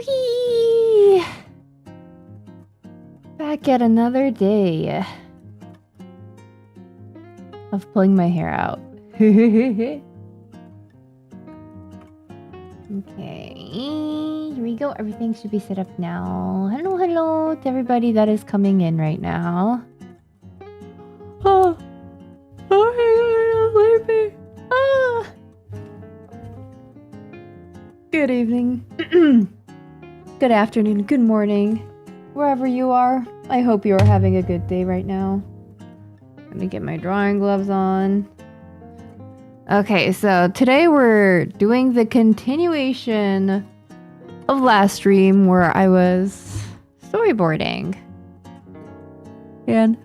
Whee! Back at another day of pulling my hair out. Okay, here we go. Everything should be set up now. Hello to everybody that is coming in right now. Oh, sleepy. Ah. Good evening. Good afternoon. Good morning. Wherever you are, I hope you are having a good day right now. Let me get my drawing gloves on. Okay, so today we're doing the continuation of last stream where I was storyboarding. And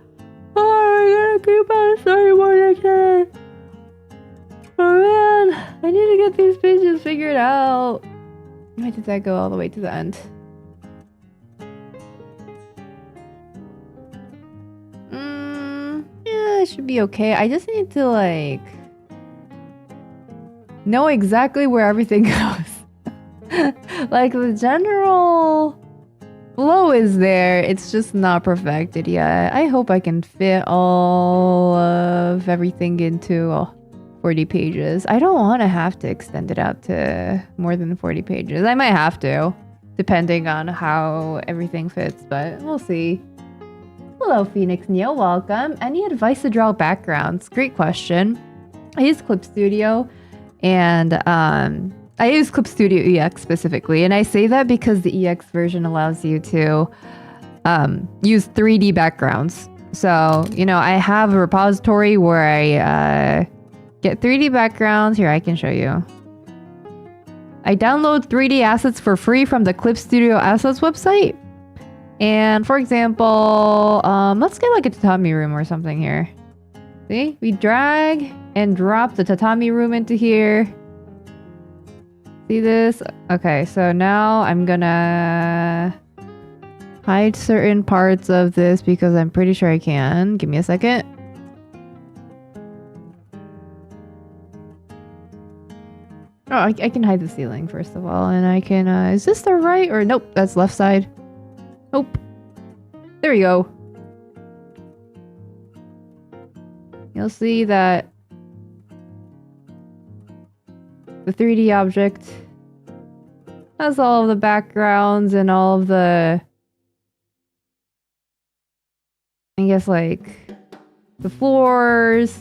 I gotta keep on storyboarding today. Oh man, I need to get these pages figured out. Why did that go all the way to the end? Yeah, it should be okay. I just need to like know exactly where everything goes. Like the general flow is there. It's just not perfected yet. I hope I can fit all of everything into 40 pages. I don't want to have to extend it out to more than 40 pages. I might have to, depending on how everything fits, but we'll see. Hello, Phoenix Neo. Welcome. Any advice to draw backgrounds? Great question. I use Clip Studio, and I use Clip Studio EX specifically, and I say that because the EX version allows you to use 3D backgrounds. So, you know, I have a repository where I get 3D backgrounds. Here, I can show you. I download 3D assets for free from the Clip Studio Assets website. And for example, let's get like a tatami room or something here. See? We drag and drop the tatami room into here. See this? Okay, so now I'm gonna hide certain parts of this because I'm pretty sure I can. Give me a second. Oh, I can hide the ceiling first of all, and I can, is this the right or nope, that's left side. Nope. There we go. You'll see that the 3D object has all of the backgrounds and all of the, I guess like the floors,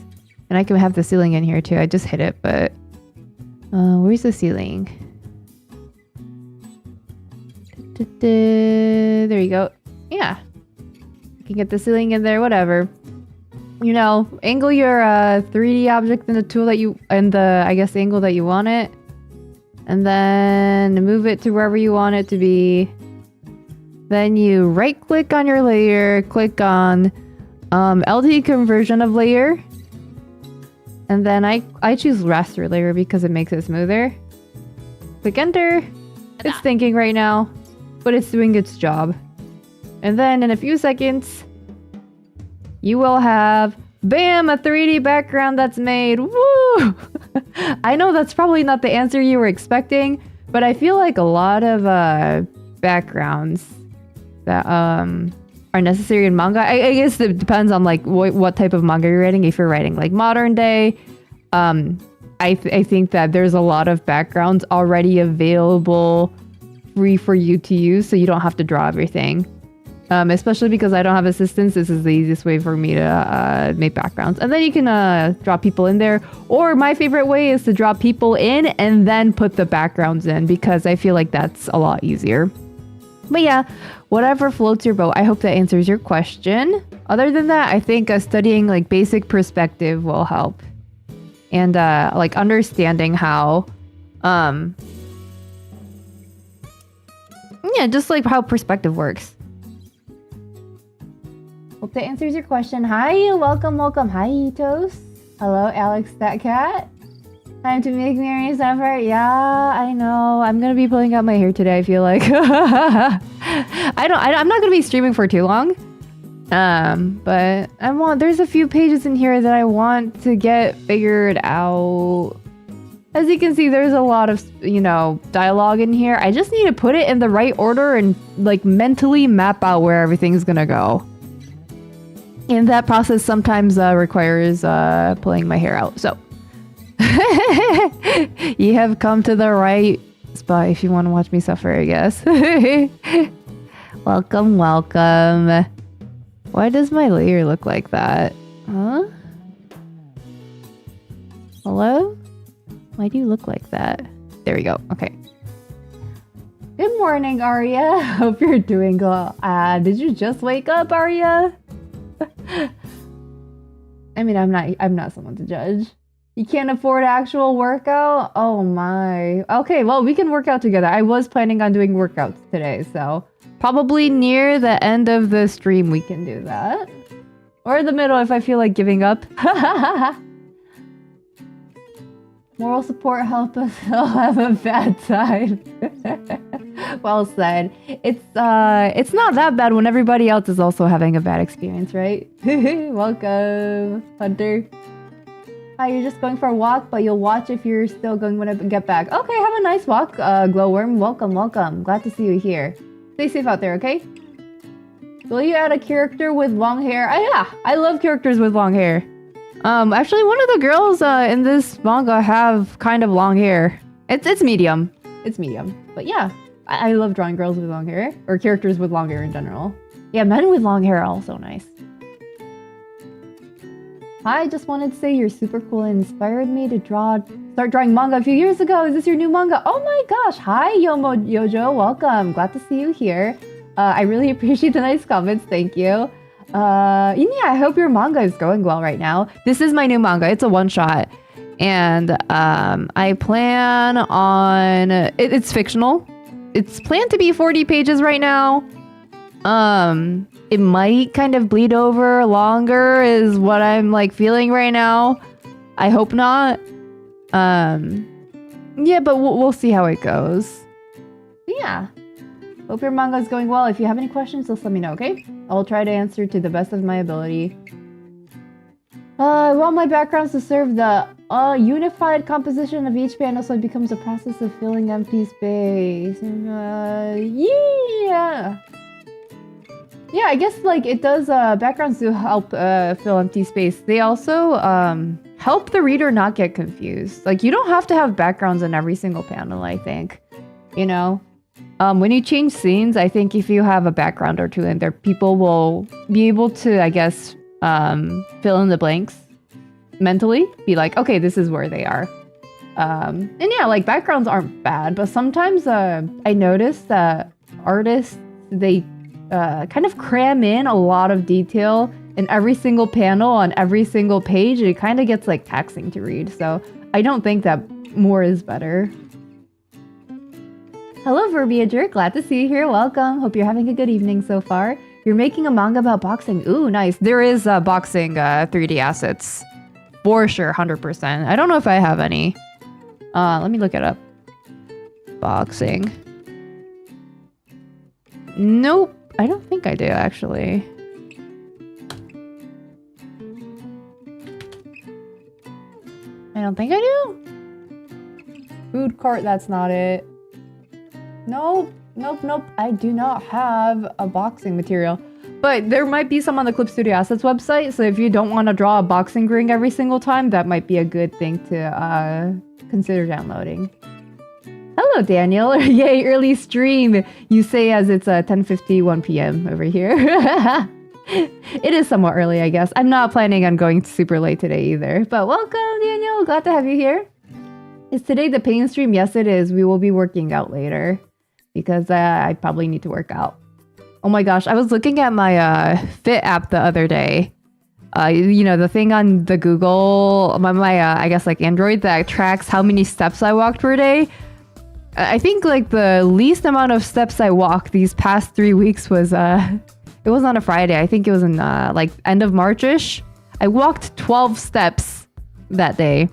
and I can have the ceiling in here too. I just hit it, but where's the ceiling? There you go. Yeah. You can get the ceiling in there, whatever. You know, angle your 3D object in the tool that you, and the, I guess, angle that you want it. And then move it to wherever you want it to be. Then you right click on your layer, click on LD conversion of layer. And then I choose raster layer because it makes it smoother. Click enter. It's thinking right now, but it's doing its job. And then in a few seconds, you will have, bam, a 3D background that's made. Woo! I know that's probably not the answer you were expecting, but I feel like a lot of backgrounds that are necessary in manga. I guess it depends on like what type of manga you're writing. If you're writing like modern day, I think that there's a lot of backgrounds already available free for you to use, so you don't have to draw everything. Especially because I don't have assistants, this is the easiest way for me to make backgrounds. And then you can draw people in there. Or my favorite way is to draw people in and then put the backgrounds in, because I feel like that's a lot easier. But yeah, whatever floats your boat. I hope that answers your question. Other than that, I think studying like basic perspective will help. And like understanding how, yeah, just like how perspective works. Hope that answers your question. Hi, welcome. Hi, Toast. Hello, Alex That Cat. Time to make Mieri's effort. Yeah, I know. I'm gonna be pulling out my hair today, I feel like. I'm not gonna be streaming for too long. But there's a few pages in here that I want to get figured out. As you can see, there's a lot of, you know, dialogue in here. I just need to put it in the right order and like mentally map out where everything's gonna go. And that process sometimes requires pulling my hair out. So you have come to the right spot if you want to watch me suffer, I guess. Welcome, welcome. Why does my layer look like that? Huh? Hello? Why do you look like that? There we go. Okay. Good morning, Arya. Hope you're doing well. Did you just wake up, Arya? I mean, I'm not someone to judge. You can't afford actual workout? Oh my. Okay, well, we can work out together. I was planning on doing workouts today, so probably near the end of the stream we can do that. Or in the middle if I feel like giving up. Moral support help us all have a bad time. Well said. It's not that bad when everybody else is also having a bad experience, right? Welcome, Hunter. Hi, you're just going for a walk, but you'll watch if you're still going when I get back. Okay, have a nice walk, Glowworm. Welcome, welcome. Glad to see you here. Stay safe out there, okay? Will you add a character with long hair? Yeah, I love characters with long hair. Actually, one of the girls in this manga have kind of long hair. It's medium. It's medium. But yeah, I love drawing girls with long hair. Or characters with long hair in general. Yeah, men with long hair are also nice. I just wanted to say you're super cool and inspired me to start drawing manga a few years ago. Is this your new manga? Oh my gosh. Hi, Yojo. Welcome. Glad to see you here. I really appreciate the nice comments. Thank you. Yeah, I hope your manga is going well right now. This is my new manga. It's a one-shot. And I plan on... It's fictional. It's planned to be 40 pages right now. It might kind of bleed over longer is what I'm like feeling right now. I hope not. Yeah, but we'll see how it goes. Yeah. Hope your manga is going well. If you have any questions, just let me know, okay? I'll try to answer to the best of my ability. I want my backgrounds to serve the unified composition of each panel so it becomes a process of filling empty space. Yeah! Yeah, I guess like it does, backgrounds do help fill empty space. They also help the reader not get confused. Like you don't have to have backgrounds in every single panel, I think. You know? When you change scenes, I think if you have a background or two in there, people will be able to, I guess, fill in the blanks mentally. Be like, okay, this is where they are. And yeah, like backgrounds aren't bad, but sometimes I noticed that artists, they kind of cram in a lot of detail in every single panel on every single page. It kind of gets like taxing to read. So I don't think that more is better. Hello, Verbiager. Glad to see you here. Welcome. Hope you're having a good evening so far. You're making a manga about boxing. Ooh, nice. There is boxing 3D assets. For sure, 100%. I don't know if I have any. Let me look it up. Boxing. Nope. I don't think I do, actually. I don't think I do. Food cart, that's not it. Nope. I do not have a boxing material. But there might be some on the clipstudio assets website, so if you don't want to draw a boxing ring every single time, that might be a good thing to consider downloading. Hello, Daniel. Yay, early stream. You say as it's 10:51 p.m. over here. It is somewhat early, I guess. I'm not planning on going super late today either. But welcome, Daniel. Glad to have you here. Is today the pain stream? Yes, it is. We will be working out later because I probably need to work out. Oh my gosh, I was looking at my Fit app the other day. You know, the thing on the Google, my I guess like Android that tracks how many steps I walked per day. I think like the least amount of steps I walked these past 3 weeks was it was on a Friday. I think it was in like end of March-ish. I walked 12 steps that day.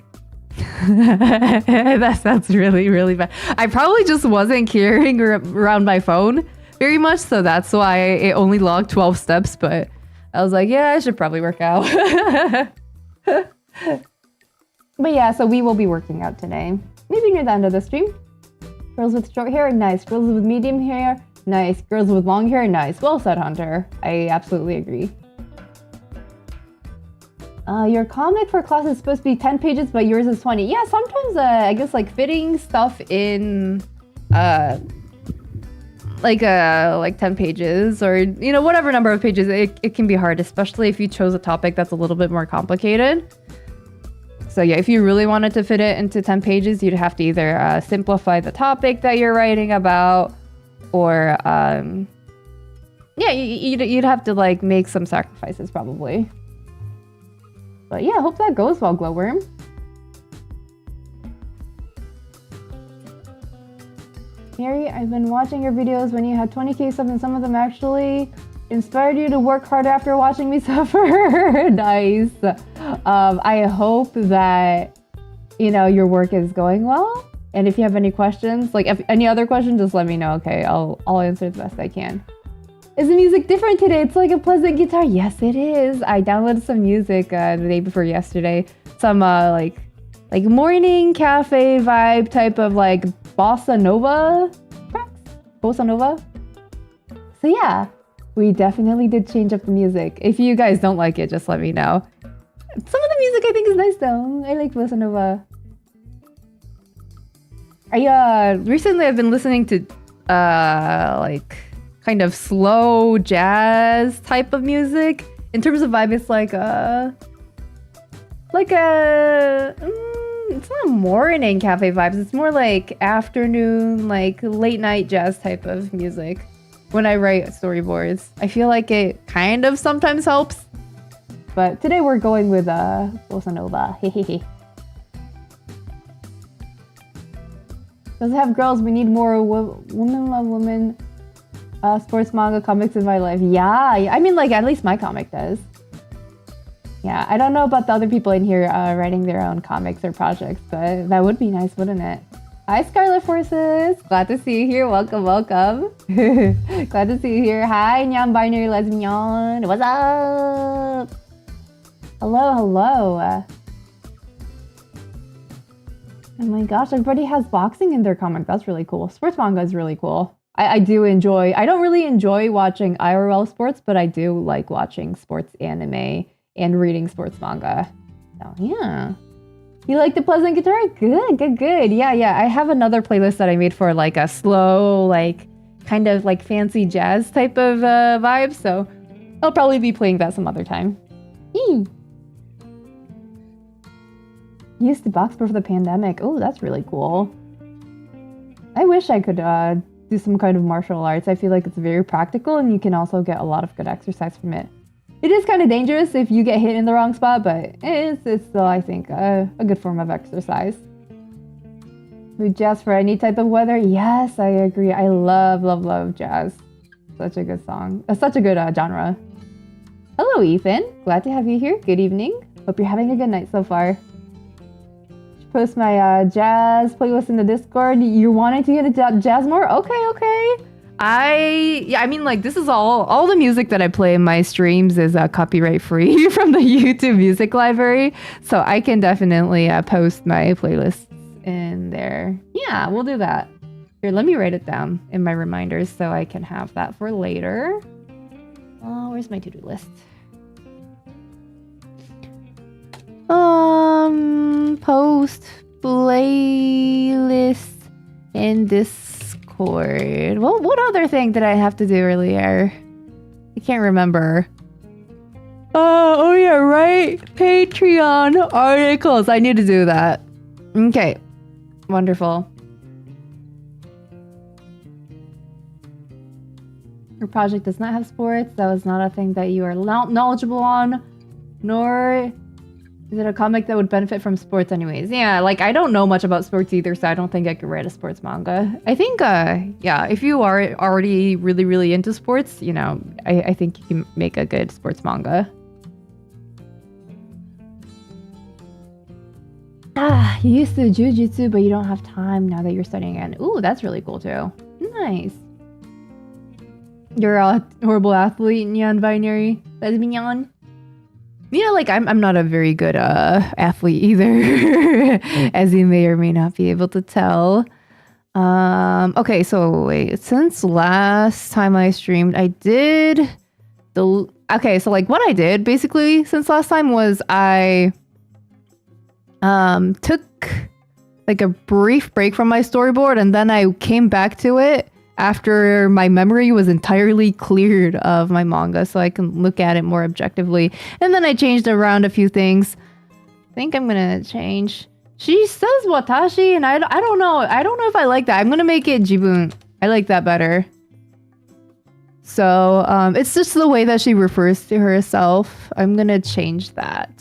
That sounds really, really bad. I probably just wasn't carrying around my phone very much, so that's why it only logged 12 steps, but I was like, yeah, I should probably work out. But yeah, so we will be working out today. maybe near the end of the stream. Girls with short hair, nice. Girls with medium hair, nice. Girls with long hair, nice. Well said, Hunter. I absolutely agree. Your comic for class is supposed to be 10 pages, but yours is 20. Yeah, sometimes I guess like fitting stuff in like 10 pages or whatever number of pages, it can be hard, especially if you chose a topic that's a little bit more complicated. So yeah, if you really wanted to fit it into 10 pages, you'd have to either simplify the topic that you're writing about, or yeah, you'd have to like make some sacrifices probably. But yeah, hope that goes well, Glowworm. Mieri, I've been watching your videos when you had 20k subs, and some of them actually inspired you to work harder after watching me suffer. Nice. I hope that your work is going well. And if you have any questions, like if any other questions, just let me know. Okay, I'll answer the best I can. Is the music different today? It's like a pleasant guitar. Yes, it is. I downloaded some music the day before yesterday. Some like morning cafe vibe type of like bossa nova tracks. Bossa nova. So yeah, we definitely did change up the music. If you guys don't like it, just let me know. Some of the music I think is nice though. I like bossa nova. Recently I've been listening to like kind of slow jazz type of music. In terms of vibe, it's it's not morning cafe vibes. It's more like afternoon, like late night jazz type of music. When I write storyboards, I feel like it kind of sometimes helps. But today we're going with bossa nova. Hehehe. Does it have girls? We need more women love women. Sports manga comics in my life. Yeah, I mean, like, at least my comic does. Yeah, I don't know about the other people in here writing their own comics or projects, but that would be nice, wouldn't it? Hi, Scarlet Forces. Glad to see you here. Welcome, welcome. Glad to see you here. Hi, non-binary lesbian. What's up? Hello, hello. Oh my gosh, everybody has boxing in their comic. That's really cool. Sports manga is really cool. I do enjoy, I don't really enjoy watching IRL sports, but I do like watching sports anime and reading sports manga. So yeah. You like the pleasant guitar? Good, good, good. Yeah. I have another playlist that I made for like a slow, like kind of like fancy jazz type of vibe. So I'll probably be playing that some other time. Eee. Used to box before the pandemic. Oh, that's really cool. I wish I could do some kind of martial arts. I feel like it's very practical and you can also get a lot of good exercise from it. It is kind of dangerous if you get hit in the wrong spot, but it's still, I think, a good form of exercise. With jazz for any type of weather? Yes, I agree. I love jazz. Such a good song. Such a good genre. Hello, Ethan. Glad to have you here. Good evening. Hope you're having a good night so far. Post my jazz playlist in the Discord. You're wanting to get a jazz more? Okay. I mean, like, this is all the music that I play in my streams is copyright free from the YouTube music library. So I can definitely post my playlists in there. Yeah, we'll do that. Here, let me write it down in my reminders so I can have that for later. Oh, where's my to-do list? Post playlist in Discord. Well, what other thing did I have to do earlier? I can't remember. Oh yeah, right. Patreon articles. I need to do that. Okay. Wonderful. Your project does not have sports. That was not a thing that you are knowledgeable on, nor is it a comic that would benefit from sports anyways? Yeah, like I don't know much about sports either, so I don't think I could write a sports manga. I think, yeah, if you are already really into sports, I think you can make a good sports manga. Ah, you used to do jujitsu, but you don't have time now that you're studying again. Ooh, that's really cool too. Nice. You're a horrible athlete, non-binary lesbian. Yeah, like I'm not a very good athlete either, as you may or may not be able to tell. Okay, so wait, since last time I streamed, I did okay, so like what I did basically since last time was I took like a brief break from my storyboard, and then I came back to it after my memory was entirely cleared of my manga, so I can look at it more objectively. And then I changed around a few things. I think I'm gonna change. She says watashi, and I don't know. I don't know if I like that. I'm gonna make it jibun. I like that better. So it's just the way that she refers to herself. I'm gonna change that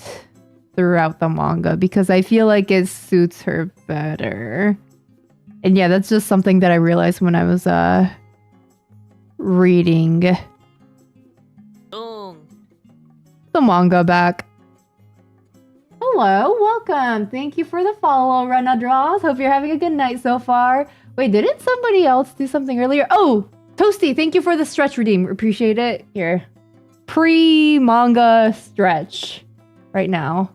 throughout the manga because I feel like it suits her better. And yeah, that's just something that I realized when I was reading the manga back. Hello, welcome. Thank you for the follow, Rena Draws. Hope you're having a good night so far. Wait, didn't somebody else do something earlier? Oh, Toasty, thank you for the stretch redeem. Appreciate it. Here. Pre-manga stretch right now.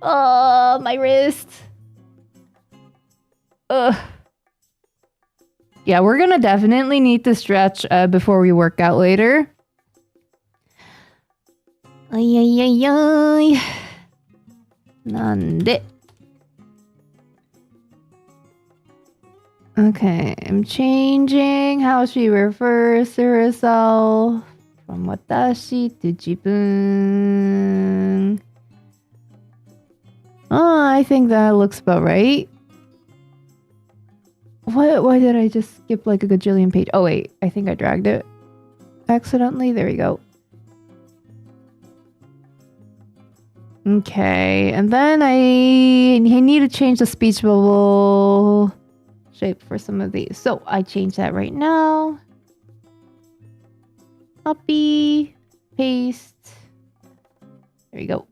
Oh, my wrist. Ugh. Yeah, we're gonna definitely need to stretch before we work out later. Ay, ay, ay, ay. Nande. Okay, I'm changing how she refers to herself from watashi to jibun. Oh, I think that looks about right. What? Why did I just skip like a gajillion page? Oh wait, I think I dragged it accidentally. There we go. Okay, and then I need to change the speech bubble shape for some of these. So I change that right now. Copy, paste. There you go.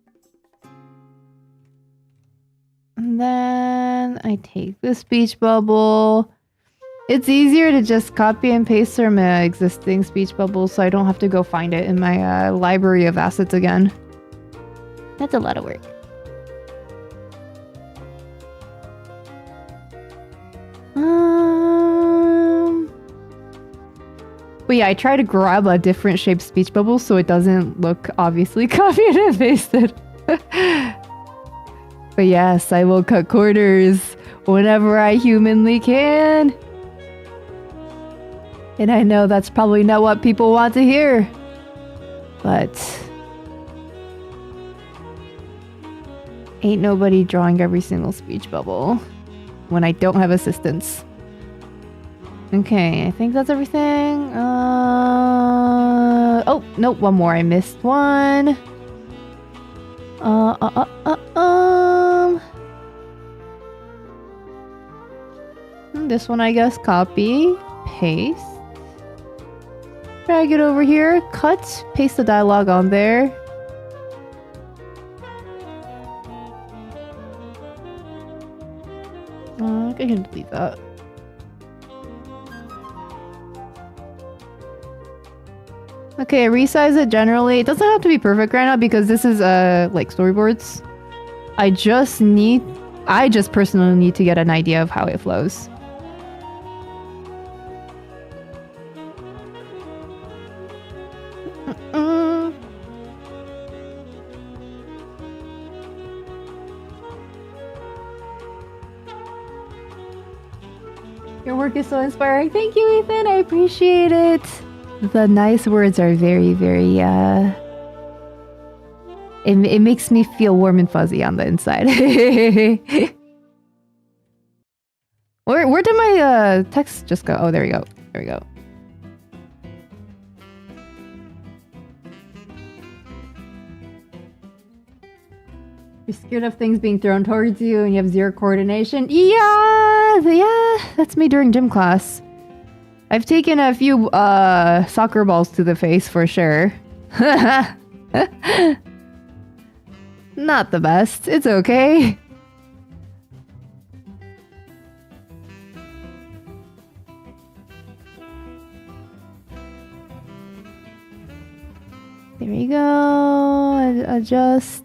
And then I take the speech bubble. It's easier to just copy and paste from my existing speech bubble so I don't have to go find it in my library of assets again. That's a lot of work. But yeah, I try to grab a different shaped speech bubble so it doesn't look obviously copied and pasted. But yes, I will cut corners whenever I humanly can. And I know that's probably not what people want to hear. But ain't nobody drawing every single speech bubble when I don't have assistance. Okay, I think that's everything. Oh, nope, one more. I missed one. This one, I guess, copy, paste. Drag it over here, cut, paste the dialogue on there. I can delete that. Okay, resize it generally. It doesn't have to be perfect right now because this is like storyboards. I just personally need to get an idea of how it flows. Your work is so inspiring. Thank you, Ethan. I appreciate it. The nice words are very, very, it makes me feel warm and fuzzy on the inside. Where did my text just go? Oh, there we go. There we go. You're scared of things being thrown towards you and you have zero coordination. Yeah, that's me during gym class. I've taken a few soccer balls to the face for sure. Not the best. It's okay. There we go. And adjust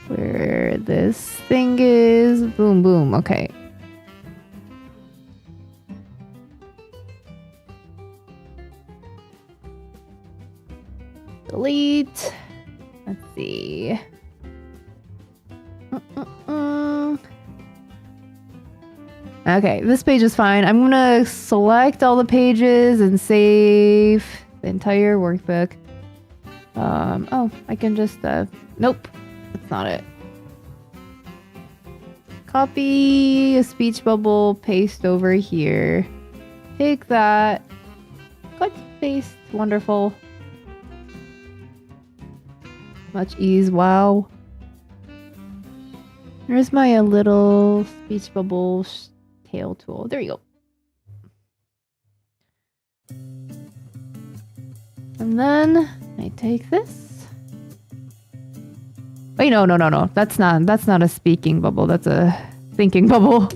where this thing is. Boom, boom. Okay. Delete. Let's see. Okay, this page is fine. I'm gonna select all the pages and save the entire workbook. Oh, I can just, nope, that's not it. Copy a speech bubble, paste over here. Take that, cut, paste, wonderful. Much ease, wow. Here's my little speech bubble tail tool. There you go. And then I take this. Wait, no. That's not a speaking bubble. That's a thinking bubble.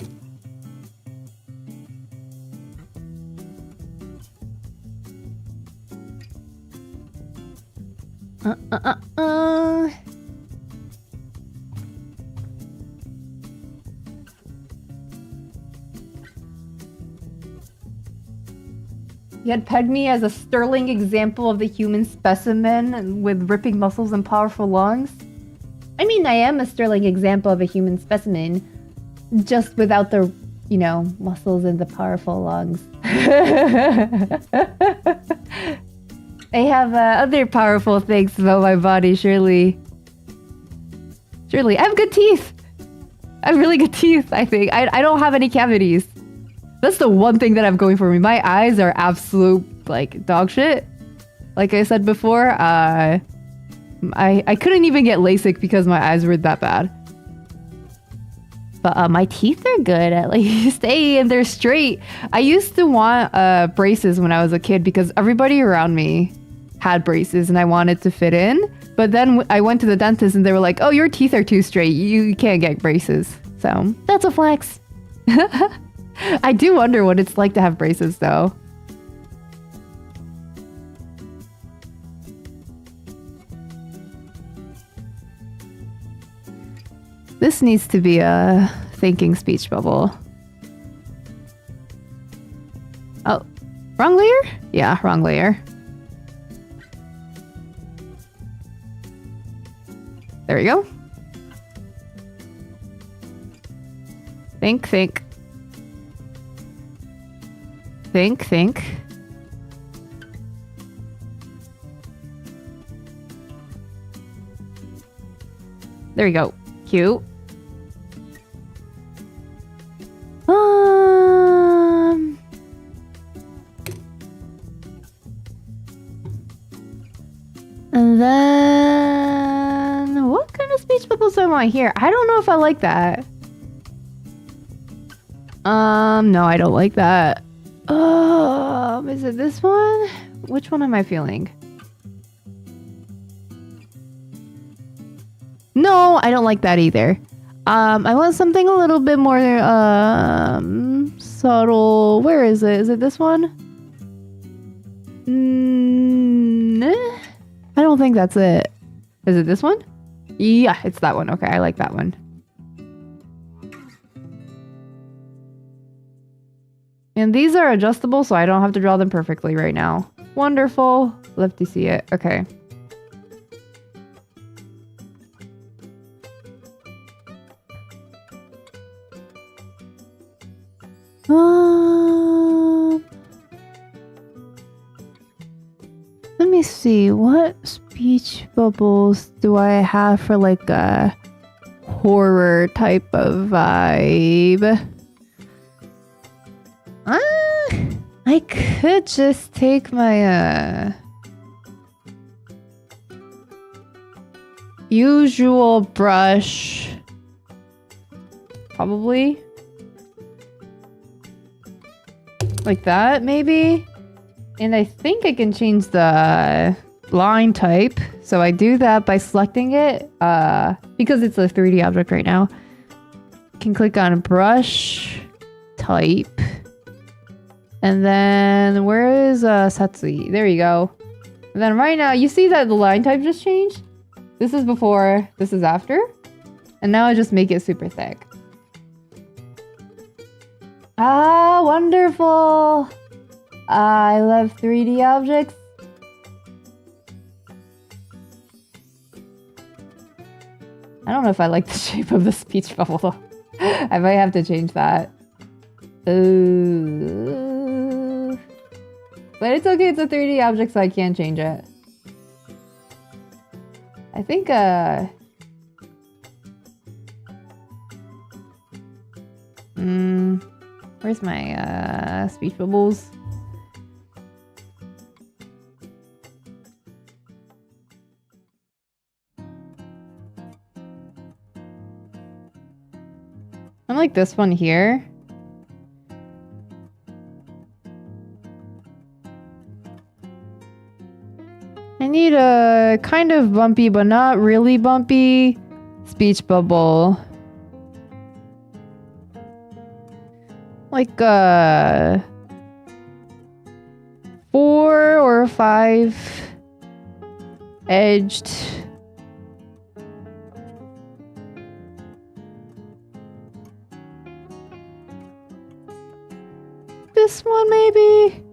You had pegged me as a sterling example of the human specimen with ripping muscles and powerful lungs. I mean, I am a sterling example of a human specimen, just without the, you know, muscles and the powerful lungs. I have other powerful things about my body, surely. Surely. I have good teeth. I have really good teeth, I think. I don't have any cavities. That's the one thing that I'm going for me. My eyes are absolute, like, dog shit. Like I said before, I couldn't even get LASIK because my eyes were that bad. But my teeth are good at least. Hey, and they're straight. I used to want braces when I was a kid because everybody around me had braces and I wanted to fit in. But then I went to the dentist and they were like, oh, your teeth are too straight. You can't get braces. So that's a flex. I do wonder what it's like to have braces though. This needs to be a thinking speech bubble. Oh, wrong layer? Yeah, wrong layer. There we go. Think. Think. There we go. Cute. And then what kind of speech bubbles do I want here? I don't know if I like that. No, I don't like that. Is it this one? Which one am I feeling? No, I don't like that either. I want something a little bit more subtle. Where is it? Is it this one? I don't think that's it. Is it this one? Yeah, it's that one. Okay, I like that one. And these are adjustable, so I don't have to draw them perfectly right now. Wonderful. Love to see it. Okay. Let me see. What speech bubbles do I have for like a horror type of vibe? I could just take my usual brush. Probably. Like that, maybe? And I think I can change the line type. So I do that by selecting it. Because it's a 3D object right now. I can click on brush type. And then where is Satsui? There you go. And then right now, you see that the line type just changed? This is before, this is after. And now I just make it super thick. Ah, wonderful! I love 3D objects. I don't know if I like the shape of the speech bubble though. I might have to change that. Ooh. But it's okay, it's a 3D object, so I can't change it. I think, where's my, speech bubbles? I like this one here. I need a kind of bumpy, but not really bumpy speech bubble. Like 4 or 5 edged. This one maybe?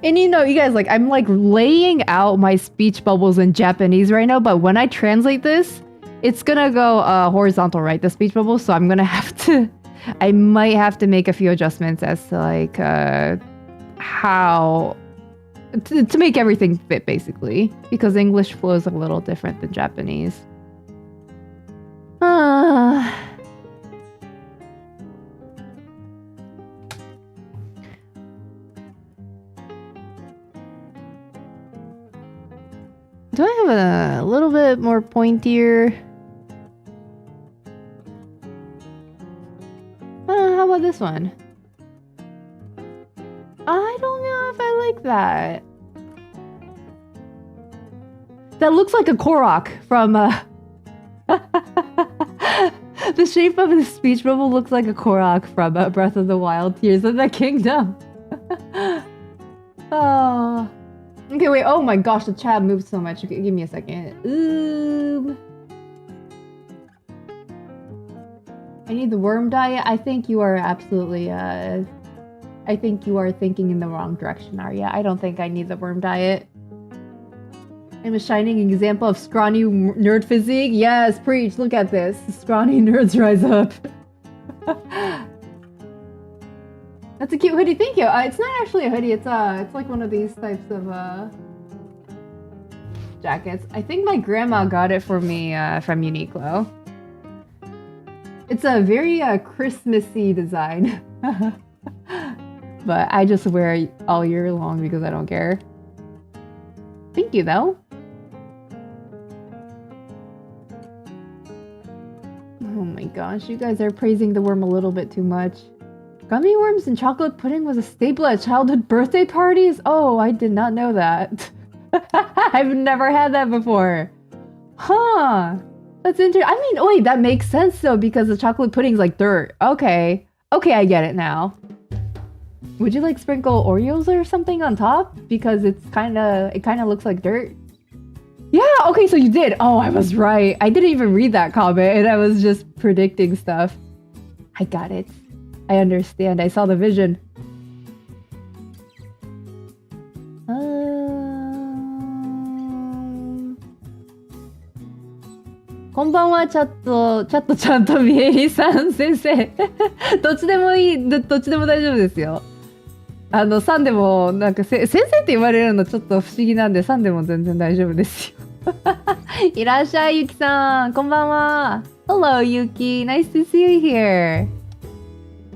And you know, you guys, like, I'm like laying out my speech bubbles in Japanese right now, but when I translate this, it's gonna go horizontal, right? The speech bubble. So I'm gonna have to, I might have to make a few adjustments as to like how to make everything fit basically, because English flows a little different than Japanese. Do I have a little bit more pointier? How about this one? I don't know if I like that. That looks like a Korok from the shape of the speech bubble looks like a Korok from Breath of the Wild, Tears of the Kingdom. Oh. Okay, wait. Oh my gosh, the chat moved so much. Okay, give me a second. Ooh. I need the worm diet. I think you are absolutely, I think you are thinking in the wrong direction, Arya. I don't think I need the worm diet. I'm a shining example of scrawny nerd physique. Yes, preach. Look at this. Scrawny nerds rise up. That's a cute hoodie. Thank you. It's not actually a hoodie. It's like one of these types of jackets. I think my grandma got it for me from Uniqlo. It's a very Christmassy design, but I just wear it all year long because I don't care. Thank you, though. Oh my gosh, you guys are praising the worm a little bit too much. Gummy worms and chocolate pudding was a staple at childhood birthday parties? Oh, I did not know that. I've never had that before. Huh. That's interesting. I mean, wait, that makes sense though, because the chocolate pudding's like dirt. Okay. Okay, I get it now. Would you like sprinkle Oreos or something on top? Because it kind of looks like dirt. Yeah, okay, so you did. Oh, I was right. I didn't even read that comment and I was just predicting stuff. I got it. I understand. I saw the vision. Konbanwa, chat Mieri-san sensei. どっちでもいい、どっちでも大丈夫ですよ。さんでも、なんか先生って言われるのちょっと不思議なんで、さんでも全然大丈夫ですよ。いらっしゃい、ゆきさん。こんばんは。Hello, Yuki. Nice to see you here.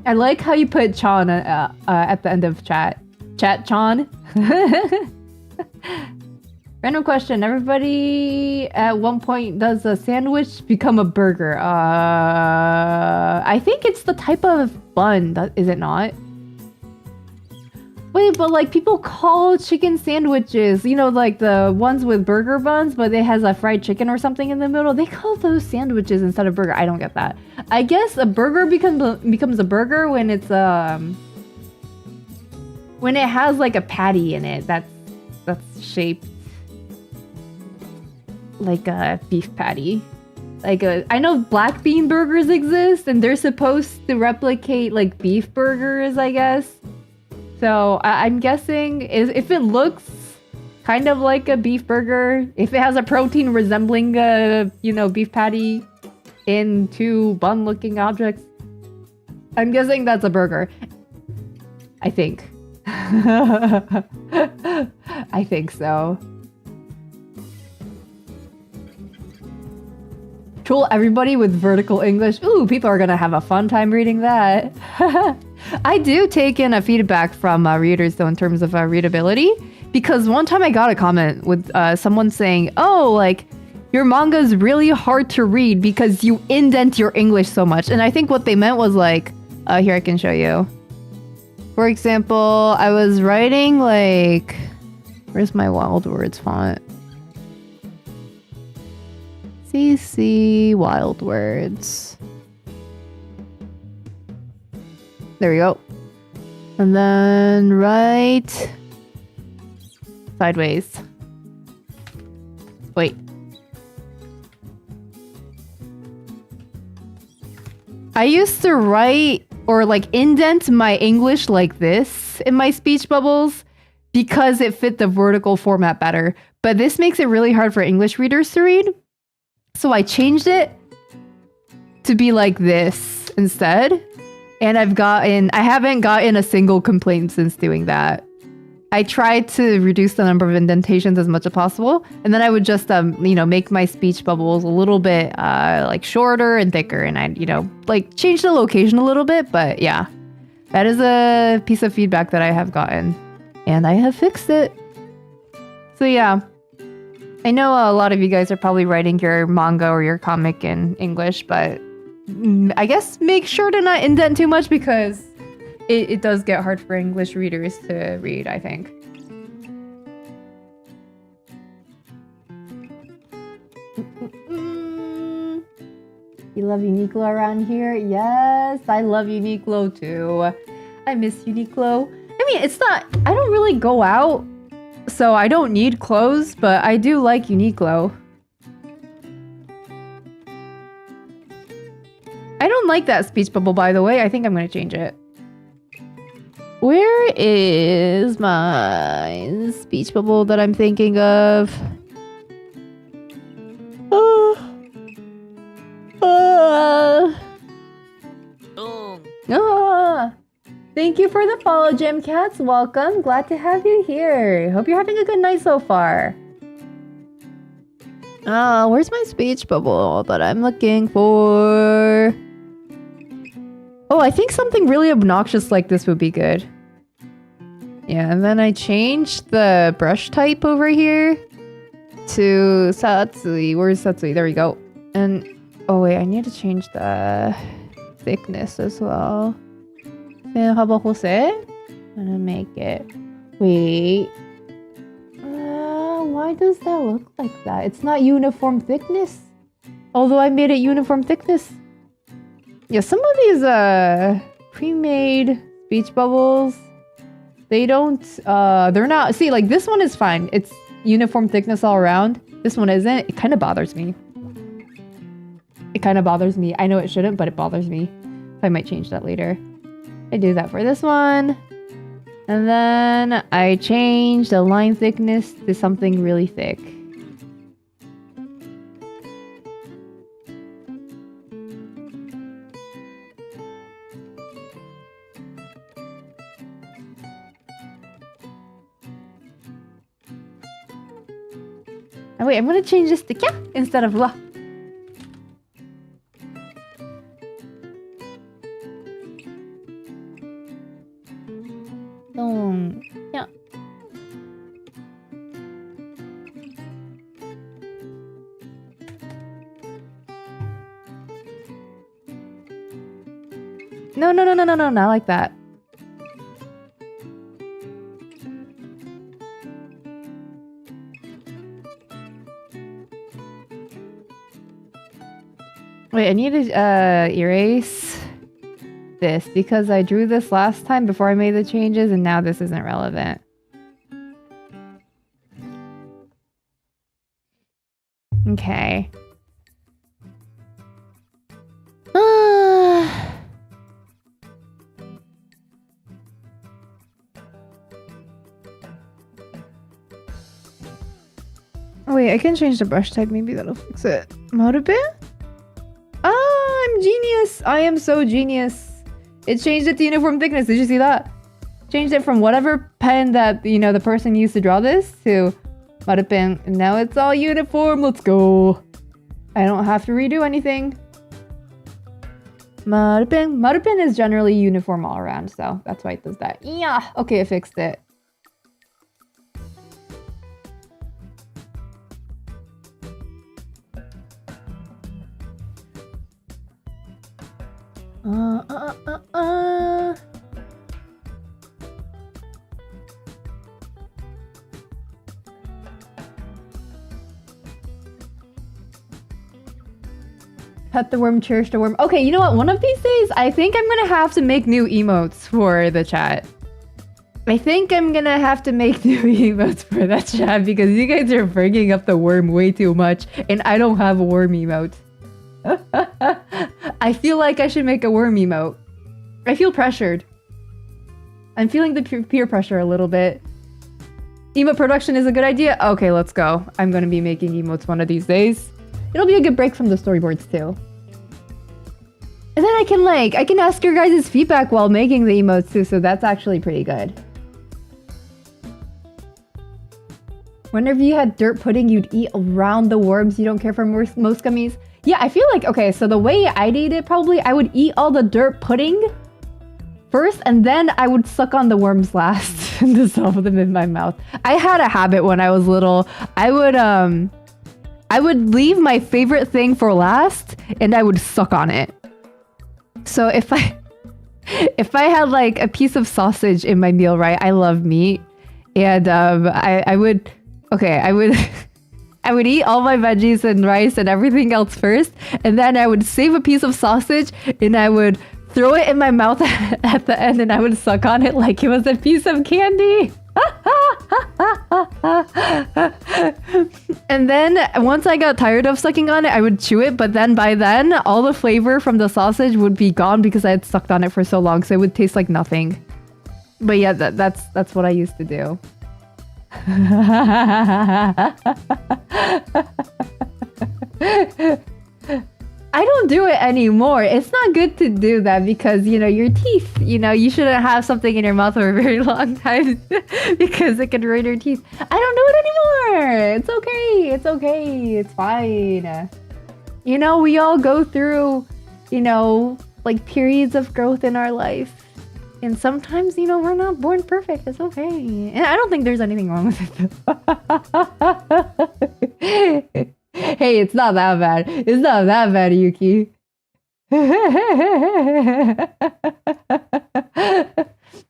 I like how you put Chan at the end of chat. Chat Chan. Random question. Everybody at one point does a sandwich become a burger? I think it's the type of bun, is it not? Wait, but like people call chicken sandwiches, you know, like the ones with burger buns, but it has a fried chicken or something in the middle. They call those sandwiches instead of burger. I don't get that. I guess a burger becomes a burger when it's when it has like a patty in it that's shaped like a beef patty. Like I know black bean burgers exist and they're supposed to replicate like beef burgers, I guess. So I'm guessing if it looks kind of like a beef burger, if it has a protein resembling a, you know, beef patty in two bun-looking objects, I'm guessing that's a burger. I think. I think so. Troll everybody with vertical English. Ooh, people are gonna have a fun time reading that. I do take in a feedback from readers though in terms of readability, because one time I got a comment with someone saying, oh, like, your manga is really hard to read because you indent your English so much. And I think what they meant was like, here I can show you. For example, I was writing like, where's my Wild Words font? CC Wild Words. There we go. And then right sideways. Wait. I used to write or like indent my English like this in my speech bubbles because it fit the vertical format better. But this makes it really hard for English readers to read. So I changed it to be like this instead. And I haven't gotten a single complaint since doing that. I tried to reduce the number of indentations as much as possible. And then I would just, you know, make my speech bubbles a little bit like shorter and thicker. And I'd, you know, like change the location a little bit. But yeah, that is a piece of feedback that I have gotten. And I have fixed it. So yeah. I know a lot of you guys are probably writing your manga or your comic in English, but I guess make sure to not indent too much because it does get hard for English readers to read, I think. You love Uniqlo around here? Yes, I love Uniqlo too. I miss Uniqlo. I mean, it's not, I don't really go out, so I don't need clothes, but I do like Uniqlo. I don't like that speech bubble, by the way. I think I'm going to change it. Where is my speech bubble that I'm thinking of? Thank you for the follow, Gem Cats. Welcome. Glad to have you here. Hope you're having a good night so far. Where's my speech bubble that I'm looking for? Oh, I think something really obnoxious like this would be good. Yeah, and then I changed the brush type over here to Satsui. Where's Satsui? There we go. And, oh wait, I need to change the thickness as well. And how about Jose? I'm gonna make it. Wait. Why does that look like that? It's not uniform thickness. Although I made it uniform thickness. Yeah, some of these pre-made speech bubbles, they don't, they're not, see, like this one is fine. It's uniform thickness all around. This one isn't. It kind of bothers me. It kind of bothers me. I know it shouldn't, but it bothers me. I might change that later. I do that for this one. And then I change the line thickness to something really thick. Oh wait, I'm gonna change this to kya instead of la. Yeah. No, not like that. Wait, I need to erase this because I drew this last time before I made the changes and now this isn't relevant. Okay. Wait, I can change the brush type. Maybe that'll fix it. Marupe? Ah, I'm genius. I am so genius. It changed it to uniform thickness. Did you see that? Changed it from whatever pen that, you know, the person used to draw this to Marupe. And now it's all uniform. Let's go. I don't have to redo anything. Marupe. Marupe is generally uniform all around, so that's why it does that. Yeah. Okay, it fixed it. Pet the worm, cherish the worm. Okay, you know what? One of these days, I think I'm gonna have to make new emotes for the chat. I think I'm gonna have to make new emotes for that chat because you guys are bringing up the worm way too much and I don't have a worm emote. I feel like I should make a worm emote. I feel pressured. I'm feeling the peer pressure a little bit. Emote production is a good idea? Okay, let's go. I'm gonna be making emotes one of these days. It'll be a good break from the storyboards too. And then I can ask your guys' feedback while making the emotes too, so that's actually pretty good. Whenever you had dirt pudding, you'd eat around the worms. You don't care for most gummies? Yeah, I feel like, okay, so the way I'd eat it probably, I would eat all the dirt pudding first, and then I would suck on the worms last and dissolve them in my mouth. I had a habit when I was little. I would leave my favorite thing for last, and I would suck on it. So if I had like a piece of sausage in my meal, right? I love meat, and I would I would eat all my veggies and rice and everything else first, and then I would save a piece of sausage and I would throw it in my mouth at the end, and I would suck on it like it was a piece of candy. And then once I got tired of sucking on it, I would chew it, but then by then all the flavor from the sausage would be gone because I had sucked on it for so long, so it would taste like nothing. But yeah, that's what I used to do. I don't do it anymore. It's not good to do that because, you know, your teeth, you know, you shouldn't have something in your mouth for a very long time because it can ruin your teeth. I don't do it anymore. It's okay. It's okay. It's fine. You know, we all go through, you know, like periods of growth in our life. And sometimes, you know, we're not born perfect. It's okay. And I don't think there's anything wrong with it. Hey, it's not that bad. It's not that bad, Yuki.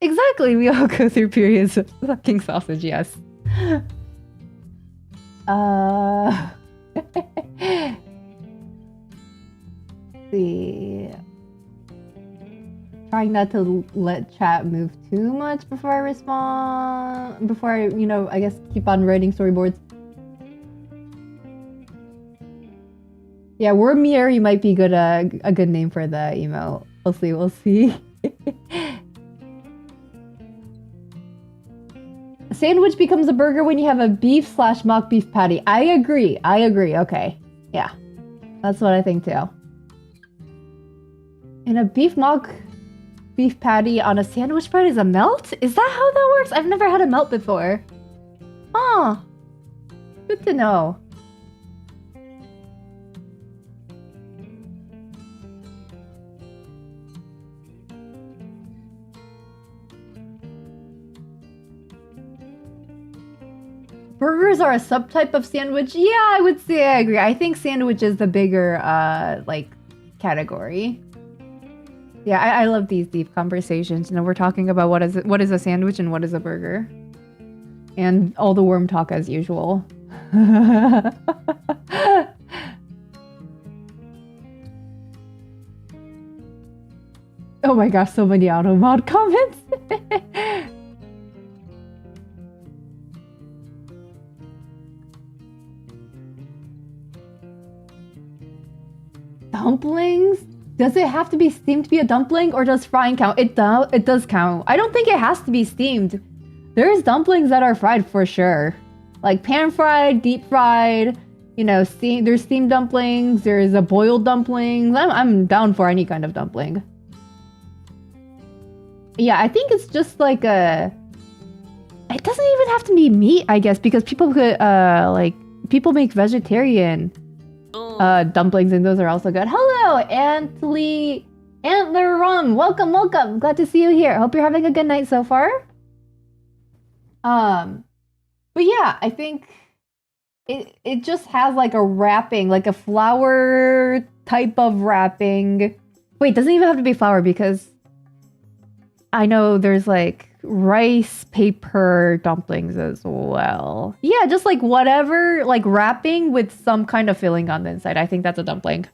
Exactly. We all go through periods of sucking sausage, yes. See. Trying not to let chat move too much before I respond. Before I, you know, I guess keep on writing storyboards. Yeah, Word Mieri might be good. A good name for the email. We'll see. We'll see. A sandwich becomes a burger when you have a beef/mock beef patty. I agree. I agree. Okay. Yeah, that's what I think too. And a mock beef patty on a sandwich bread is a melt? Is that how that works? I've never had a melt before. Oh, good to know. Burgers are a subtype of sandwich? Yeah, I would say I agree. I think sandwich is the bigger, like, category. Yeah, I love these deep conversations. You know, we're talking about what is a sandwich and what is a burger. And all the worm talk as usual. Oh my gosh, so many auto-mod comments. Dumplings? Does it have to be steamed to be a dumpling, or does frying count? It does count. I don't think it has to be steamed. There's dumplings that are fried for sure. Like pan-fried, deep-fried, you know, there's steamed dumplings, there's a boiled dumplings. I'm down for any kind of dumpling. Yeah, I think it's just like a... It doesn't even have to be meat, I guess, because people could, people make vegetarian dumplings, and those are also good. Hello, Antler Rum. Welcome, welcome. Glad to see you here. Hope you're having a good night so far. But yeah, I think it just has like a wrapping, like a flour type of wrapping. Wait, it doesn't even have to be flour, because I know there's like rice paper dumplings as well. Yeah, just like whatever, like wrapping with some kind of filling on the inside. I think that's a dumpling.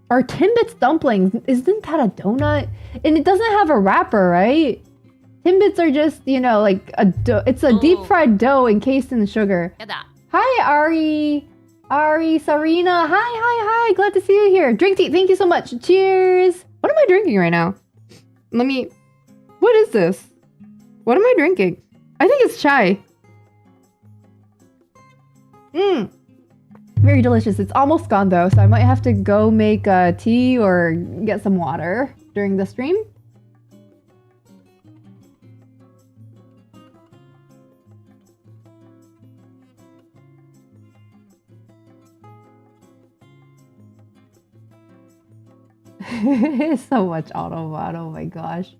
Are Timbits dumplings? Isn't that a donut? And it doesn't have a wrapper, right? Timbits are just, you know, like a dough. It's a deep fried dough encased in sugar. Hi, Ari, Sarina. Hi. Glad to see you here. Drink tea. Thank you so much. Cheers. What am I drinking right now? What is this? What am I drinking? I think it's chai. Very delicious. It's almost gone though, so I might have to go make tea or get some water during the stream. So much Autobot, oh my gosh.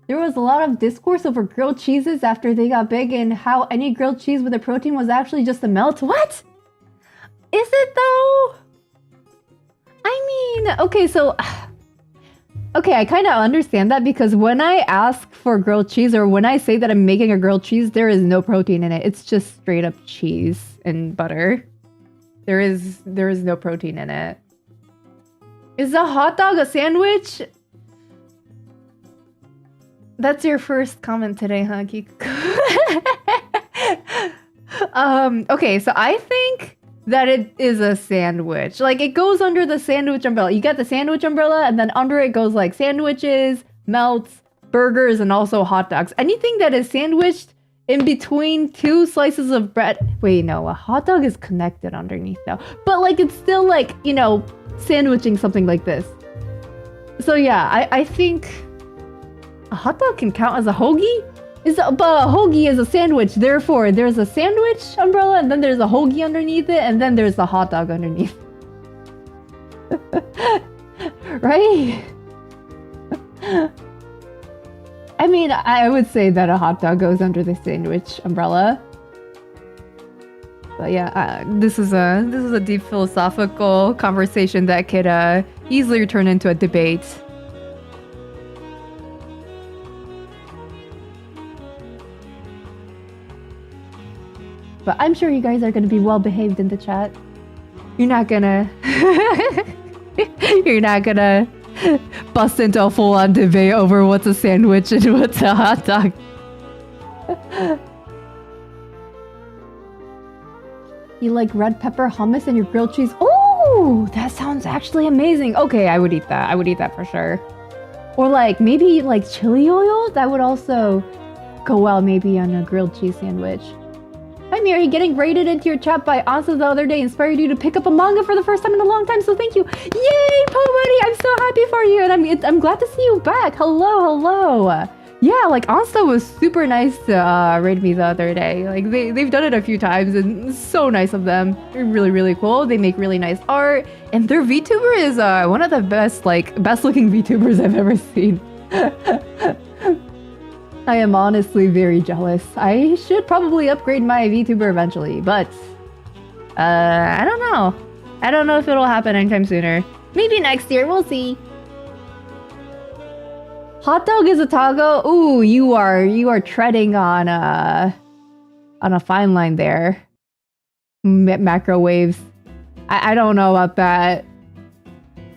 There was a lot of discourse over grilled cheeses after they got big, and how any grilled cheese with a protein was actually just a melt. What? Is it though? I mean, okay, so... Okay, I kind of understand that, because when I ask for grilled cheese, or when I say that I'm making a grilled cheese, there is no protein in it. It's just straight up cheese and butter. There is no protein in it. Is a hot dog a sandwich? That's your first comment today, huh, Kiku? Okay, so I think that it is a sandwich. Like, it goes under the sandwich umbrella. You get the sandwich umbrella, and then under it goes like sandwiches, melts, burgers, and also hot dogs. Anything that is sandwiched in between two slices of bread. Wait, no, a hot dog is connected underneath though. But like, it's still like, you know, sandwiching something like this. So yeah, I think a hot dog can count as a hoagie? But a hoagie is a sandwich, therefore there's a sandwich umbrella, and then there's a hoagie underneath it, and then there's the hot dog underneath. Right? I mean, I would say that a hot dog goes under the sandwich umbrella. But yeah, this is a deep philosophical conversation that could easily turn into a debate. But I'm sure you guys are gonna be well behaved in the chat. You're not gonna you're not gonna bust into a full-on debate over what's a sandwich and what's a hot dog. You like red pepper hummus and your grilled cheese? Oh, that sounds actually amazing. Okay, I would eat that. I would eat that for sure. Or like maybe like chili oil? That would also go well maybe on a grilled cheese sandwich. Hi Mieri, getting rated into your chat by Ansa the other day inspired you to pick up a manga for the first time in a long time, so thank you. Yay, Pomari, I'm so happy for you, and I'm glad to see you back. Hello. Yeah, like Ansa was super nice to rate me the other day. Like they've done it a few times, and it's so nice of them. They're really cool. They make really nice art, and their VTuber is one of the best looking VTubers I've ever seen. I am honestly very jealous. I should probably upgrade my VTuber eventually, but I don't know. I don't know if it'll happen anytime sooner. Maybe next year, we'll see. Hot dog is a taco? Ooh, you are treading on a fine line there. Macrowaves. I don't know about that.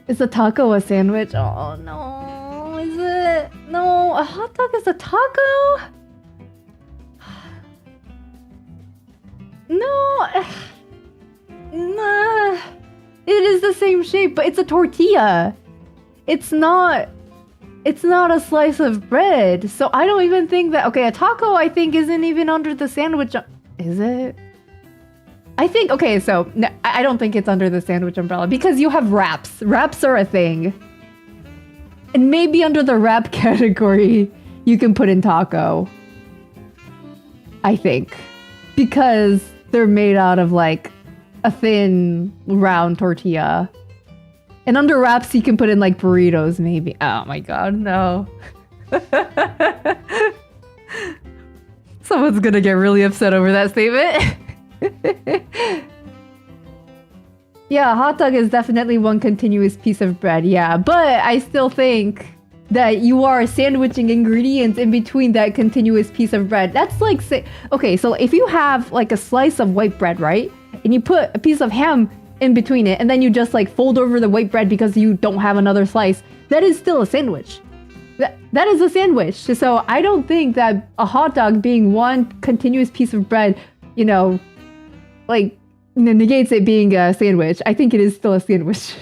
Is a taco a sandwich? Oh no, is it? No, a hot dog is a taco? No. Nah. It is the same shape, but it's a tortilla. It's not a slice of bread. So I don't even think that... Okay, a taco I think isn't even under the sandwich... Is it? I think... Okay, so no, I don't think it's under the sandwich umbrella because you have wraps. Wraps are a thing. And maybe under the wrap category, you can put in taco. I think. Because they're made out of like a thin, round tortilla. And under wraps, you can put in like burritos, maybe. Oh my god, no. Someone's gonna get really upset over that statement. Yeah, hot dog is definitely one continuous piece of bread, yeah. But I still think that you are sandwiching ingredients in between that continuous piece of bread. That's like, say, okay, so if you have like a slice of white bread, right? And you put a piece of ham in between it, and then you just like fold over the white bread because you don't have another slice, that is still a sandwich. That is a sandwich. So I don't think that a hot dog being one continuous piece of bread, you know, like negates it being a sandwich. I think it is still a sandwich.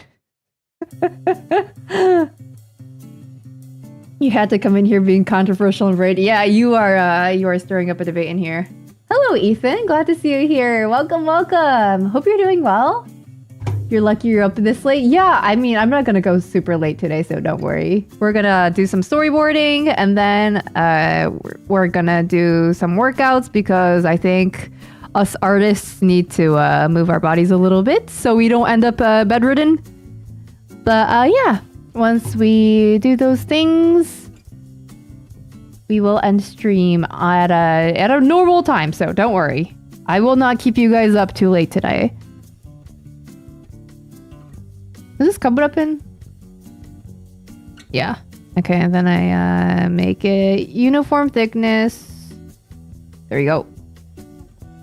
You had to come in here being controversial and right. Yeah, you are stirring up a debate in here. Hello, Ethan. Glad to see you here. Welcome, welcome. Hope you're doing well. You're lucky you're up this late. Yeah, I mean, I'm not gonna go super late today, so don't worry. We're gonna do some storyboarding, and then we're gonna do some workouts because I think us artists need to move our bodies a little bit so we don't end up bedridden. But yeah, once we do those things, we will end stream at a normal time, so don't worry. I will not keep you guys up too late today. Is this coming up in? Yeah. Okay, and then I make it uniform thickness. There we go.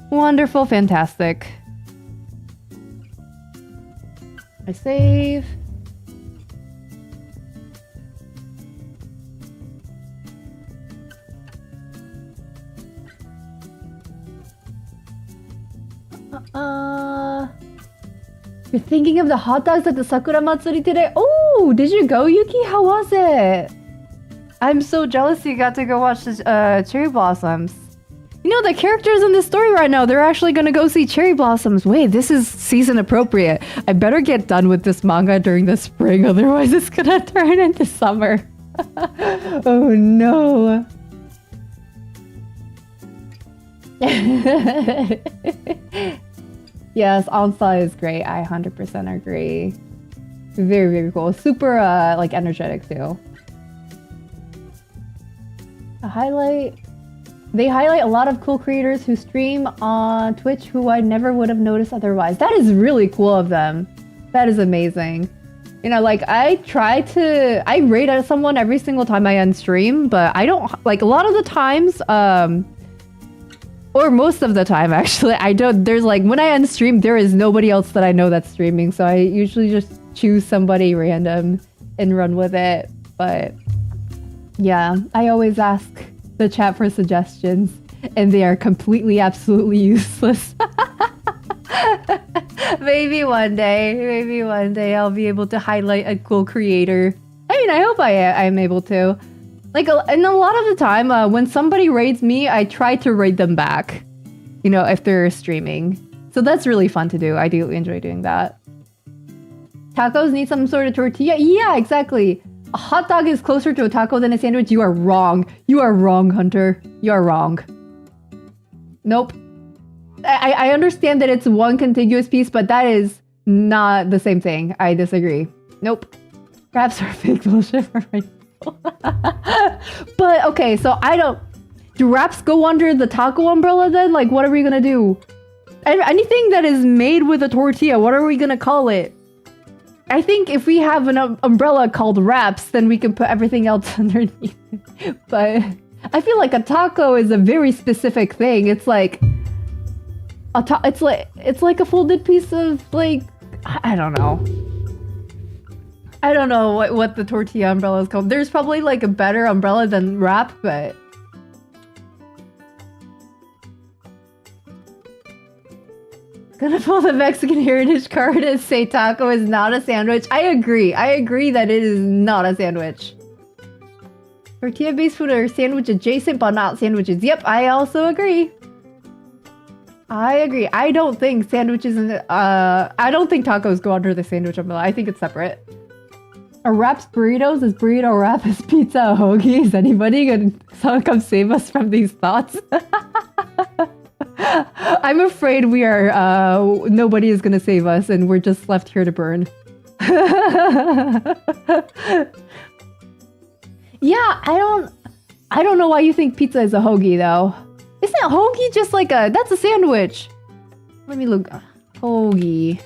Wonderful, fantastic. I save. You're thinking of the hot dogs at the Sakura Matsuri today? Oh, did you go, Yuki? How was it? I'm so jealous you got to go watch the cherry blossoms. You know, the characters in this story right now, they're actually gonna go see cherry blossoms. Wait, this is season appropriate. I better get done with this manga during the spring, otherwise it's gonna turn into summer. Oh no. Yes, Onslaught is great. I 100% agree. Very, very cool. Super, like, energetic, too. They highlight a lot of cool creators who stream on Twitch who I never would have noticed otherwise. That is really cool of them. That is amazing. You know, like, I rate at someone every single time I end stream, but I don't, like, a lot of the times, or most of the time, actually, there's like, when I end stream, there is nobody else that I know that's streaming, so I usually just choose somebody random and run with it. But yeah, I always ask the chat for suggestions, and they are completely, absolutely useless. Maybe one day I'll be able to highlight a cool creator. I mean, I hope I'm able to. Like, and a lot of the time, when somebody raids me, I try to raid them back. You know, if they're streaming. So that's really fun to do. I do enjoy doing that. Tacos need some sort of tortilla? Yeah, exactly. A hot dog is closer to a taco than a sandwich? You are wrong. You are wrong, Hunter. You are wrong. Nope. I understand that it's one contiguous piece, but that is not the same thing. I disagree. Nope. Wraps are fake bullshit for me. But okay, so do wraps go under the taco umbrella then? Like, what are we gonna do? Anything that is made with a tortilla, what are we gonna call it? I think if we have an umbrella called wraps, then we can put everything else underneath it. But I feel like a taco is a very specific thing. It's like it's like a folded piece of like I don't know. I don't know what the tortilla umbrella is called. There's probably like a better umbrella than wrap, but gonna pull the Mexican heritage card and say taco is not a sandwich. I agree. I agree that it is not a sandwich. Tortilla-based food are sandwich adjacent, but not sandwiches. Yep, I also agree. I agree. I don't think sandwiches and I don't think tacos go under the sandwich umbrella. I think it's separate. Are wraps burritos? Is burrito wrap? Is pizza a hoagie? Is anybody gonna come save us from these thoughts? I'm afraid we are, nobody is gonna save us and we're just left here to burn. Yeah, I don't know why you think pizza is a hoagie though. Isn't a hoagie just like that's a sandwich? Let me look. Hoagie.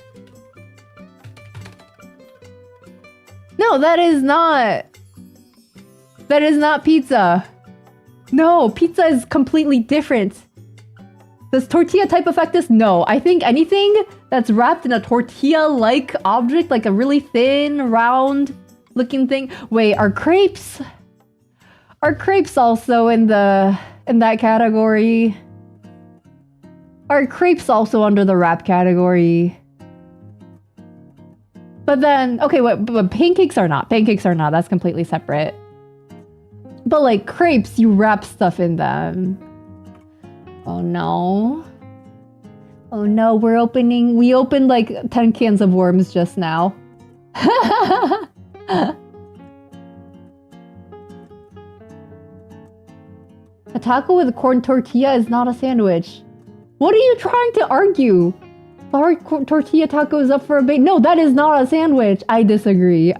No, that is not pizza. No, pizza is completely different. Does tortilla type affect this? No. I think anything that's wrapped in a tortilla-like object, like a really thin, round-looking thing. Wait, are crepes also in that category? Are crepes also under the wrap category? But then, okay, but pancakes are not. Pancakes are not. That's completely separate. But like crepes, you wrap stuff in them. Oh no. Oh no, we opened like 10 cans of worms just now. A taco with a corn tortilla is not a sandwich. What are you trying to argue? Are tortilla tacos up for a debate? No, that is not a sandwich. I disagree.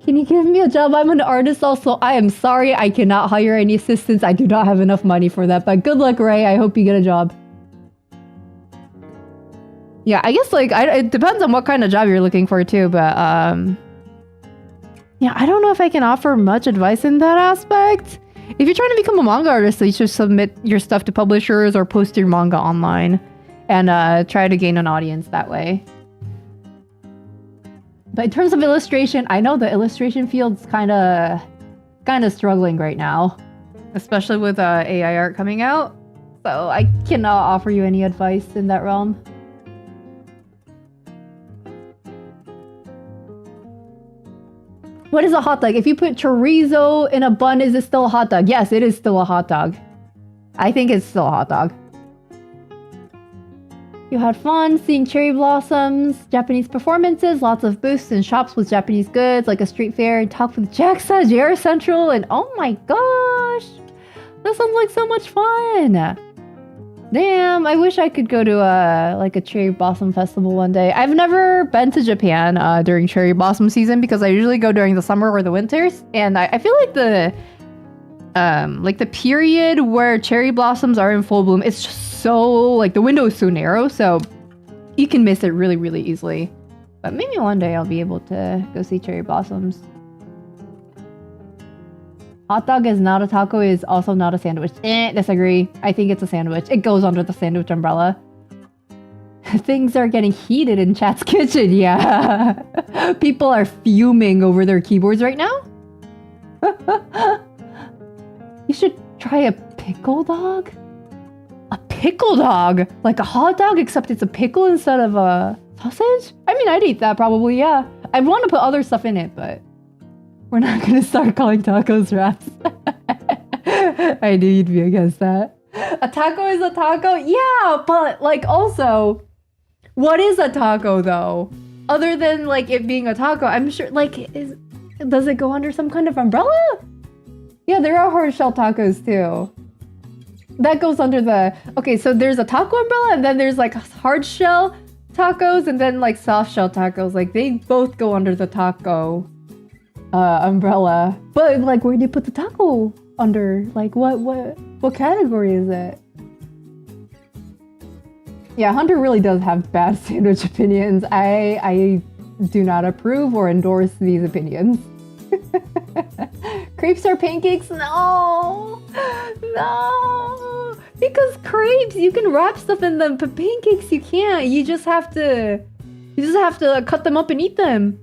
Can you give me a job? I'm an artist also. I am sorry, I cannot hire any assistants. I do not have enough money for that, but good luck, Ray. I hope you get a job. Yeah, I guess like, it depends on what kind of job you're looking for too, but yeah, I don't know if I can offer much advice in that aspect. If you're trying to become a manga artist, you should submit your stuff to publishers or post your manga online and try to gain an audience that way. But in terms of illustration, I know the illustration field's kind of struggling right now, especially with AI art coming out. So I cannot offer you any advice in that realm. What is a hot dog? If you put chorizo in a bun, is it still a hot dog? Yes, it is still a hot dog. I think it's still a hot dog. You had fun seeing cherry blossoms, Japanese performances, lots of booths and shops with Japanese goods, like a street fair, and talked with JAXA, JR Central, and oh my gosh! That sounds like so much fun! Damn, I wish I could go to a cherry blossom festival one day. I've never been to Japan during cherry blossom season because I usually go during the summer or the winters, and I feel like the period where cherry blossoms are in full bloom, it's just so like the window is so narrow, so you can miss it really, really easily. But maybe one day I'll be able to go see cherry blossoms. Hot dog is not a taco, is also not a sandwich. Disagree. I think it's a sandwich. It goes under the sandwich umbrella. Things are getting heated in chat's kitchen, yeah. People are fuming over their keyboards right now. You should try a pickle dog? A pickle dog? Like a hot dog, except it's a pickle instead of a sausage? I mean, I'd eat that probably, yeah. I'd want to put other stuff in it, but we're not gonna start calling tacos wraps. I knew you'd be against that. A taco is a taco? Yeah, but like also, what is a taco though? Other than like it being a taco, I'm sure like, does it go under some kind of umbrella? Yeah, there are hard shell tacos too. That goes under the, okay, so there's a taco umbrella and then there's like hard shell tacos and then like soft shell tacos. Like they both go under the taco umbrella. But like where do you put the taco under? Like what category is it? Yeah, Hunter really does have bad sandwich opinions. I do not approve or endorse these opinions. Crepes are pancakes? No! No! Because crepes, you can wrap stuff in them, but pancakes you can't. You just have to cut them up and eat them.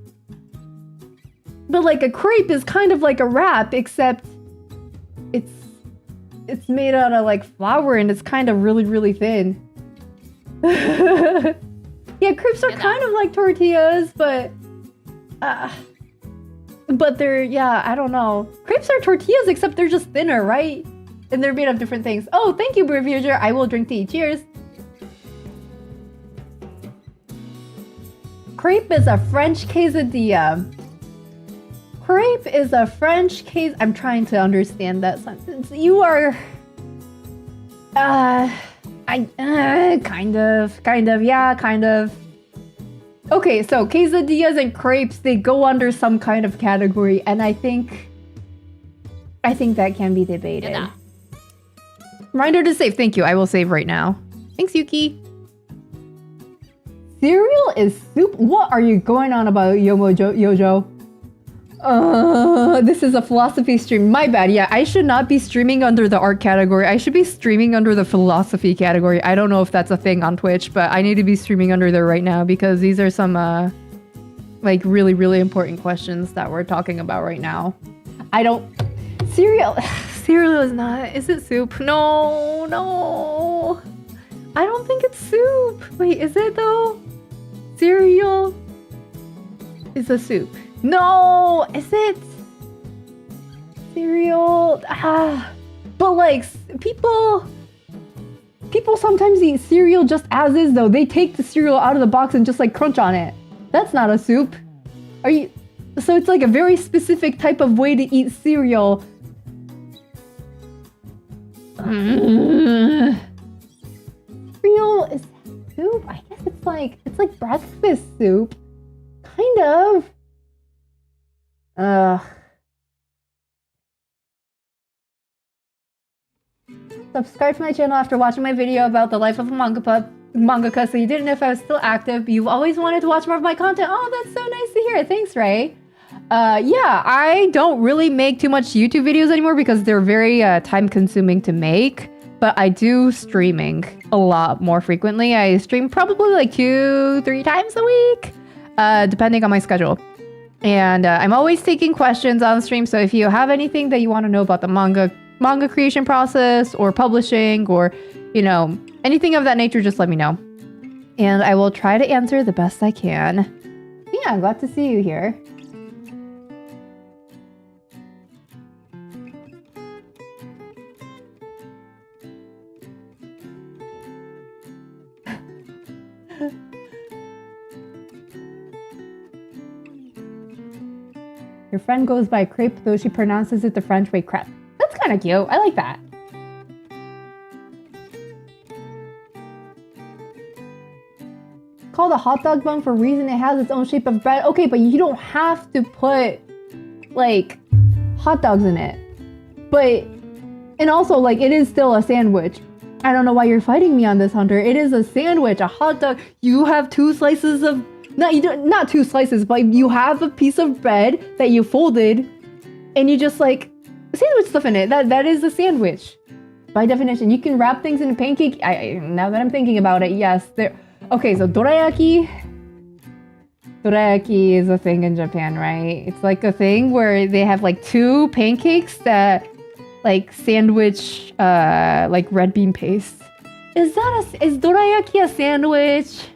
But like a crepe is kind of like a wrap, except it's made out of like flour and it's kind of really, really thin. Yeah, crepes are kind of like tortillas, but they're, yeah, I don't know. Crepes are tortillas, except they're just thinner, right? And they're made of different things. Oh, thank you, Breviager. I will drink tea. Cheers. Crepe is a French quesadilla. Crepe is a French case. I'm trying to understand that sentence. You are... kind of, yeah, kind of. Okay, so quesadillas and crepes, they go under some kind of category, and I think that can be debated. Yeah. Reminder to save. Thank you. I will save right now. Thanks, Yuki. Cereal is soup? What are you going on about, Yojo? This is a philosophy stream. My bad. Yeah, I should not be streaming under the art category. I should be streaming under the philosophy category. I don't know if that's a thing on Twitch, but I need to be streaming under there right now because these are some like really, really important questions that we're talking about right now. Cereal is not. Is it soup? No. I don't think it's soup. Wait, is it though? Cereal is a soup. No, is it? Cereal? But like, people sometimes eat cereal just as is though. They take the cereal out of the box and just like crunch on it. That's not a soup. So it's like a very specific type of way to eat cereal. Cereal is soup? I guess it's like breakfast soup. Kind of. Subscribe to my channel after watching my video about the life of a mangaka, so you didn't know if I was still active. You've always wanted to watch more of my content. Oh, that's so nice to hear. Thanks, Ray. Yeah, I don't really make too much YouTube videos anymore because they're very time-consuming to make. But I do streaming a lot more frequently. I stream probably like 2-3 times a week, depending on my schedule. And I'm always taking questions on stream, so if you have anything that you want to know about the manga creation process or publishing or, you know, anything of that nature, just let me know. And I will try to answer the best I can. Yeah, I'm glad to see you here. Your friend goes by crepe, though she pronounces it the French way, crepe. That's kind of cute. I like that. Called a hot dog bun for a reason. It has its own shape of bread. Okay, but you don't have to put, like, hot dogs in it. But, and also, like, it is still a sandwich. I don't know why you're fighting me on this, Hunter. It is a sandwich, a hot dog. You have 2 slices of... Not 2 slices, but you have a piece of bread that you folded, and you just like sandwich stuff in it. That is a sandwich, by definition. You can wrap things in a pancake. Now that I'm thinking about it, yes. Okay, so dorayaki. Dorayaki is a thing in Japan, right? It's like a thing where they have like 2 pancakes that like sandwich like red bean paste. Is dorayaki a sandwich?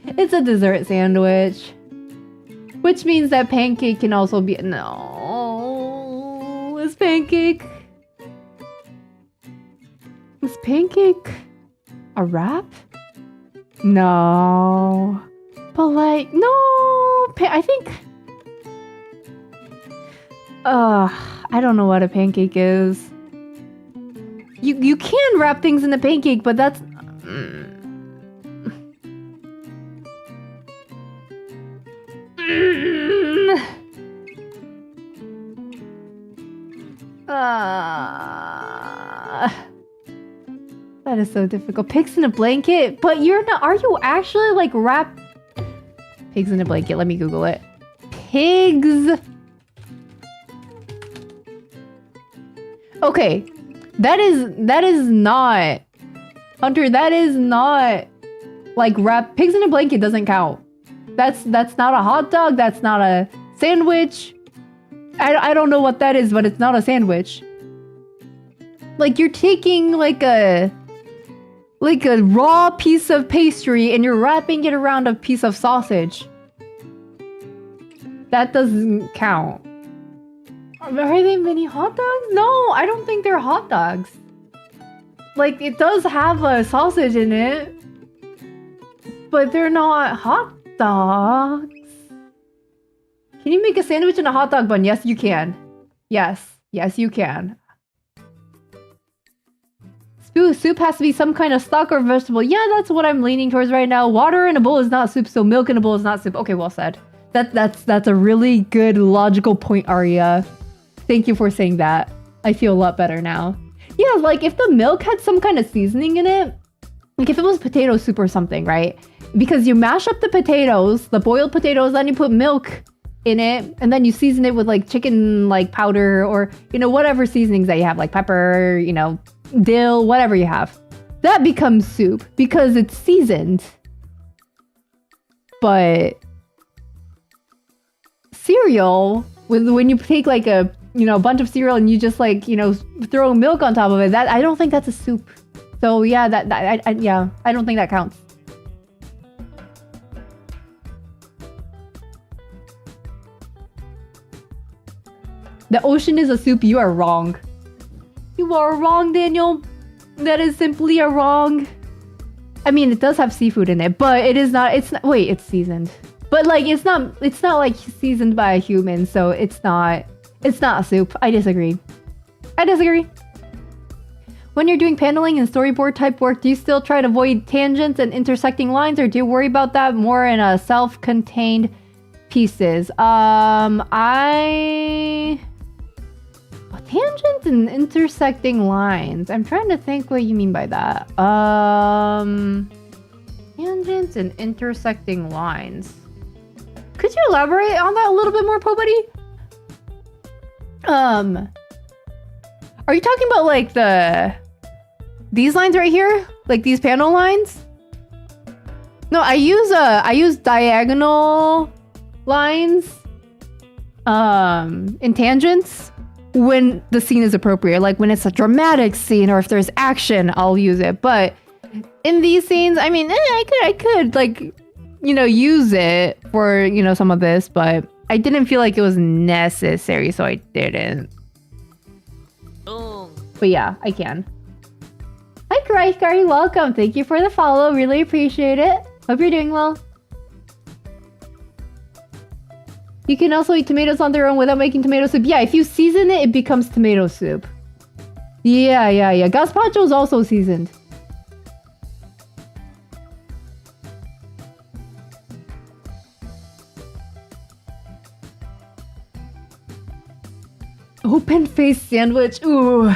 It's a dessert sandwich. Which means that pancake can also be... No. Is pancake a wrap? No. But like, no. I think... I don't know what a pancake is. You can wrap things in a pancake, but that's... That is so difficult. Pigs in a blanket? But you're not... Are you actually like wrap... Pigs in a blanket. Let me Google it. Pigs... Okay. That is not... Hunter, that is not... Like wrap... Pigs in a blanket doesn't count. That's not a hot dog. That's not a sandwich. I don't know what that is, but it's not a sandwich. Like you're taking like a raw piece of pastry and you're wrapping it around a piece of sausage. That doesn't count. Are they mini hot dogs? No, I don't think they're hot dogs. Like it does have a sausage in it, but they're not hot dogs. Can you make a sandwich in a hot dog bun? Yes, you can. Yes, you can. Soup has to be some kind of stock or vegetable. Yeah, that's what I'm leaning towards right now. Water in a bowl is not soup, so milk in a bowl is not soup. Okay, well said. That's a really good logical point, Arya. Thank you for saying that. I feel a lot better now. Yeah, like if the milk had some kind of seasoning in it, like if it was potato soup or something, right? Because you mash up the potatoes, the boiled potatoes, then you put milk in it, and then you season it with like chicken like powder or, you know, whatever seasonings that you have, like pepper, you know, dill, whatever you have. That becomes soup because it's seasoned. But cereal, when you take like a, you know, bunch of cereal and you just like, you know, throw milk on top of it, that I don't think that's a soup. So yeah, I don't think that counts. The ocean is a soup. You are wrong. You are wrong, Daniel. That is simply a wrong. I mean, it does have seafood in it, but it is not. It's not. Wait, it's seasoned. But like, it's not. It's not like seasoned by a human, so it's not. It's not a soup. I disagree. I disagree. When you're doing paneling and storyboard type work, do you still try to avoid tangents and intersecting lines, or do you worry about that more in a self-contained pieces? Tangents and intersecting lines. I'm trying to think what you mean by that. Tangents and intersecting lines. Could you elaborate on that a little bit more, Pobuddy? Are you talking about like these lines right here? Like these panel lines? No, I use diagonal lines in tangents when the scene is appropriate. Like when it's a dramatic scene or if there's action, I'll use it. But in these scenes, I mean, I could like, you know, use it for, you know, some of this, but I didn't feel like it was necessary, so I didn't. But yeah, I can. Hi, Kraiskari, welcome. Thank you for the follow. Really appreciate it. Hope you're doing well. You can also eat tomatoes on their own without making tomato soup. Yeah, if you season it, it becomes tomato soup. Yeah. Gazpacho is also seasoned. Open face sandwich. Ooh.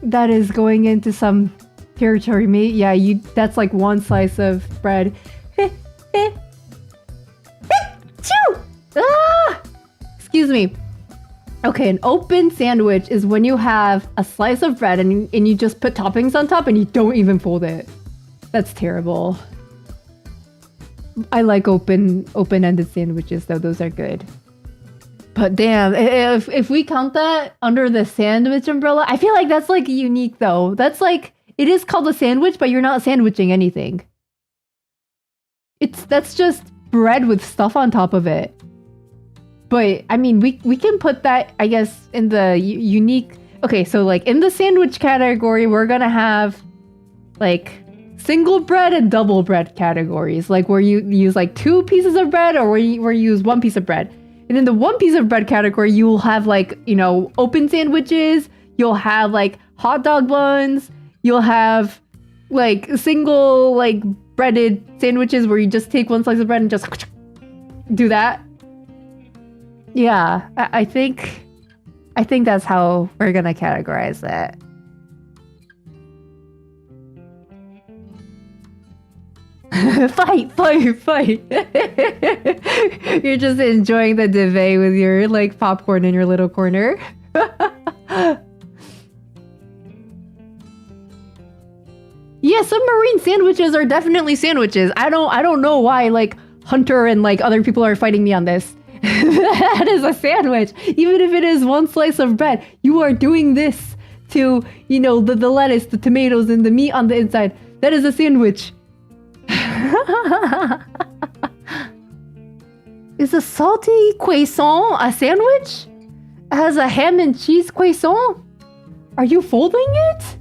That is going into some territory, mate. Yeah, that's like one slice of bread. Excuse me. Okay, an open sandwich is when you have a slice of bread and you just put toppings on top and you don't even fold it. That's terrible. I like open-ended sandwiches though. Those are good. But damn, if we count that under the sandwich umbrella, I feel like that's like unique though. That's like, it is called a sandwich, but you're not sandwiching anything. That's just bread with stuff on top of it. But I mean, we can put that, I guess, in the unique. Okay, so like in the sandwich category, we're gonna have like single bread and double bread categories, like where you use like 2 pieces of bread or where you use 1 piece of bread. And in the 1 piece of bread category, you will have like, you know, open sandwiches. You'll have like hot dog buns. You'll have like single like breaded sandwiches where you just take 1 slice of bread and just do that. Yeah, I think that's how we're gonna categorize it. Fight! You're just enjoying the debate with your like popcorn in your little corner. Yeah, submarine sandwiches are definitely sandwiches. I don't know why like Hunter and like other people are fighting me on this. That is a sandwich. Even if it is one slice of bread, you are doing this to, you know, the lettuce, the tomatoes, and the meat on the inside. That is a sandwich. Is a salty croissant a sandwich? It has a ham and cheese croissant? Are you folding it?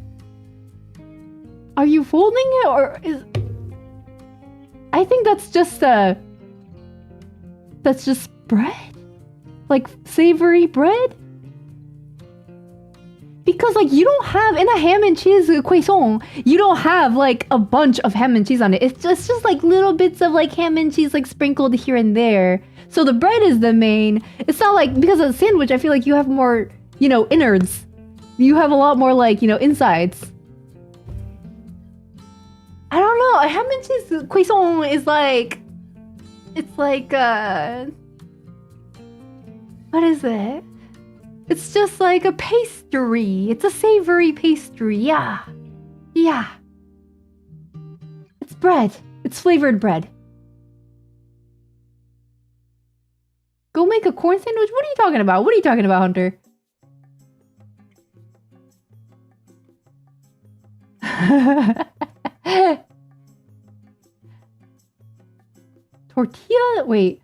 Are you folding it, or is... I think that's just bread? Like savory bread? Because like you don't have, in a ham and cheese croissant, you don't have like a bunch of ham and cheese on it. It's just like little bits of like ham and cheese like sprinkled here and there. So the bread is the main. It's not like, because of a sandwich, I feel like you have more, you know, innards. You have a lot more like, you know, insides. I don't know. A ham and cheese croissant is like, it's like, what is it? It's just like a pastry. It's a savory pastry. Yeah. Yeah. It's bread. It's flavored bread. Go make a corn sandwich? What are you talking about? What are you talking about, Hunter? Tortilla? Wait.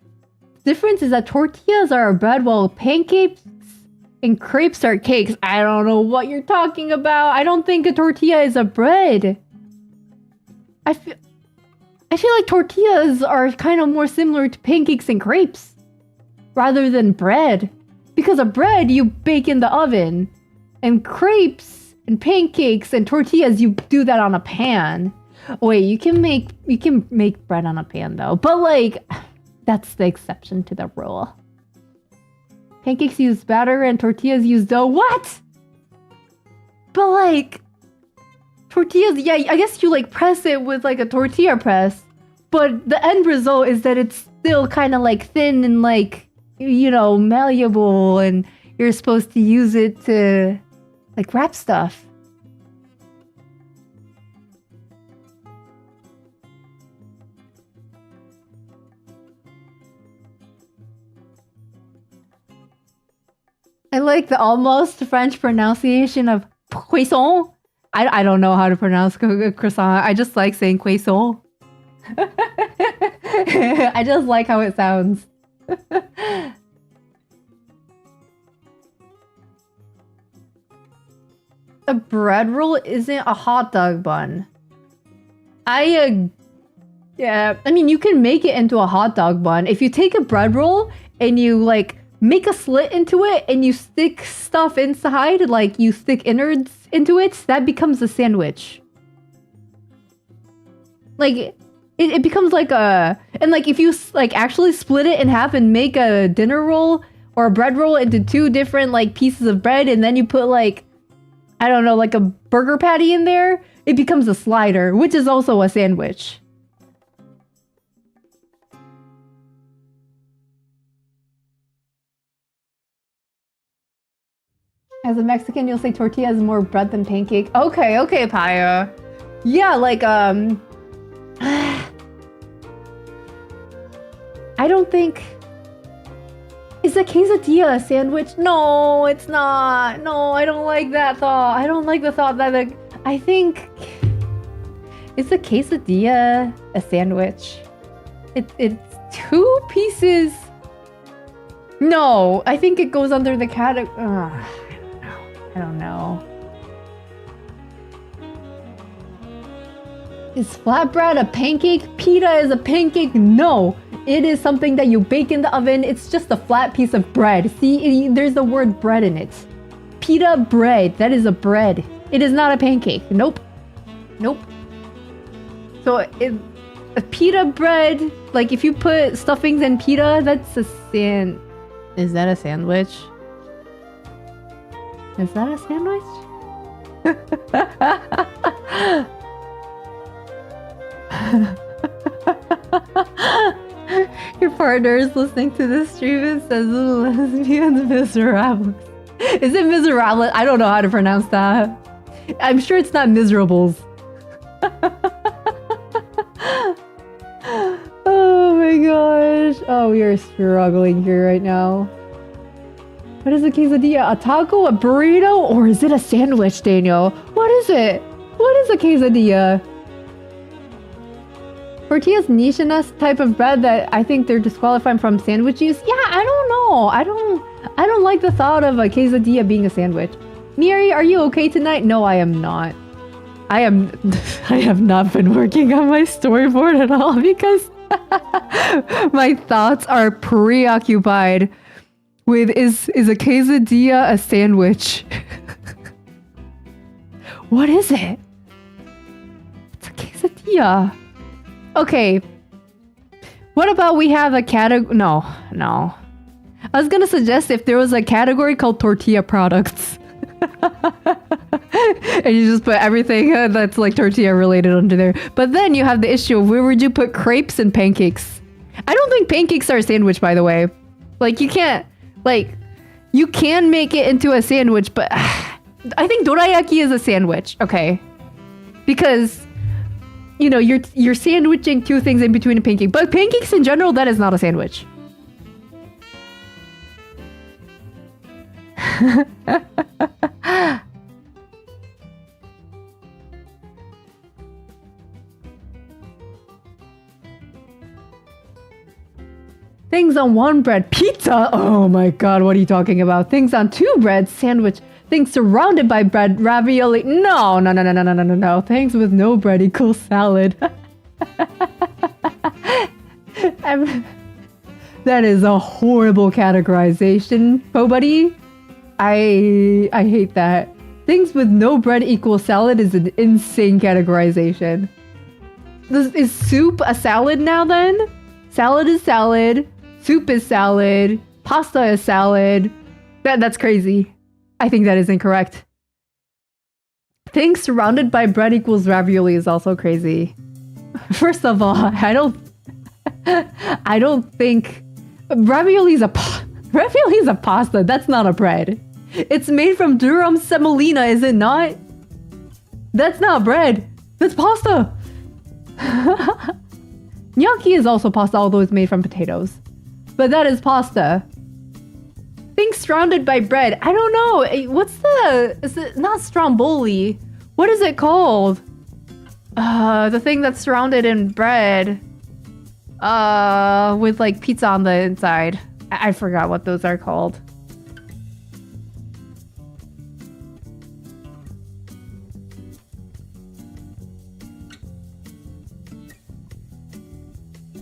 The difference is that tortillas are a bread while pancakes and crepes are cakes. I don't know what you're talking about. I don't think a tortilla is a bread. I feel like tortillas are kind of more similar to pancakes and crepes rather than bread. Because a bread you bake in the oven, and crepes and pancakes and tortillas you do that on a pan. Wait, you can make bread on a pan though, but like that's the exception to the rule. Pancakes use batter and tortillas use dough. What? But like tortillas, yeah, I guess you like press it with like a tortilla press, but the end result is that it's still kind of like thin and like, you know, malleable, and you're supposed to use it to like wrap stuff. I like the almost French pronunciation of croissant. I don't know how to pronounce croissant. I just like saying croissant. I just like how it sounds. A bread roll isn't a hot dog bun. Yeah, I mean, you can make it into a hot dog bun. If you take a bread roll and you like make a slit into it and you stick stuff inside, like you stick innards into it, that becomes a sandwich. Like it becomes like a, and like if you like actually split it in half and make a dinner roll or a bread roll into two different like pieces of bread, and then you put like, I don't know, like a burger patty in there, it becomes a slider, which is also a sandwich. As a Mexican, you'll say tortilla is more bread than pancake. Okay, okay, Paya. Yeah, like, I don't think... Is a quesadilla a sandwich? No, it's not. No, I don't like that thought. I don't like the thought that, like, I think... Is a quesadilla a sandwich? It's two pieces... No, I think it goes under the category... I don't know. Is flatbread a pancake? Pita is a pancake? No. It is something that you bake in the oven. It's just a flat piece of bread. See, there's the word bread in it. Pita bread. That is a bread. It is not a pancake. Nope. Nope. So, a pita bread, like if you put stuffings in pita, that's a Is that a sandwich? Is that a sandwich? Your partner is listening to this stream and says lesbians miserables. Is it miserables? I don't know how to pronounce that. I'm sure it's not miserables. Oh my gosh. Oh, we are struggling here right now. What is a quesadilla? A taco, a burrito, or is it a sandwich, Daniel? What is it? What is a quesadilla? Tortillas niche enough type of bread that I think they're disqualifying from sandwich use. Yeah, I don't know. I don't like the thought of a quesadilla being a sandwich. Mieri, are you okay tonight? No, I am not. I have not been working on my storyboard at all because my thoughts are preoccupied with is a quesadilla a sandwich? What is it? It's a quesadilla. Okay. What about we have a category? No. I was gonna suggest if there was a category called tortilla products. And you just put everything that's like tortilla related under there. But then you have the issue of where would you put crepes and pancakes? I don't think pancakes are a sandwich, by the way. Like you can't, like, you can make it into a sandwich, but I think dorayaki is a sandwich, okay? Because, you know, you're sandwiching two things in between a pancake. But pancakes in general, that is not a sandwich. Things on one bread, pizza. Oh my god, what are you talking about? Things on two breads, sandwich. Things surrounded by bread, ravioli. No. Things with no bread equals salad. That is a horrible categorization, Buddy. I hate that. Things with no bread equals salad is an insane categorization. Is soup a salad now then? Salad is salad. Soup is salad. Pasta is salad. That's crazy. I think that is incorrect. Things surrounded by bread equals ravioli is also crazy. First of all, I don't think ravioli is a pasta. That's not a bread. It's made from durum semolina, is it not? That's not bread. That's pasta. Gnocchi is also pasta, although it's made from potatoes. But that is pasta. Things surrounded by bread. I don't know. Is it not stromboli? What is it called? The thing that's surrounded in bread. With like pizza on the inside. I forgot what those are called.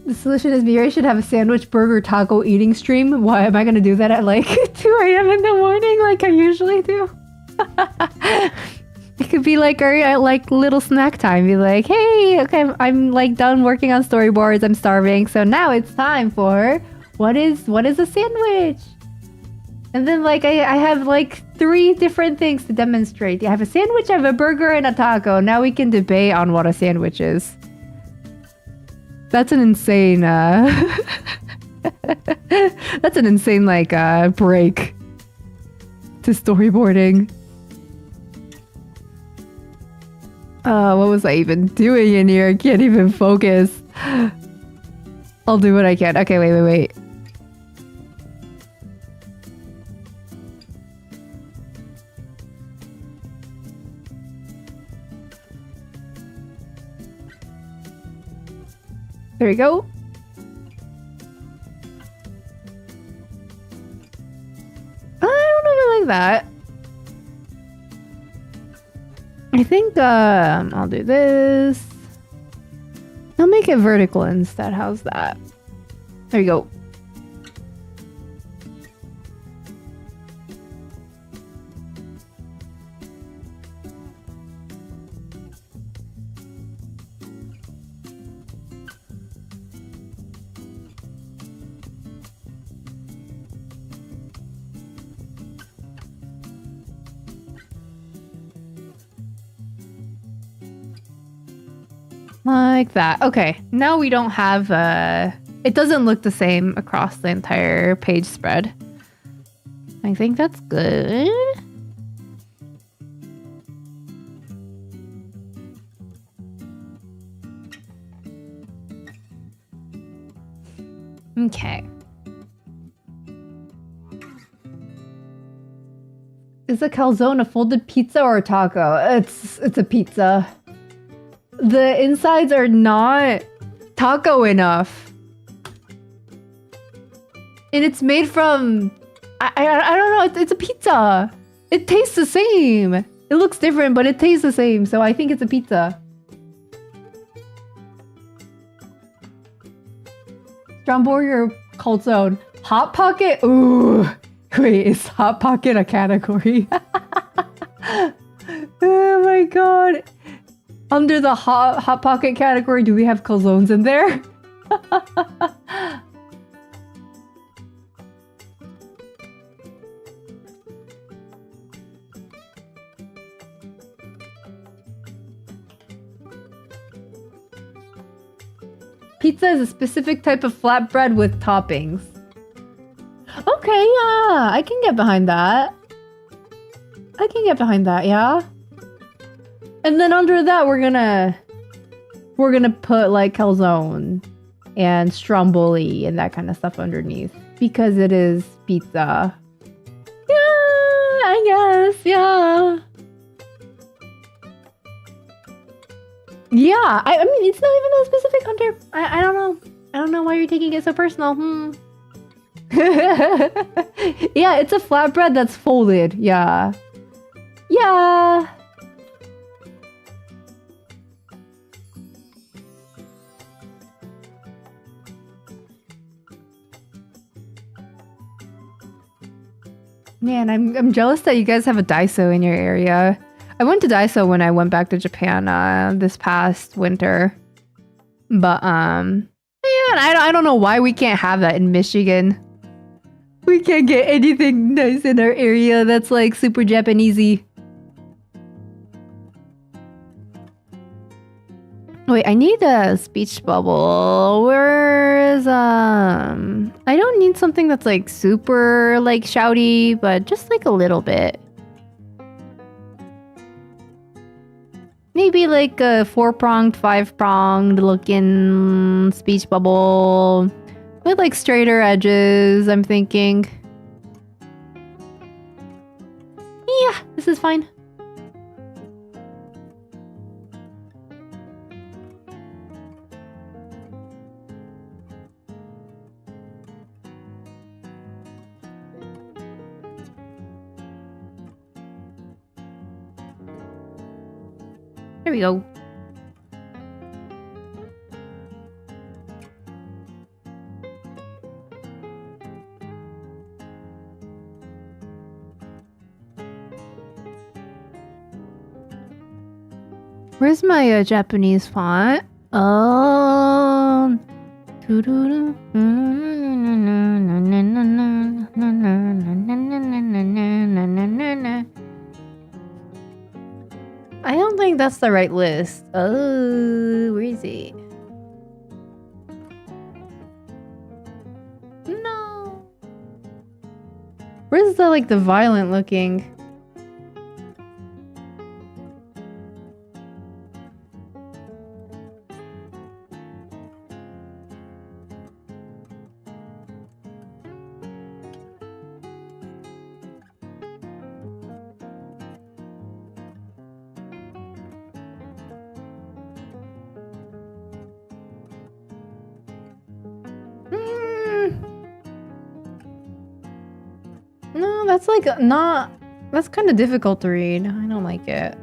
The solution is Mieri should have a sandwich, burger, taco eating stream. Why am I gonna do that at like 2 a.m. in the morning like I usually do? It could be like our like little snack time. Be like, hey, okay, I'm like done working on storyboards. I'm starving, so now it's time for what is a sandwich? And then like I have like 3 different things to demonstrate. I have a sandwich, I have a burger, and a taco. Now we can debate on what a sandwich is. That's an insane that's an insane like break to storyboarding. What was I even doing in here? I can't even focus. I'll do what I can. Okay, wait. There we go. I don't know if I like that. I think I'll do this. I'll make it vertical instead. How's that? There you go. Like that. Okay, now we don't have It doesn't look the same across the entire page spread. I think that's good. Okay. Is a calzone a folded pizza or a taco? It's a pizza. The insides are not taco enough. And it's made from... I don't know, it's a pizza. It tastes the same. It looks different, but it tastes the same, so I think it's a pizza. Stromborger calzone. Hot Pocket? Ooh. Wait, is Hot Pocket a category? Oh my god. Under the Hot Pocket category, do we have calzones in there? Pizza is a specific type of flatbread with toppings. Okay, yeah, I can get behind that. I can get behind that, yeah. And then under that, we're gonna put like calzone and stromboli and that kind of stuff underneath because it is pizza. Yeah, I guess, yeah. Yeah, I mean, it's not even that specific, Hunter. I don't know. I don't know why you're taking it so personal. Yeah, it's a flatbread that's folded. Yeah. Yeah. Man, I'm jealous that you guys have a Daiso in your area. I went to Daiso when I went back to Japan this past winter. But man, I don't know why we can't have that in Michigan. We can't get anything nice in our area that's like super Japanesey. Wait, I need a speech bubble. Where is I don't need something that's like super like shouty, but just like a little bit. Maybe like a 4-pronged, 5-pronged looking speech bubble with like straighter edges, I'm thinking. Yeah, this is fine. There we go. Where's my Japanese font? I don't think that's the right list. Oh, where is it? No. Where's the like the violent looking? No, that's like not... That's kind of difficult to read. I don't like it.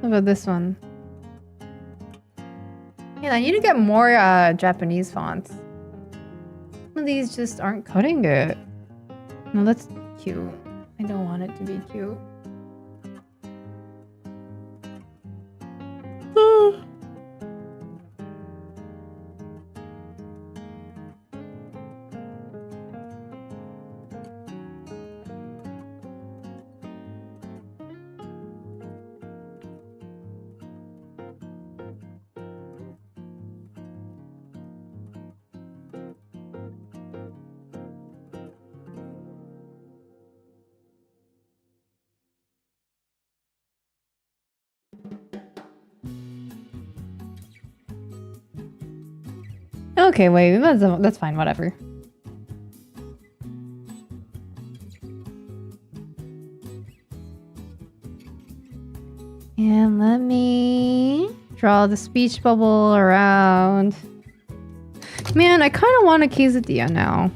What about this one? Yeah, I need to get more Japanese fonts. Some of these just aren't cutting it. No, that's cute. I don't want it to be cute. Okay, wait, that's fine, whatever. And let me draw the speech bubble around. Man, I kind of want a quesadilla now.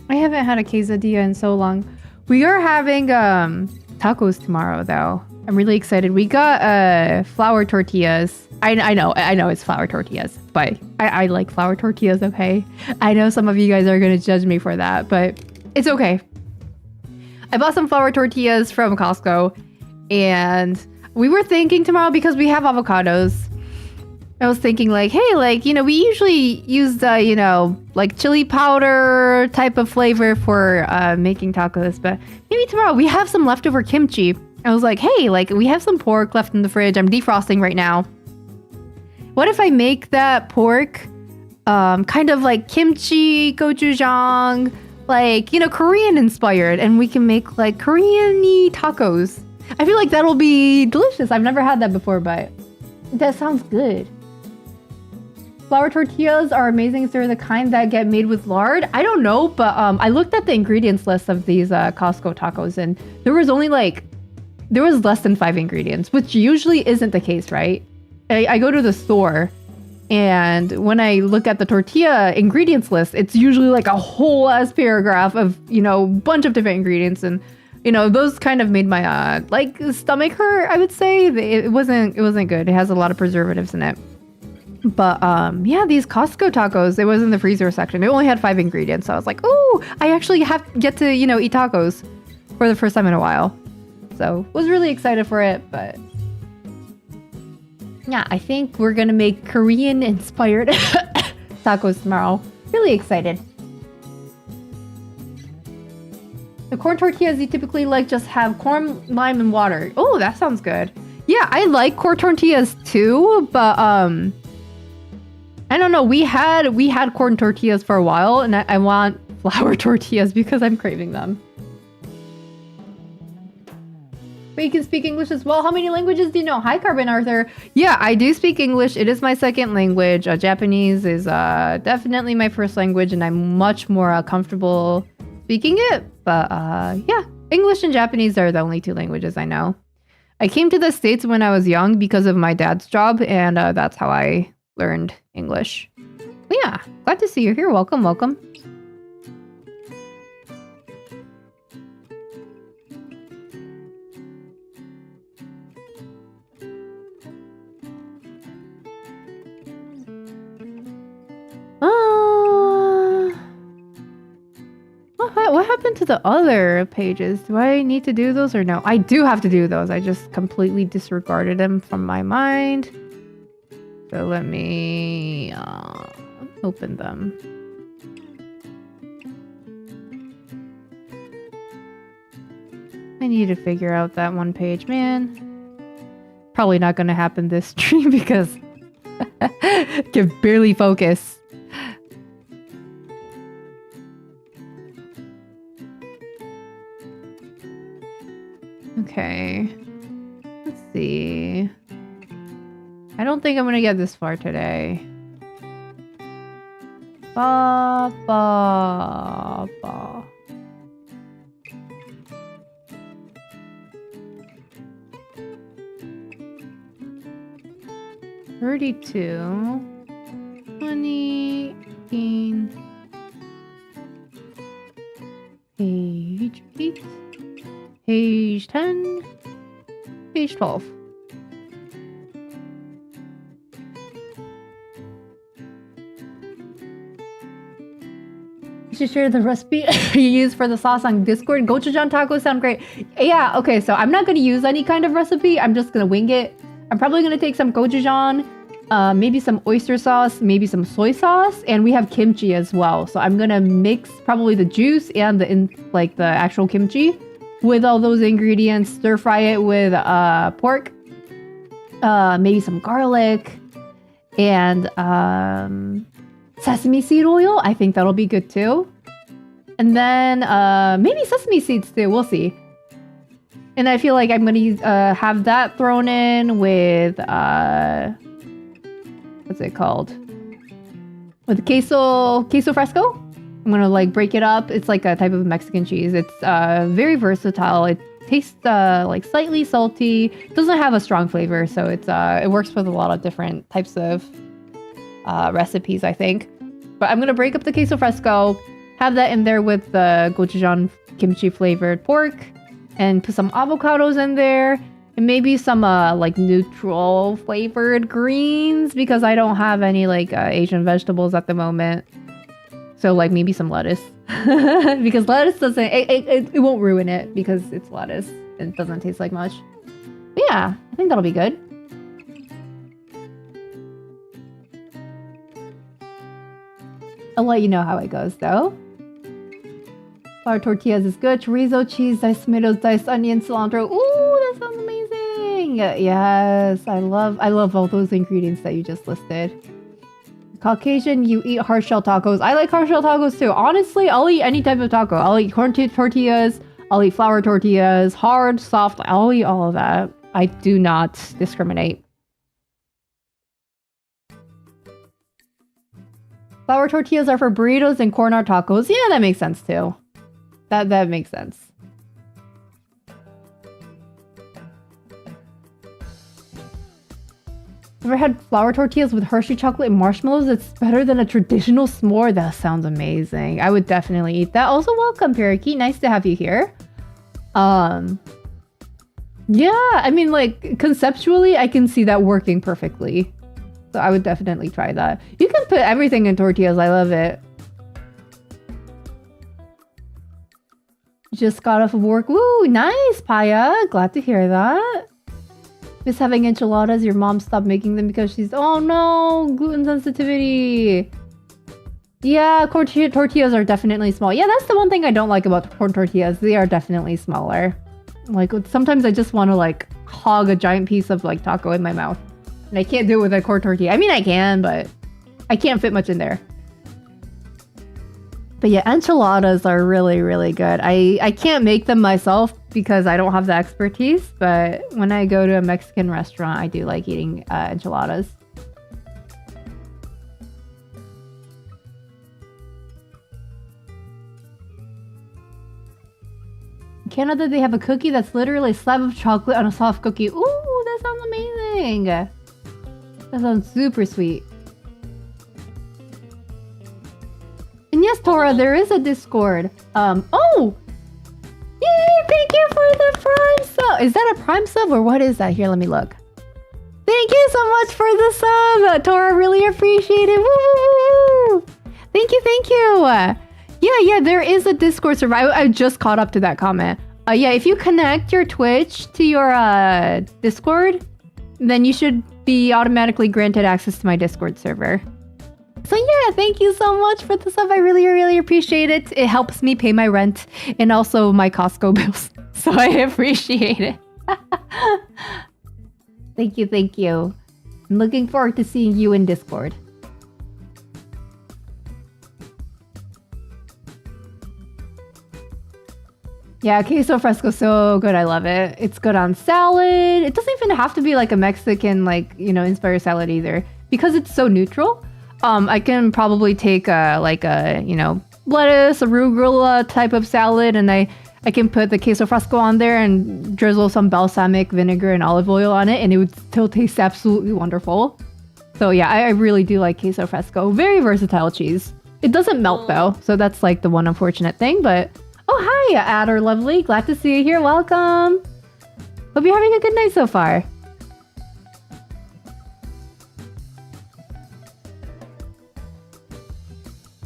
I haven't had a quesadilla in so long. We are having tacos tomorrow, though. I'm really excited. We got flour tortillas. I know it's flour tortillas, but I like flour tortillas, okay? I know some of you guys are going to judge me for that, but it's okay. I bought some flour tortillas from Costco, and we were thinking tomorrow, because we have avocados, I was thinking like, hey, like, you know, we usually use the, you know, like chili powder type of flavor for making tacos, but maybe tomorrow we have some leftover kimchi. I was like, hey, like we have some pork left in the fridge. I'm defrosting right now. What if I make that pork kind of like kimchi, gochujang, like, you know, Korean inspired, and we can make like Korean-y tacos. I feel like that'll be delicious. I've never had that before, but that sounds good. Flour tortillas are amazing if they're the kind that get made with lard. I don't know, but I looked at the ingredients list of these Costco tacos, and there was less than 5 ingredients, which usually isn't the case, right? I go to the store, and when I look at the tortilla ingredients list, it's usually like a whole ass paragraph of, you know, bunch of different ingredients, and you know, those kind of made my like stomach hurt, I would say. It wasn't good. It has a lot of preservatives in it. But yeah, these Costco tacos, it was in the freezer section. It only had 5 ingredients. So I was like, oh, I actually get to, you know, eat tacos for the first time in a while. So was really excited for it, but yeah, I think we're gonna make Korean inspired tacos tomorrow. Really excited. The corn tortillas, you typically like just have corn, lime, and water. Oh, that sounds good. Yeah, I like corn tortillas too, but I don't know. We had corn tortillas for a while, and I want flour tortillas because I'm craving them. But you can speak English as well. How many languages do you know? Hi, Carbon Arthur. Yeah, I do speak English. It is my second language. Japanese is definitely my first language, and I'm much more comfortable speaking it. But yeah, English and Japanese are the only 2 languages I know. I came to the States when I was young because of my dad's job, and that's how I learned English. But yeah, glad to see you here. Welcome, welcome. What happened to the other pages? Do I need to do those or no? I do have to do those. I just completely disregarded them from my mind. So let me open them. I need to figure out that one page, man. Probably not going to happen this stream because I can barely focus. Okay, let's see. I don't think I'm gonna get this far today. Ba, ba, ba. $32, 20, 18, page 8. Page 10, page 12. You should share the recipe you use for the sauce on Discord. Gochujang tacos sound great. Yeah, okay, so I'm not going to use any kind of recipe. I'm just going to wing it. I'm probably going to take some gochujang, maybe some oyster sauce, maybe some soy sauce, and we have kimchi as well. So I'm going to mix probably the juice and the actual kimchi with all those ingredients, stir fry it with pork, maybe some garlic, and sesame seed oil. I think that'll be good too. And then maybe sesame seeds too, we'll see. And I feel like I'm gonna have that thrown in with what's it called? With queso fresco. I'm gonna like break it up. It's like a type of Mexican cheese. It's very versatile. It tastes like slightly salty. It doesn't have a strong flavor, so it works with a lot of different types of recipes, I think. But I'm gonna break up the queso fresco, have that in there with the gochujang kimchi flavored pork, and put some avocados in there, and maybe some like neutral flavored greens because I don't have any like Asian vegetables at the moment. So like maybe some lettuce because lettuce doesn't it won't ruin it because it's lettuce and it doesn't taste like much. But yeah, I think that'll be good. I'll let you know how it goes though. Flour tortillas is good. Chorizo, cheese, diced tomatoes, diced onion, cilantro. Ooh, that sounds amazing. Yes, I love all those ingredients that you just listed. Caucasian, you eat hard shell tacos. I like hard shell tacos too. Honestly, I'll eat any type of taco. I'll eat corn tortillas. I'll eat flour tortillas. Hard, soft. I'll eat all of that. I do not discriminate. Flour tortillas are for burritos and corn are tacos. Yeah, that makes sense too. That makes sense. Ever had flour tortillas with Hershey chocolate and marshmallows? It's better than a traditional s'more. That sounds amazing. I would definitely eat that. Also, welcome, Parakeet. Nice to have you here. Yeah, I mean, like, conceptually, I can see that working perfectly. So I would definitely try that. You can put everything in tortillas. I love it. Just got off of work. Woo, nice, Paya. Glad to hear that. Miss having enchiladas. Your mom stopped making them because she's... Oh no, gluten sensitivity. Yeah, corn tortillas are definitely small. Yeah, that's the one thing I don't like about corn tortillas. They are definitely smaller. Like, sometimes I just want to, like, hog a giant piece of, like, taco in my mouth. And I can't do it with a corn tortilla. I mean, I can, but I can't fit much in there. But yeah, enchiladas are really, really good. I can't make them myself because I don't have the expertise. But when I go to a Mexican restaurant, I do like eating enchiladas. In Canada, they have a cookie that's literally a slab of chocolate on a soft cookie. Ooh, that sounds amazing. That sounds super sweet. And yes, Tora, there is a Discord. Oh! Yay! Thank you for the Prime sub! Is that a Prime sub or what is that? Here, let me look. Thank you so much for the sub! Tora, really appreciate it. Woo, woo, woo. Thank you, thank you! Yeah, there is a Discord server. I just caught up to that comment. Yeah, if you connect your Twitch to your Discord, then you should be automatically granted access to my Discord server. So yeah, thank you so much for the sub. I really, really appreciate it. It helps me pay my rent and also my Costco bills. So I appreciate it. Thank you, thank you. I'm looking forward to seeing you in Discord. Yeah, queso fresco so good. I love it. It's good on salad. It doesn't even have to be like a Mexican, like, you know, inspired salad either. Because it's so neutral. I can probably take like a, you know, lettuce, arugula type of salad, and I can put the queso fresco on there and drizzle some balsamic vinegar and olive oil on it, and it would still taste absolutely wonderful. So yeah, I really do like queso fresco. Very versatile cheese. It doesn't melt though, so that's like the one unfortunate thing, but... Oh, hi, Adder Lovely. Glad to see you here. Welcome. Hope you're having a good night so far.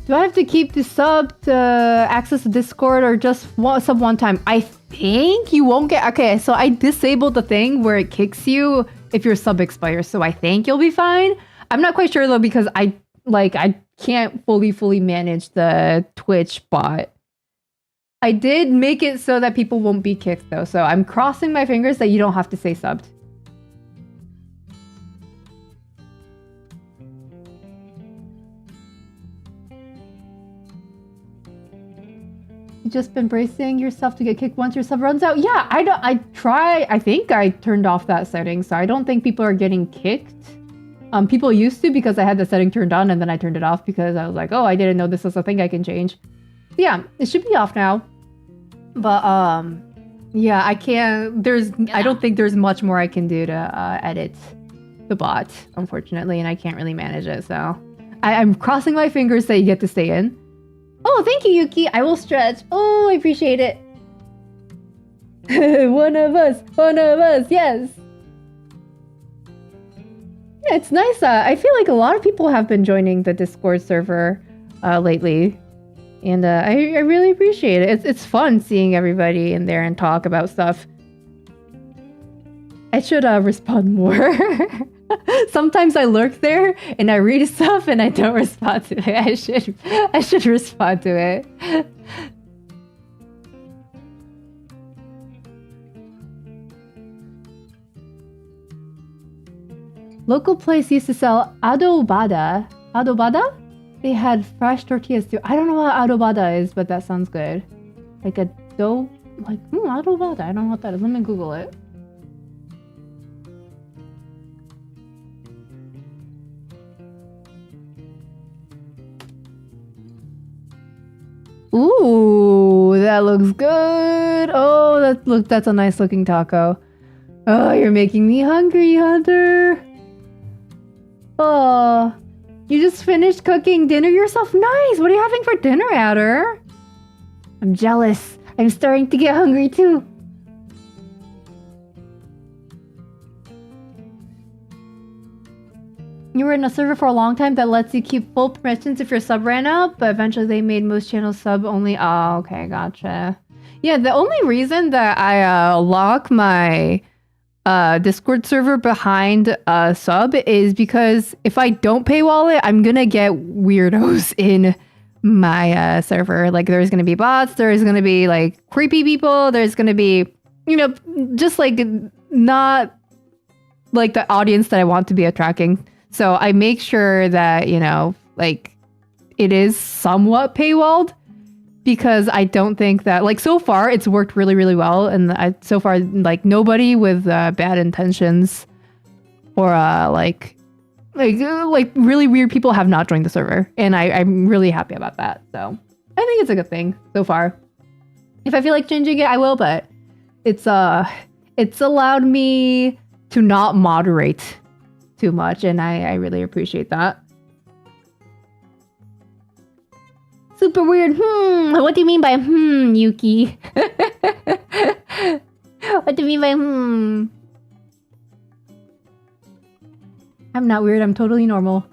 Do I have to keep the sub to access the Discord or just sub one time? I think you won't get... Okay, so I disabled the thing where it kicks you if your sub expires, so I think you'll be fine. I'm not quite sure though because I can't fully manage the Twitch bot. I did make it so that people won't be kicked though, so I'm crossing my fingers that you don't have to stay subbed. You just been bracing yourself to get kicked once your sub runs out? Yeah, I think I turned off that setting, so I don't think people are getting kicked. People used to because I had the setting turned on and then I turned it off because I was like, oh, I didn't know this was a thing I can change. Yeah, it should be off now. But yeah, I can't. I don't think there's much more I can do to edit the bot, unfortunately, and I can't really manage it. So I'm crossing my fingers that you get to stay in. Oh, thank you, Yuki. I will stretch. Oh, I appreciate it. One of us, yes. Yeah, it's nice. I feel like a lot of people have been joining the Discord server lately. And I really appreciate it. It's fun seeing everybody in there and talk about stuff. I should respond more. Sometimes I lurk there and I read stuff and I don't respond to it. I should respond to it. Local place used to sell adobada. Adobada? They had fresh tortillas too. I don't know what adobada is, but that sounds good. Like a dough, like adobada. I don't know what that is. Let me Google it. Ooh, that looks good. Oh, that's a nice looking taco. Oh, you're making me hungry, Hunter. Oh, you just finished cooking dinner yourself? Nice. What are you having for dinner, Adder? I'm jealous. I'm starting to get hungry too. You were in a server for a long time that lets you keep full permissions if your sub ran out, but eventually they made most channels sub only. Oh, okay, gotcha. Yeah, the only reason that I lock my Discord server behind a sub is because if I don't paywall it, I'm gonna get weirdos in my server. Like, there's gonna be bots, there's gonna be like creepy people, there's gonna be, just like not like the audience that I want to be attracting. So I make sure that, like it is somewhat paywalled, because I don't think that, like, so far it's worked really, really well. And so far, like, nobody with bad intentions or like really weird people have not joined the server. And I'm really happy about that. So I think it's a good thing so far. If I feel like changing it, I will, but it's allowed me to not moderate too much, and I really appreciate that. Super weird. What do you mean by Yuki? What do you mean by I'm not weird, I'm totally normal.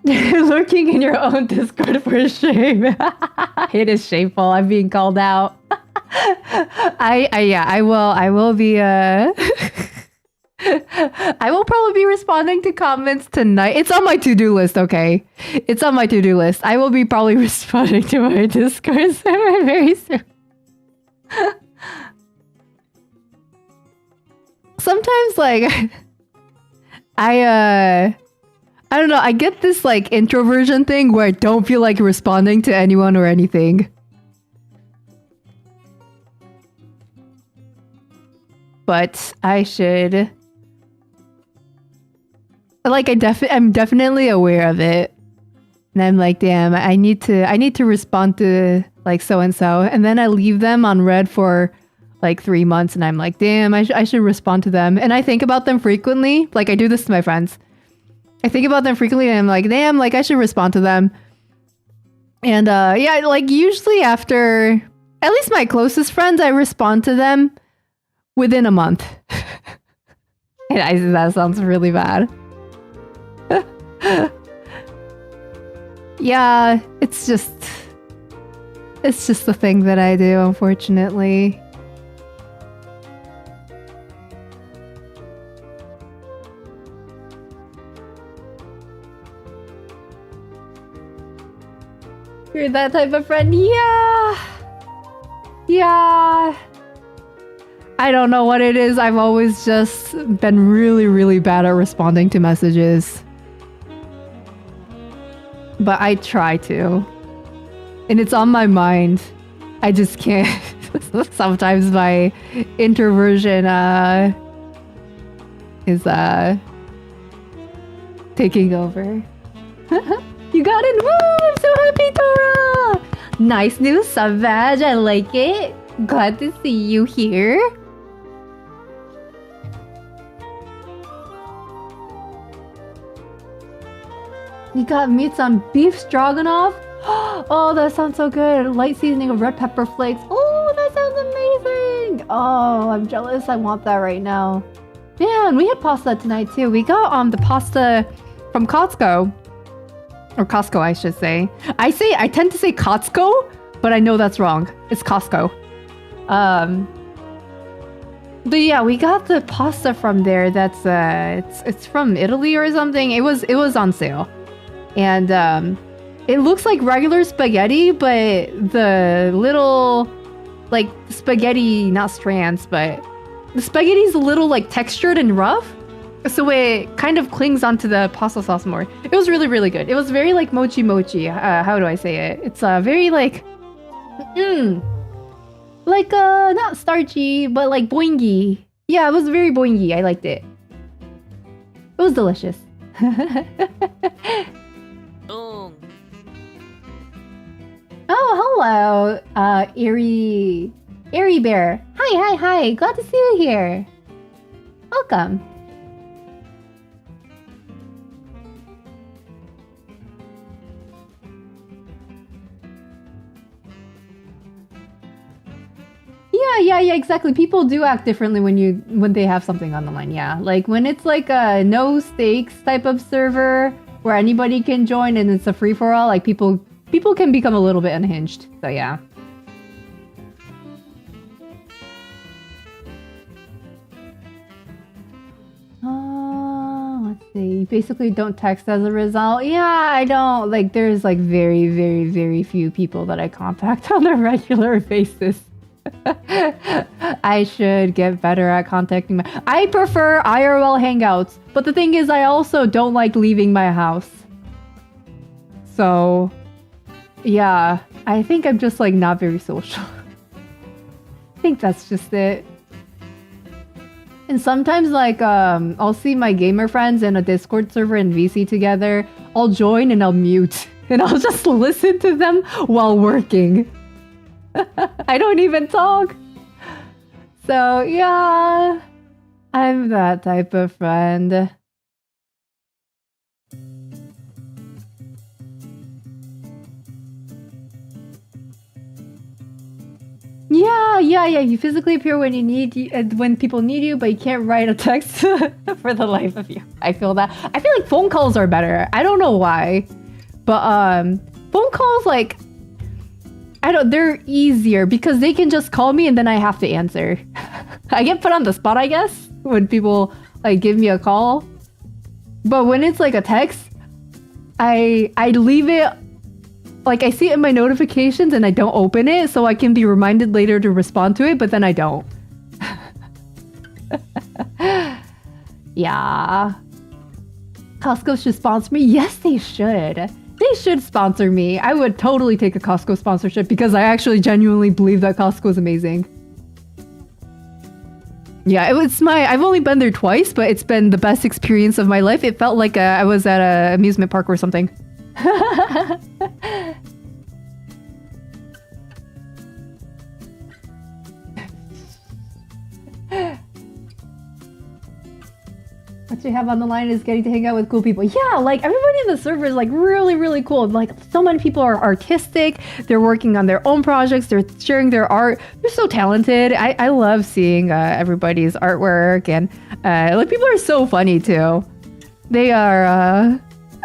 Lurking in your own Discord for shame. It is shameful. I'm being called out. I will be I will probably be responding to comments tonight. It's on my to-do list, okay? It's on my to-do list. I will be probably responding to my Discord server very soon. Sometimes, like, I don't know, I get this, like, introversion thing where I don't feel like responding to anyone or anything. But I should... Like, I'm definitely aware of it. And I'm like, damn, I need to respond to, like, so-and-so. And then I leave them on read for, like, 3 months. And I'm like, damn, I should respond to them. And I think about them frequently. Like, I do this to my friends. I think about them frequently and I'm like, damn, like, I should respond to them. And, yeah, like, usually after... At least my closest friends, I respond to them within a month. And that sounds really bad. Yeah, it's just the thing that I do, unfortunately. You're that type of friend? Yeah. Yeah. I don't know what it is. I've always just been really, really bad at responding to messages. but I try to. And it's on my mind. I just can't. Sometimes my introversion is taking over. You got it! Woo! I'm so happy, Tora! Nice new sub badge. I like it. Glad to see you here. We got meats on beef stroganoff. Oh, that sounds so good. Light seasoning of red pepper flakes. Oh, that sounds amazing. Oh, I'm jealous. I want that right now. Man, we had pasta tonight too. We got the pasta from Costco. Or Costco, I should say. I tend to say Costco, but I know that's wrong. It's Costco. But yeah, we got the pasta from there. That's it's from Italy or something. It was on sale. And it looks like regular spaghetti, but the little like spaghetti, not strands, but the spaghetti's a little like textured and rough. So it kind of clings onto the pasta sauce more. It was really, really good. It was very like mochi mochi. How do I say it? It's very like, like not starchy, but like boingy. Yeah, it was very boingy. I liked it. It was delicious. Oh, hello, Airy Bear. Hi. Glad to see you here. Welcome. Yeah, exactly. People do act differently when they have something on the line. Yeah, like when it's like a no stakes type of server where anybody can join and it's a free for all. Like people can become a little bit unhinged. So yeah. Let's see. You basically don't text as a result. Yeah, I don't. Like there's like very, very, very few people that I contact on a regular basis. I should get better at contacting I prefer IRL hangouts, but the thing is I also don't like leaving my house. So, yeah, I think I'm just like not very social. I think that's just it. And sometimes like I'll see my gamer friends in a Discord server and VC together. I'll join and I'll mute and I'll just listen to them while working. I don't even talk. So yeah, I'm that type of friend. Yeah. You physically appear when when people need you, but you can't write a text for the life of you. I feel that. I feel like phone calls are better. I don't know why, but phone calls like. They're easier because they can just call me and then I have to answer. I get put on the spot, I guess, when people like give me a call. But when it's like a text, I leave it, like I see it in my notifications and I don't open it so I can be reminded later to respond to it, but then I don't. Yeah. Costco should sponsor me? Yes, they should. They should sponsor me. I would totally take a Costco sponsorship because I actually genuinely believe that Costco is amazing. Yeah, I've only been there twice, but it's been the best experience of my life. It felt like I was at an amusement park or something. What you have on the line is getting to hang out with cool people. Yeah, like everybody in the server is like really, really cool. Like so many people are artistic. They're working on their own projects. They're sharing their art. They're so talented. I love seeing everybody's artwork, and like people are so funny too. They are.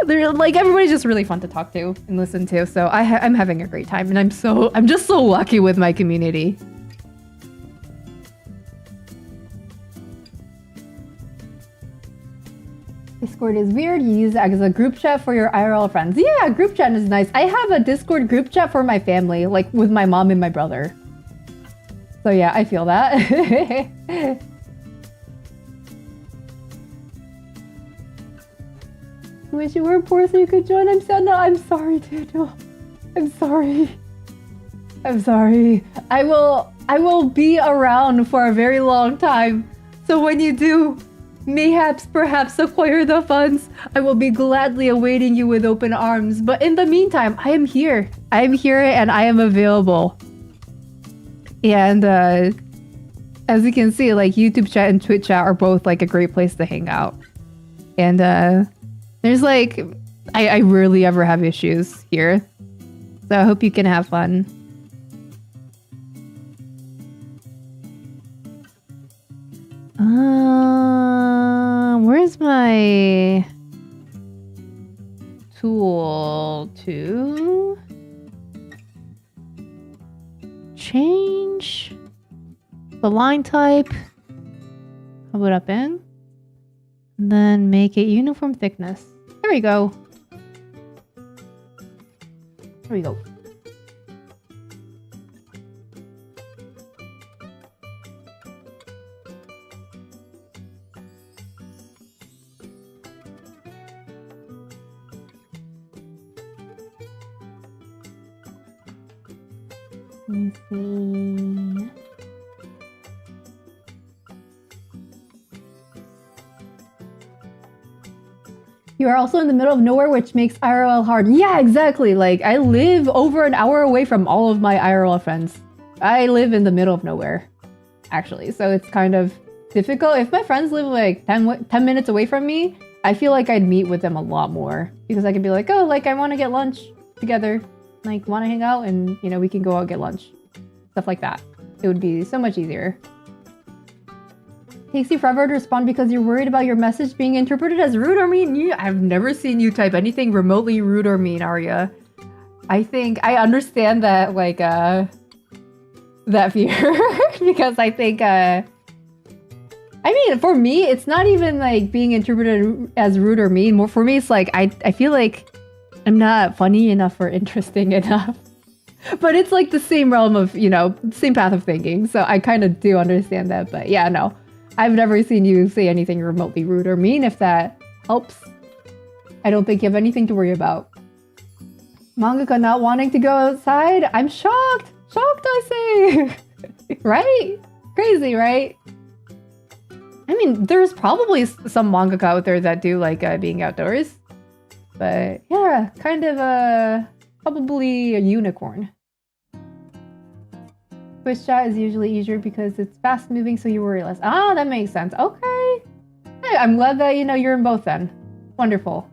They're like everybody's just really fun to talk to and listen to. So I'm having a great time, and I'm just so lucky with my community. Discord is weird. You use it as a group chat for your IRL friends. Yeah, group chat is nice. I have a Discord group chat for my family, like with my mom and my brother. So yeah, I feel that. wish you were poor so you could join. I'm sorry, dude. No. I'm sorry. I will be around for a very long time. So when you do, perhaps acquire the funds, I will be gladly awaiting you with open arms. But in the meantime, I am here. I am here and I am available. And as you can see, like YouTube chat and Twitch chat are both like a great place to hang out. And there's like, I rarely ever have issues here. So I hope you can have fun. Where's my tool to change the line type? Put it up in. And then make it uniform thickness. There we go. There we go. Let me see. You are also in the middle of nowhere, which makes IRL hard. Yeah, exactly. Like, I live over an hour away from all of my IRL friends. I live in the middle of nowhere, actually. So it's kind of difficult. If my friends live like 10 minutes away from me, I feel like I'd meet with them a lot more. Because I could be like, oh, like, I want to get lunch together. Like, want to hang out? And, you know, we can go out and get lunch. Stuff like that. It would be so much easier. Takes you forever to respond because you're worried about your message being interpreted as rude or mean. I've never seen you type anything remotely rude or mean, Arya. I think I understand that, like, that fear. Because I think, I mean, for me, it's not even, like, being interpreted as rude or mean. More for me, it's like, I feel like I'm not funny enough or interesting enough. But it's, like, the same realm of, you know, same path of thinking. So I kind of do understand that. But yeah, no. I've never seen you say anything remotely rude or mean, if that helps. I don't think you have anything to worry about. Mangaka not wanting to go outside? I'm shocked! Shocked, I say! Right? Crazy, right? I mean, there's probably some mangaka out there that do like being outdoors. But yeah, kind of probably a unicorn. Twitch chat is usually easier because it's fast moving, so you worry less. Ah, that makes sense. Okay. Hey, I'm glad that, you know, you're in both then. Wonderful.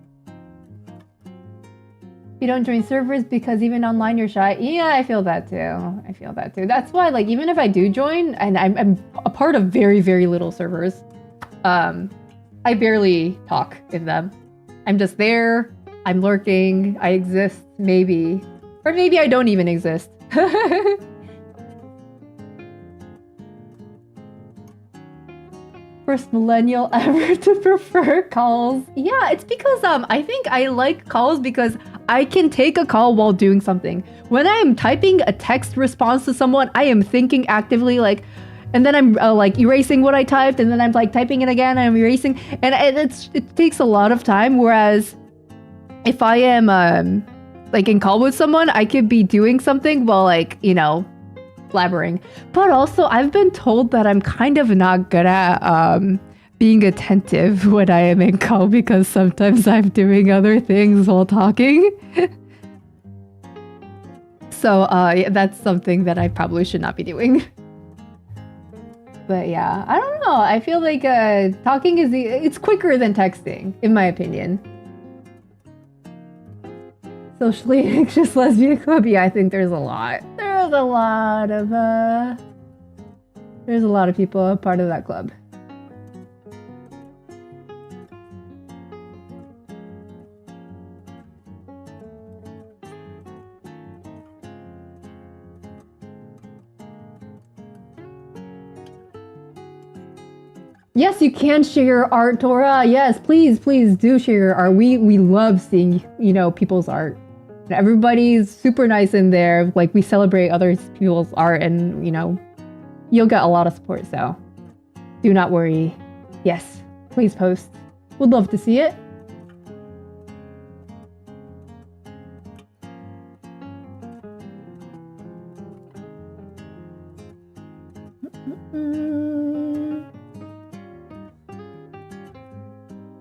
You don't join servers because even online you're shy. Yeah, I feel that too. I feel that too. That's why, like, even if I do join, and I'm a part of very, very little servers, I barely talk in them. I'm just there. I'm lurking. I exist, maybe. Or maybe I don't even exist. First millennial ever to prefer calls. Yeah, it's because I think I like calls because I can take a call while doing something. When I'm typing a text response to someone, I am thinking actively, like, and then I'm like erasing what I typed, and then I'm like typing it again, and I'm erasing, and it takes a lot of time. Whereas if I am like in call with someone, I could be doing something while, like, you know, blabbering. But also, I've been told that I'm kind of not good at being attentive when I am in call because sometimes I'm doing other things while talking. So yeah, that's something that I probably should not be doing. But yeah, I don't know. I feel like talking it's quicker than texting, in my opinion. Socially anxious lesbian club. Yeah, I think there's a lot. There's a lot of people a part of that club. Yes, you can share your art, Tora. Yes, please do share your art. We love seeing, you know, people's art. Everybody's super nice in there. Like, we celebrate other people's art, and, you know, you'll get a lot of support, so do not worry. Yes, please post. Would love to see it.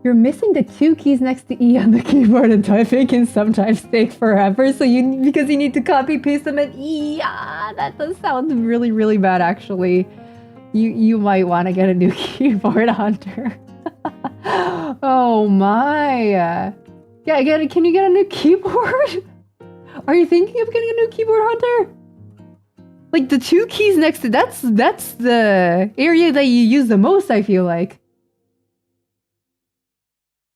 You're missing the 2 keys next to E on the keyboard, and typing can sometimes take forever. So because you need to copy paste them at E. Ah, that does sound really, really bad. Actually, you might want to get a new keyboard, Hunter. Oh my. Yeah, again, can you get a new keyboard? Are you thinking of getting a new keyboard, Hunter? Like the 2 keys next to that's the area that you use the most, I feel like.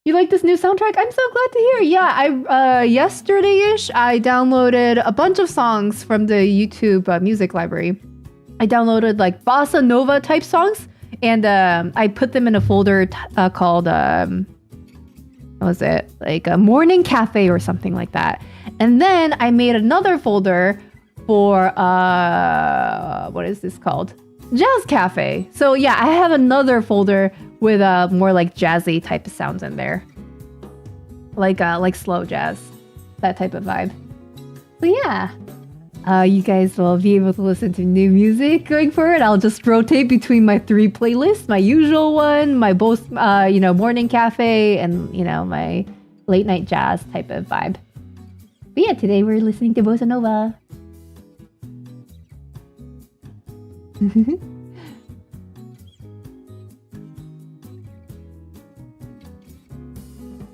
You like this new soundtrack? I'm so glad to hear. Yeah, I yesterday-ish I downloaded a bunch of songs from the YouTube music library. I downloaded like bossa nova type songs, and I put them in a folder called what was it? Like a morning cafe or something like that. And then I made another folder for what is this called? Jazz Cafe. So yeah, I have another folder with more like jazzy type of sounds in there, like slow jazz, that type of vibe. So yeah, you guys will be able to listen to new music going forward. I'll just rotate between my 3 playlists: my usual one, my both morning cafe, and my late night jazz type of vibe. But yeah, today we're listening to bossa nova.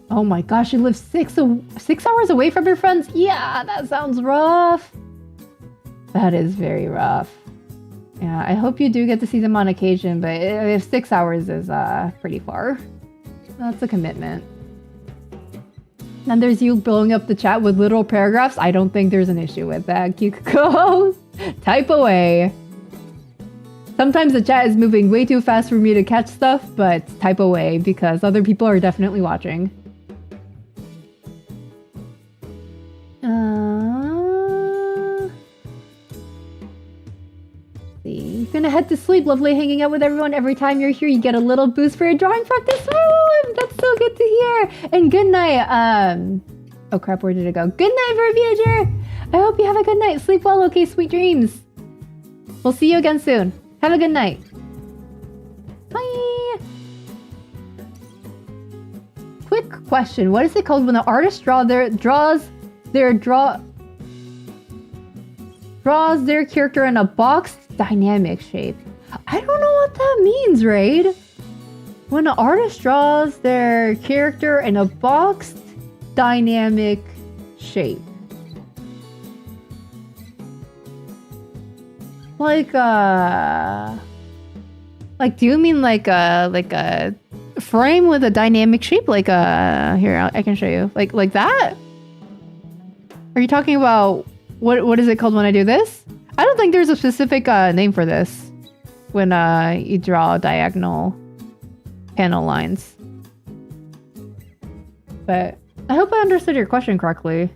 Oh my gosh, you live 6 hours away from your friends? Yeah, that sounds rough. That is very rough. Yeah, I hope you do get to see them on occasion, but if 6 hours is pretty far, that's a commitment. And there's you blowing up the chat with literal paragraphs. I don't think there's an issue with that. Kikuko, type away. Sometimes the chat is moving way too fast for me to catch stuff, but type away because other people are definitely watching. See, you're gonna head to sleep. Lovely hanging out with everyone. Every time you're here, you get a little boost for your drawing practice. Woo! That's so good to hear. And good night. Oh crap, where did it go? Good night, Verviager. I hope you have a good night. Sleep well. Okay, sweet dreams. We'll see you again soon. Have a good night. Bye. Quick question: what is it called when the artist draws their character in a boxed dynamic shape? I don't know what that means, Raid. When an artist draws their character in a boxed dynamic shape. Like do you mean like a frame with a dynamic shape? Like here, I can show you. Like that? Are you talking about what is it called when I do this? I don't think there's a specific name for this when you draw diagonal panel lines. But I hope I understood your question correctly.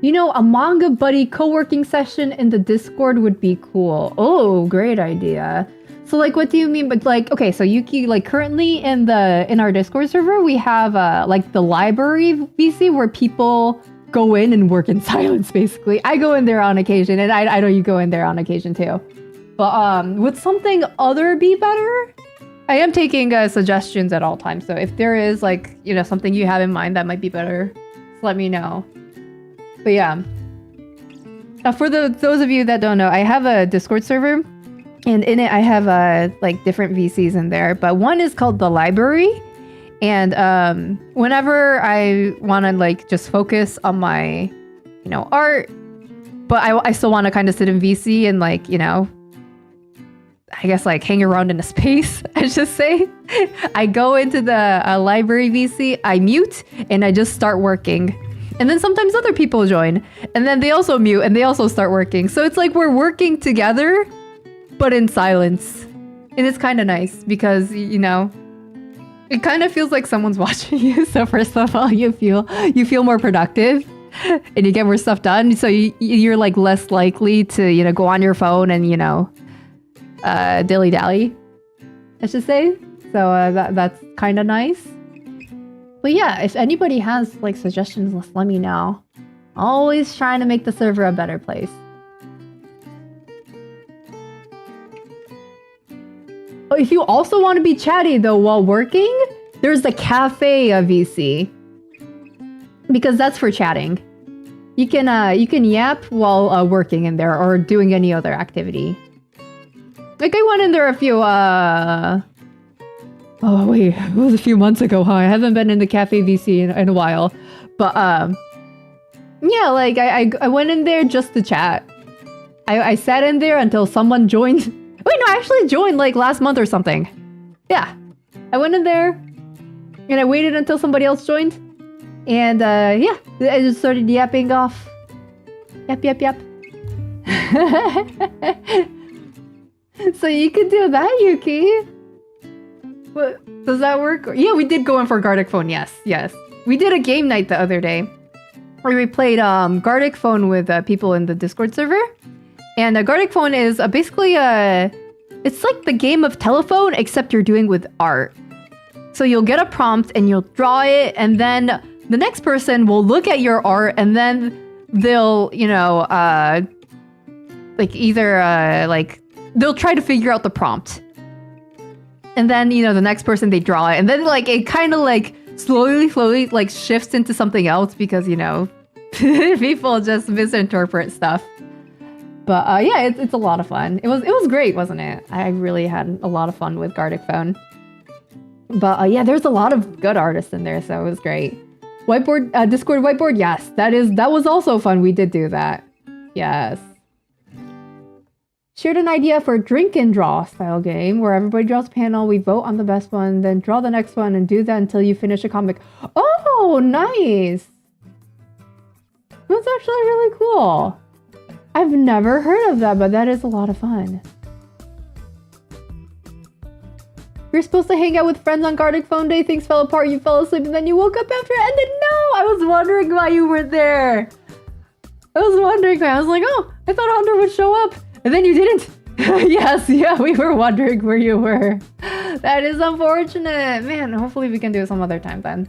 You know, a manga buddy co-working session in the Discord would be cool. Oh, great idea. So like, what do you mean? But like, okay, so Yuki, like currently in our Discord server, we have like the library VC where people go in and work in silence, basically. I go in there on occasion, and I know you go in there on occasion too. But would something other be better? I am taking suggestions at all times. So if there is like, something you have in mind that might be better, just let me know. But yeah, for those of you that don't know, I have a Discord server, and in it I have like different VCs in there. But one is called the library, and whenever I want to like just focus on my, art, but I still want to kind of sit in VC and like, I guess like hang around in a space, I should say. I go into the library VC, I mute, and I just start working. And then sometimes other people join, and then they also mute and they also start working. So it's like we're working together, but in silence. And it's kind of nice because, it kind of feels like someone's watching you. So first of all, you feel more productive and you get more stuff done. So you're like less likely to, go on your phone and, dilly-dally, I should say. So that's kind of nice. But yeah, if anybody has like suggestions, let me know. Always trying to make the server a better place. Oh, if you also want to be chatty though while working, there's the cafe VC. Because that's for chatting. You can yap while working in there or doing any other activity. Like I went in there a few oh wait, it was a few months ago, huh? I haven't been in the cafe VC in a while. But yeah, like I went in there just to chat. I sat in there until someone joined. Wait, no, I actually joined like last month or something. Yeah. I went in there and I waited until somebody else joined. And yeah, I just started yapping off. Yap. So you could do that, Yuki. What, does that work? Yeah, we did go in for Gartic Phone. Yes. We did a game night the other day where we played Gartic Phone with people in the Discord server. And Gartic Phone is basically it's like the game of telephone, except you're doing with art. So you'll get a prompt and you'll draw it, and then the next person will look at your art, and then they'll, like either like they'll try to figure out the prompt. And then, the next person, they draw it. And then, like, it kind of, like, slowly, like, shifts into something else because, people just misinterpret stuff. But, yeah, it's a lot of fun. It was great, wasn't it? I really had a lot of fun with Gartic Phone. But, yeah, there's a lot of good artists in there, so it was great. Whiteboard, Discord whiteboard, yes. That was also fun. We did do that. Yes. Shared an idea for a drink and draw style game where everybody draws a panel, we vote on the best one, then draw the next one and do that until you finish a comic. Oh, nice! That's actually really cool. I've never heard of that, but that is a lot of fun. You're supposed to hang out with friends on Gartic Phone Day, things fell apart, you fell asleep, and then you woke up after it ended. No! I was wondering why you weren't there. I was wondering why. I was like, oh, I thought Hunter would show up. And then you didn't. Yes, yeah, we were wondering where you were. That is unfortunate. Man, hopefully we can do it some other time then.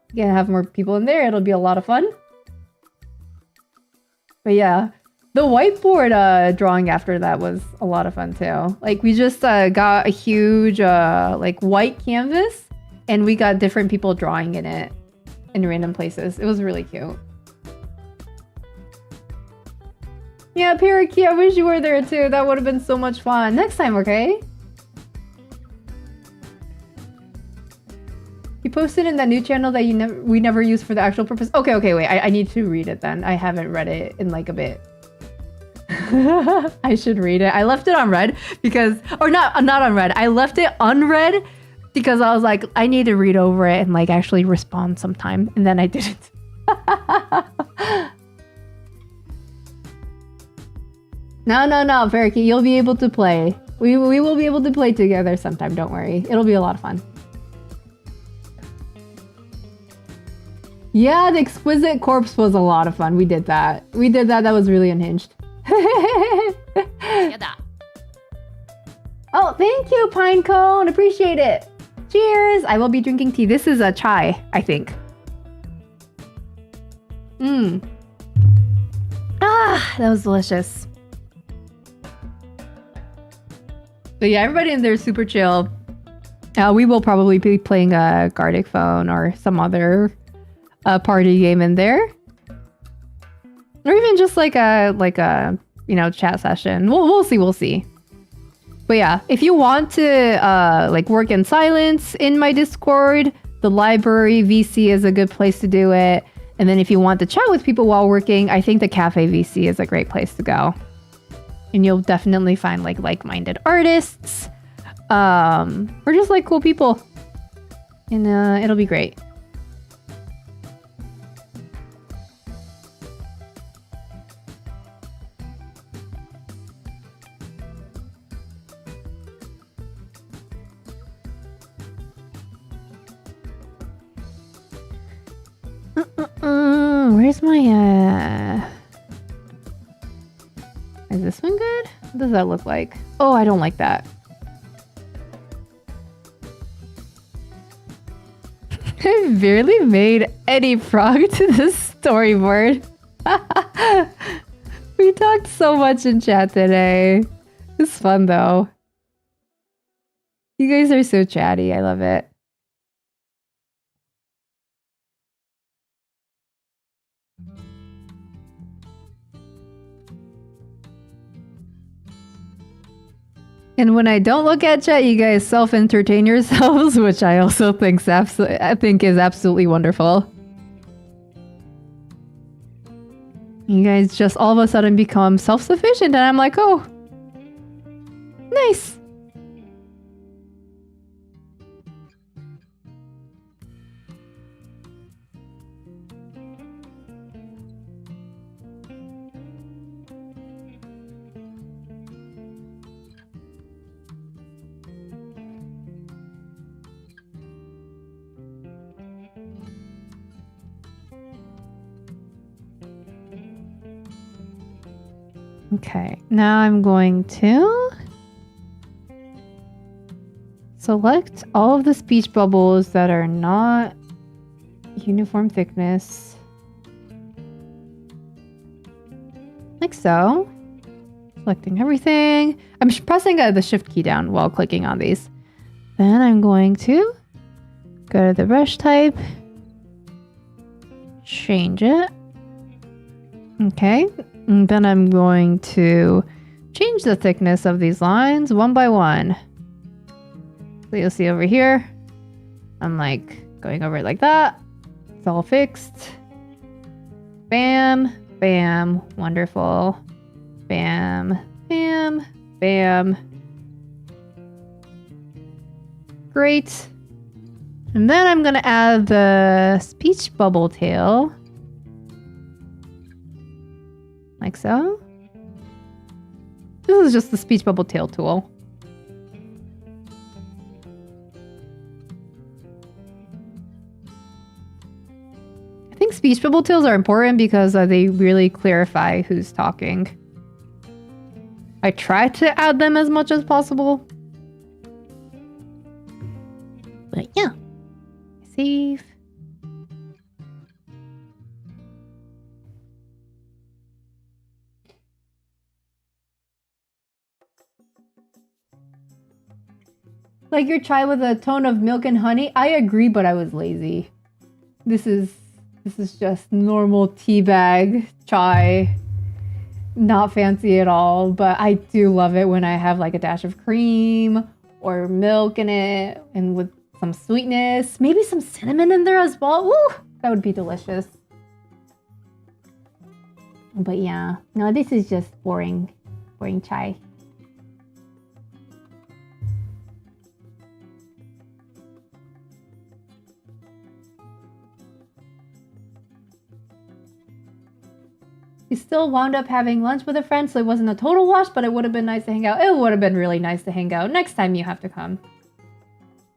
We can have more people in there. It'll be a lot of fun. But yeah, the whiteboard drawing after that was a lot of fun too. Like we just got a huge like white canvas and we got different people drawing in it in random places. It was really cute. Yeah, Parakeet, I wish you were there too. That would have been so much fun. Next time, okay? You posted in that new channel that we never used for the actual purpose. Okay, wait. I need to read it then. I haven't read it in like a bit. I should read it. I left it on red because, or not on red. I left it unread because I was like, I need to read over it and like actually respond sometime. And then I didn't. No, Parakeet, you'll be able to play. We will be able to play together sometime, don't worry. It'll be a lot of fun. Yeah, the Exquisite Corpse was a lot of fun. We did that. That was really unhinged. Oh, thank you, Pinecone. Appreciate it. Cheers. I will be drinking tea. This is a chai, I think. Ah, that was delicious. But yeah, everybody in there is super chill. We will probably be playing a Gartic Phone or some other party game in there. Or even just like a chat session. We'll see. But yeah, if you want to like work in silence in my Discord, the library VC is a good place to do it. And then if you want to chat with people while working, I think the cafe VC is a great place to go. And you'll definitely find like-minded artists, or just like cool people, and it'll be great. Where's my Is this one good? What does that look like? Oh, I don't like that. barely made any prog to this storyboard. We talked so much in chat today. It's fun though. You guys are so chatty. I love it. And when I don't look at chat, you guys self-entertain yourselves, which I also think is absolutely wonderful. You guys just all of a sudden become self-sufficient, and I'm like, oh, nice. Okay, now I'm going to select all of the speech bubbles that are not uniform thickness. Like so. Selecting everything. I'm pressing the shift key down while clicking on these. Then I'm going to go to the brush type, change it. Okay. And then I'm going to change the thickness of these lines one by one. So you'll see over here, I'm like going over it like that. It's all fixed. Bam, bam, wonderful. Bam, bam, bam. Great. And then I'm gonna add the speech bubble tail. Like so. This is just the speech bubble tail tool. I think speech bubble tails are important because they really clarify who's talking. I try to add them as much as possible. But yeah. Save. Like your chai with a tone of milk and honey. I agree, but I was lazy. This is just normal tea bag chai. Not fancy at all, but I do love it when I have like a dash of cream or milk in it and with some sweetness. Maybe some cinnamon in there as well. Woo! That would be delicious. But yeah, no, this is just boring chai. We still wound up having lunch with a friend, so it wasn't a total wash, but it would have been nice to hang out. It would have been really nice to hang out. Next time you have to come.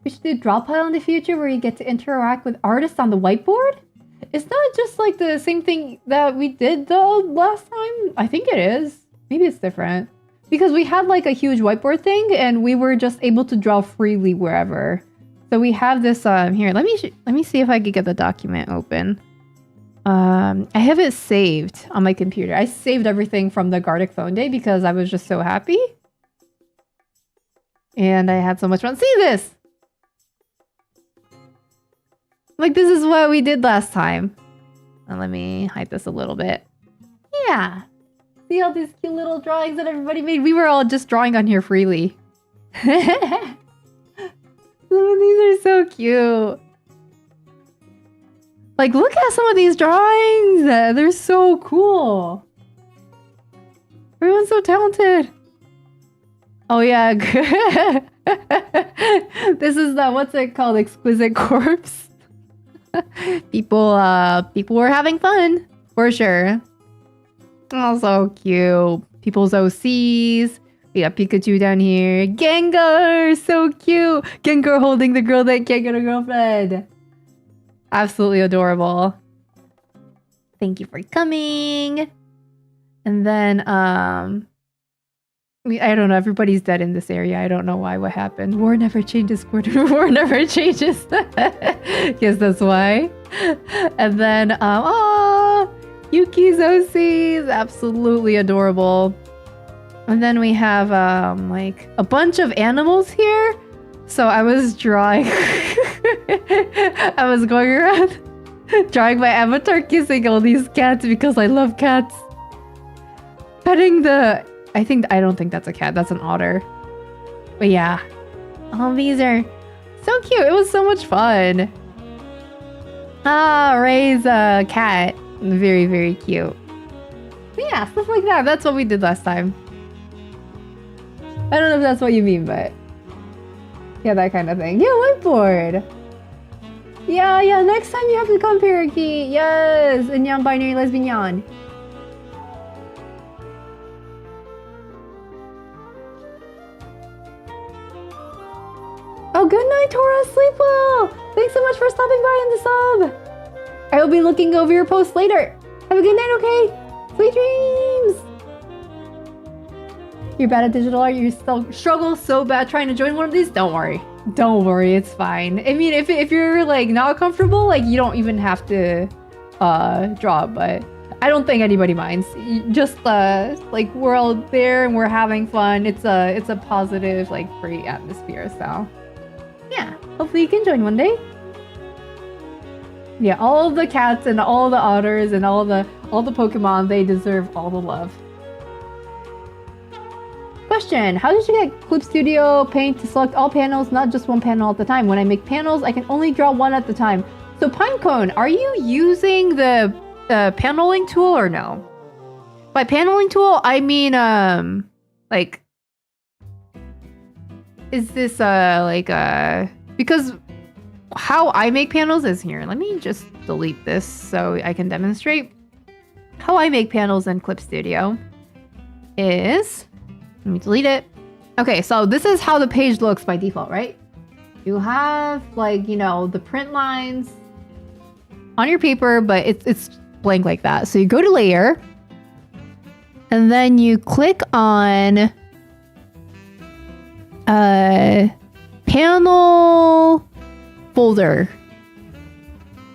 We should do draw pile in the future where you get to interact with artists on the whiteboard? Is that just like the same thing that we did the last time? I think it is. Maybe it's different. Because we had like a huge whiteboard thing and we were just able to draw freely wherever. So we have this, here, let me see if I could get the document open. I have it saved on my computer. I saved everything from the Gardic phone day because I was just so happy. And I had so much fun. See this? Like, this is what we did last time. And let me hide this a little bit. Yeah. See all these cute little drawings that everybody made? We were all just drawing on here freely. Some of these are so cute. Like, look at some of these drawings. They're so cool. Everyone's so talented. Oh, yeah. This is the, what's it called? Exquisite Corpse. People were having fun. For sure. Oh, so cute. People's OCs. We got Pikachu down here. Gengar! So cute. Gengar holding the girl that can't get a girlfriend. Absolutely adorable. Thank you for coming. And then, I don't know. Everybody's dead in this area. I don't know why. What happened? War never changes. War never changes. Guess that's why. And then, Yuki's OC is absolutely adorable. And then we have like a bunch of animals here. So I was drawing. I was going around drawing my avatar kissing all these cats because I love cats. Petting the. I don't think that's a cat. That's an otter. But yeah. Oh, these are so cute. It was so much fun. Ray's a cat. Very, very cute. But yeah, stuff like that. That's what we did last time. I don't know if that's what you mean, but yeah, that kind of thing. Yeah, whiteboard. Yeah. Next time you have to come, Parakeet. Yes, and non-binary lesbian yan. Oh, good night, Tora. Sleep well. Thanks so much for stopping by in the sub. I will be looking over your post later. Have a good night, okay? Sweet dreams. You're bad at digital art. You still struggle so bad trying to join one of these. Don't worry. It's fine. I mean, if you're like not comfortable, like you don't even have to draw. But I don't think anybody minds. Just like we're all there and we're having fun. It's a positive, like great atmosphere. So. Yeah, hopefully you can join one day. Yeah, all the cats and all the otters and all the Pokemon, they deserve all the love. Question: how did you get clipstudio Paint to select all panels, not just one panel at the time? When I make panels, I can only draw one at the time. So Pinecone, are you using the paneling tool or no? By paneling tool, I mean like. Is this because how I make panels is here. Let me just delete this so I can demonstrate. How I make panels in clipstudio is, let me delete it. Okay, so this is how the page looks by default, right? You have like, the print lines on your paper, but it's blank like that. So you go to layer and then you click on panel folder.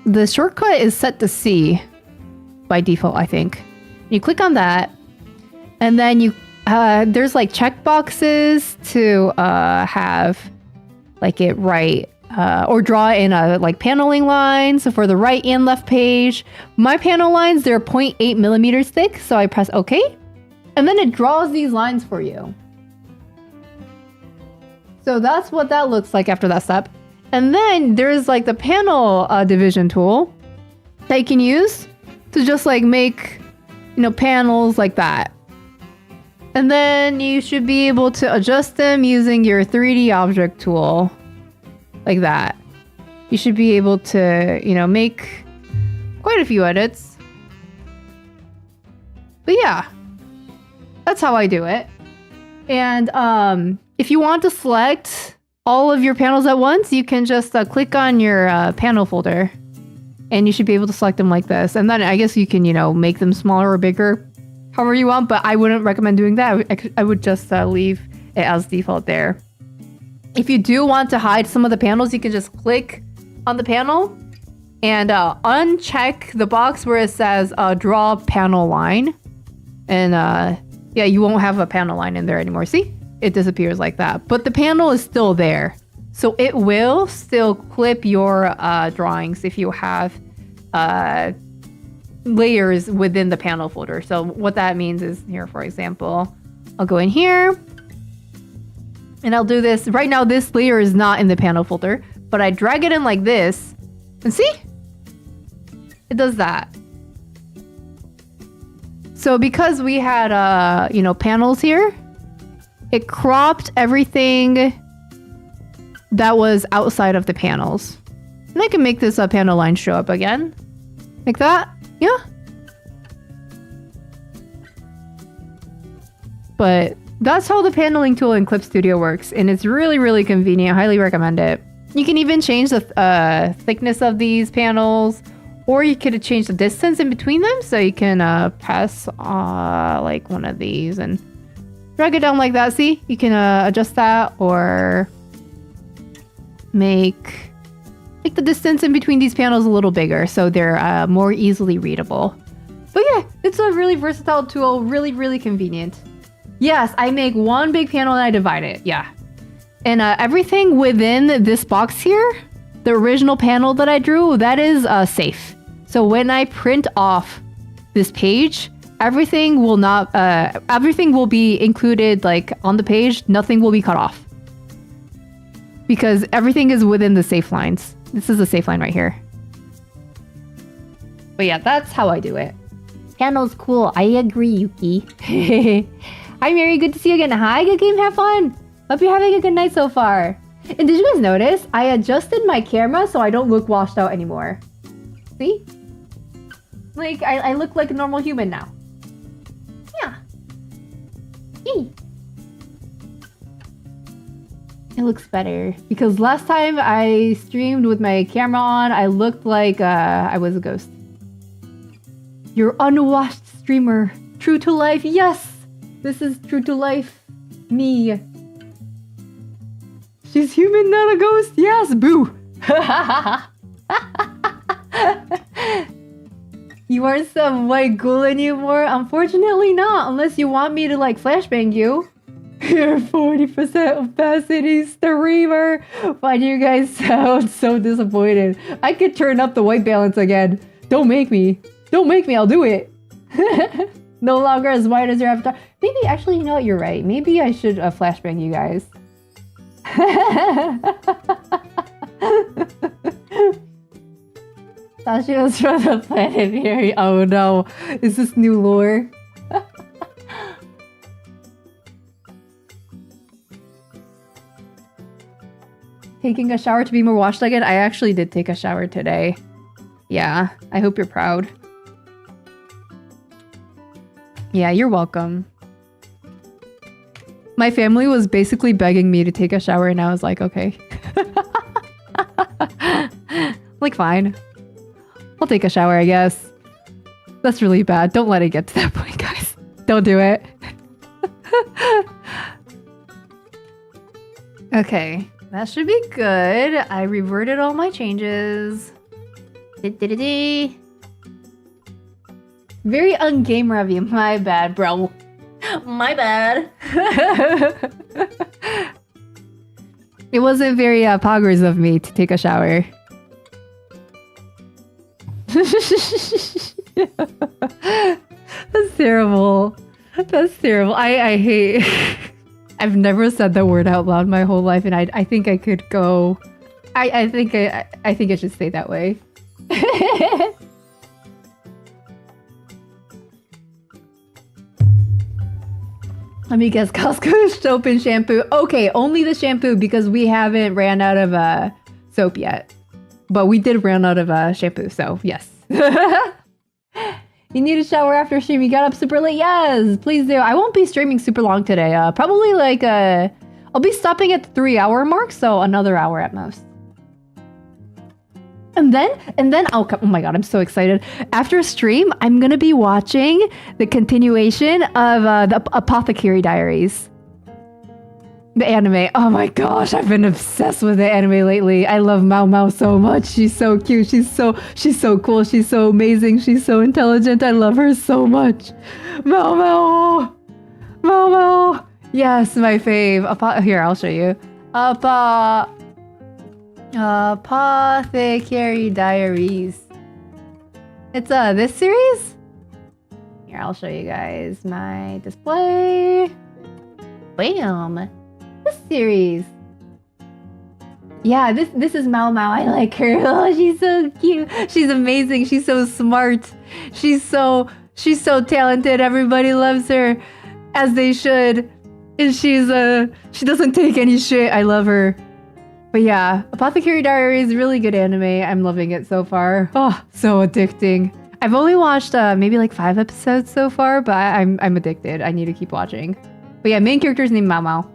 The shortcut is set to C by default, I think. You click on that, and then you there's like checkboxes to have like it right or draw in a like paneling line. So for the right and left page, my panel lines, they're 0.8 millimeters thick. So I press OK, and then it draws these lines for you. So that's what that looks like after that step. And then there's like the panel division tool that you can use to just like make, panels like that. And then you should be able to adjust them using your 3D object tool like that. You should be able to, make quite a few edits. But yeah, that's how I do it. And if you want to select all of your panels at once, you can just click on your panel folder and you should be able to select them like this. And then I guess you can, make them smaller or bigger, however you want, but I wouldn't recommend doing that. I would just leave it as default there. If you do want to hide some of the panels, you can just click on the panel and uncheck the box where it says draw panel line. And yeah, you won't have a panel line in there anymore. See? It disappears like that. But the panel is still there. So it will still clip your drawings if you have layers within the panel folder. So what that means is here, for example, I'll go in here and I'll do this. Right now, this layer is not in the panel folder, but I drag it in like this and see? It does that. So because we had, panels here, it cropped everything that was outside of the panels. And I can make this panel line show up again. Like that. Yeah. But that's how the paneling tool in clipstudio works. And it's really, really convenient. I highly recommend it. You can even change the thickness of these panels, or you could change the distance in between them. So you can press like one of these and Drag it down like that. See? You can adjust that or make the distance in between these panels a little bigger so they're more easily readable. But yeah, it's a really versatile tool, really, really convenient. Yes, I make one big panel and I divide it. Yeah. And everything within this box here, the original panel that I drew, that is safe. So when I print off this page, everything will be included like on the page. Nothing will be cut off because everything is within the safe lines. This is a safe line right here. But yeah, that's how I do it. Panel's cool. I agree, Yuki. Hi, Mieri. Good to see you again. Hi, good game. Have fun. Hope you're having a good night so far. And did you guys notice? I adjusted my camera so I don't look washed out anymore. See? Like, I look like a normal human now. Yeah. Yay. It looks better. Because last time I streamed with my camera on, I looked like I was a ghost. You're unwashed streamer. True to life. Yes! This is true to life. Me. She's human, not a ghost. Yes, boo. You aren't some white ghoul anymore? Unfortunately not, unless you want me to like flashbang you. You're 40% opacity streamer. Why do you guys sound so disappointed? I could turn up the white balance again. Don't make me. Don't make me, I'll do it. No longer as white as your avatar. Maybe, actually, you know what, you're right. Maybe I should flashbang you guys. Thought she was from the planet Mieri. Oh no, is this new lore? Taking a shower to be more washed again? I actually did take a shower today. Yeah, I hope you're proud. Yeah, you're welcome. My family was basically begging me to take a shower and I was like, okay. Like, fine. I'll take a shower, I guess. That's really bad. Don't let it get to that point, guys. Don't do it. Okay, that should be good. I reverted all my changes. Very ungame review. My bad, bro. My bad. It wasn't very poggers of me to take a shower. That's terrible. That's terrible. I hate... I've never said that word out loud my whole life, and I think I could go... I think I should stay that way. Let me guess, Costco soap and shampoo. Okay, only the shampoo because we haven't ran out of soap yet. But we did run out of shampoo, so yes. You need a shower after stream. You got up super late. Yes, please do. I won't be streaming super long today. Probably like I'll be stopping at the 3-hour mark, so another hour at most. And then oh my god, I'm so excited. After stream, I'm gonna be watching the continuation of the Apothecary Diaries. The anime. Oh my gosh, I've been obsessed with the anime lately. I love Mao Mao so much. She's so cute. She's so cool. She's so amazing. She's so intelligent. I love her so much. Mao Mao. Mao Mao. Yes, my fave. Here, I'll show you. Apothecary Diaries. It's this series? Here, I'll show you guys my display. Bam! This series. Yeah, this is Mao Mao. I like her. Oh, she's so cute. She's amazing. She's so smart. She's so talented. Everybody loves her, as they should. And she doesn't take any shit. I love her. But yeah, Apothecary Diaries is really good anime. I'm loving it so far. Oh, so addicting. I've only watched maybe like 5 episodes so far, but I'm addicted. I need to keep watching. But yeah, main character's named Mao Mao.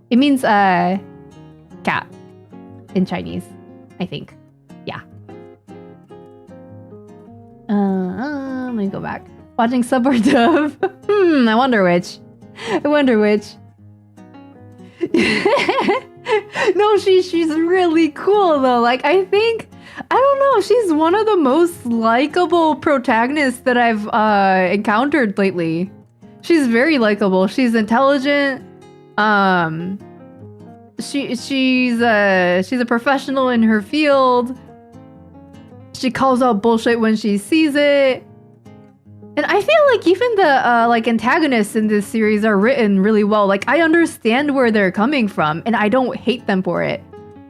It means cat in Chinese, I think. Yeah. Let me go back. Watching sub or dub? I wonder which. I wonder which. No, she's really cool though. Like I don't know, she's one of the most likable protagonists that I've encountered lately. She's very likable. She's intelligent. She's a professional in her field. She calls out bullshit when she sees it. And I feel like even the like antagonists in this series are written really well. Like I understand where they're coming from and I don't hate them for it.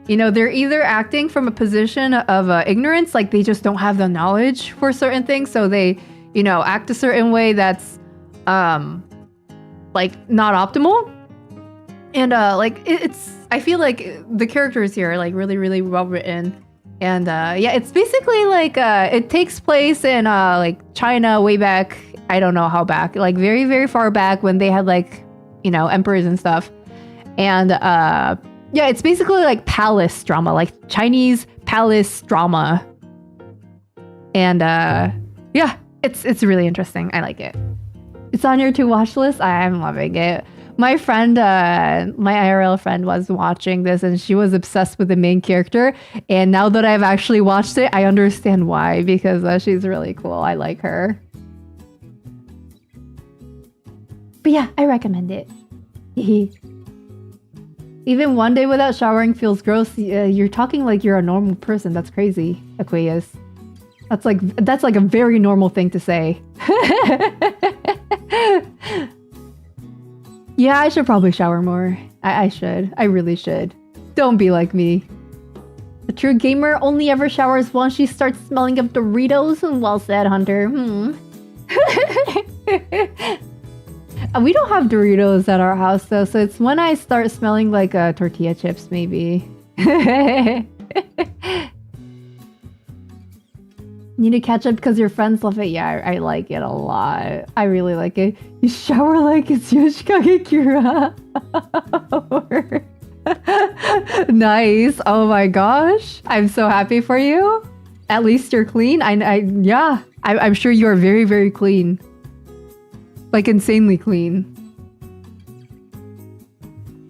You know, they're either acting from a position of ignorance, like they just don't have the knowledge for certain things, so they, you know, act a certain way that's like not optimal. And like it's I feel like the characters here are like really well written. And yeah, it's basically like it takes place in like China way back, I don't know how back, like very far back when they had like, you know, emperors and stuff. And yeah, it's basically like palace drama, like Chinese palace drama. And yeah, it's really interesting. I like it. It's on your to watch list. I'm loving it. My friend, my IRL friend was watching this and she was obsessed with the main character. And now that I've actually watched it, I understand why, because she's really cool. I like her. But yeah, I recommend it. Even one day without showering feels gross. You're talking like you're a normal person. That's crazy, Aquarius. That's like a very normal thing to say. Yeah, I should probably shower more. I should. I really should. Don't be like me. A true gamer only ever showers once she starts smelling of Doritos. Well said, Hunter. We don't have Doritos at our house though, so it's when I start smelling like tortilla chips, maybe. Need to catch up because your friends love it. Yeah, I like it a lot. I really like it. You shower like it's Yoshikage Kira. Nice. Oh my gosh. I'm so happy for you. At least you're clean. Yeah. I'm sure you are very clean. Like insanely clean.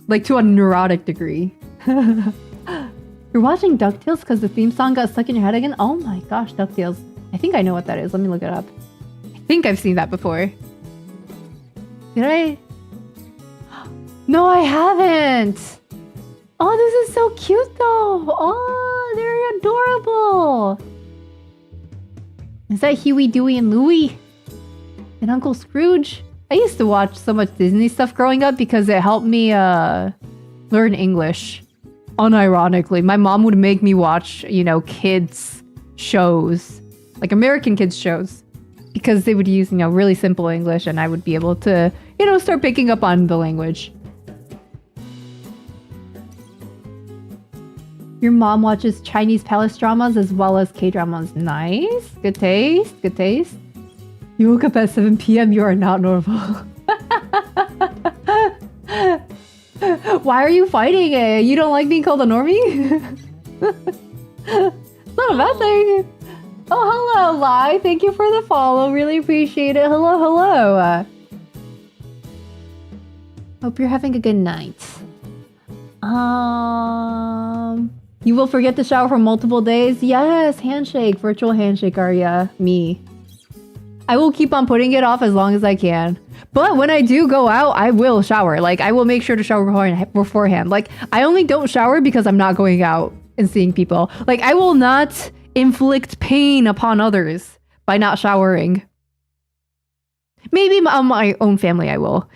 Like to a neurotic degree. You're watching DuckTales because the theme song got stuck in your head again? Oh my gosh, DuckTales. I think I know what that is. Let me look it up. I think I've seen that before. Did I? No, I haven't. Oh, this is so cute though. Oh, they're adorable. Is that Huey, Dewey, and Louie? And Uncle Scrooge? I used to watch so much Disney stuff growing up because it helped me learn English. Unironically, my mom would make me watch, you know, kids shows, like American kids shows, because they would use, you know, really simple English and I would be able to, you know, start picking up on the language. Your mom watches Chinese palace dramas as well as K-dramas. Nice. Good taste. Good taste. You woke up at 7 p.m. You are not normal. Why are you fighting it? You don't like being called a normie? It's not a bad thing. Oh, hello, Lai. Thank you for the follow. Really appreciate it. Hello. Hope you're having a good night. You will forget to shower for multiple days? Yes, handshake. Virtual handshake, Arya. Me. I will keep on putting it off as long as I can. But when I do go out, I will shower. Like, I will make sure to shower beforehand. Like, I only don't shower because I'm not going out and seeing people. Like, I will not inflict pain upon others by not showering. Maybe on my own family I will.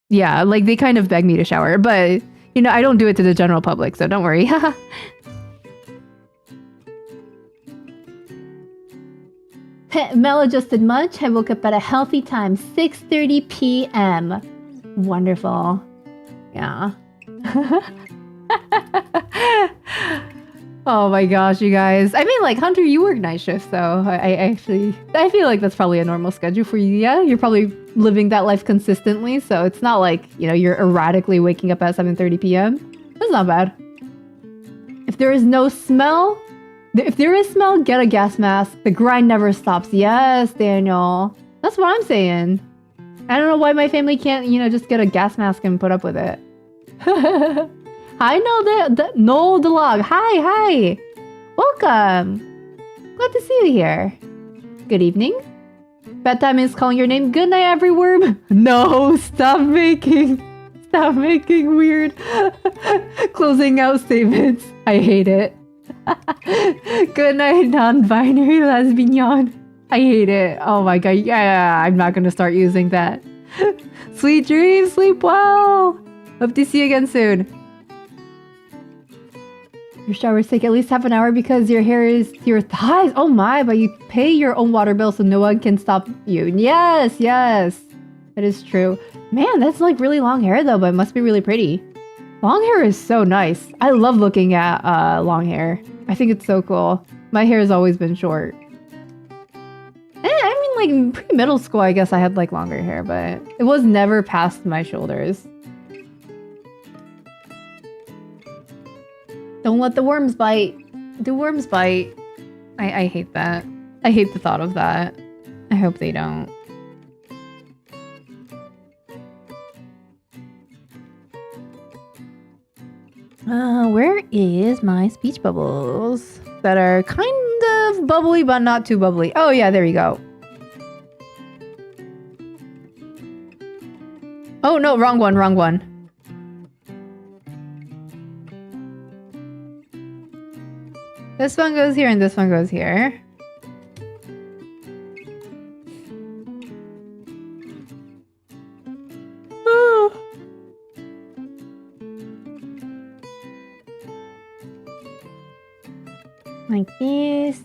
Yeah, like, they kind of beg me to shower. But, you know, I don't do it to the general public, so don't worry. Maladjusted much. I woke up at a healthy time, 6:30 p.m. Wonderful. Yeah. Oh my gosh, you guys. I mean, like, Hunter, you work night shift, so I feel like that's probably a normal schedule for you. Yeah, you're probably living that life consistently, so it's not like, you know, you're erratically waking up at 7:30 p.m. That's not bad. If there is no smell... If there is smell, get a gas mask. The grind never stops. Yes, Daniel. That's what I'm saying. I don't know why my family can't, just get a gas mask and put up with it. Hi, no Delog. Hi. Welcome. Glad to see you here. Good evening. Bedtime is calling your name. Good night, every worm. No, stop making weird closing out statements. I hate it. Good night, non-binary lesbian. I hate it. Oh my god. Yeah, I'm not gonna start using that. Sweet dreams. Sleep well. Hope to see you again soon. Your showers take at least half an hour because your hair is to your thighs. Oh my, but you pay your own water bill so no one can stop you. Yes. That is true. Man, that's like really long hair though, but it must be really pretty. Long hair is so nice. I love looking at long hair. I think it's so cool. My hair has always been short. I mean, like pre-middle school, I guess I had like longer hair, but it was never past my shoulders. Don't let the worms bite. Do worms bite? I hate that. I hate the thought of that. I hope they don't. Where is my speech bubbles? That are kind of bubbly, but not too bubbly. Oh yeah, there you go. Oh no, wrong one. This one goes here and this one goes here. Like this.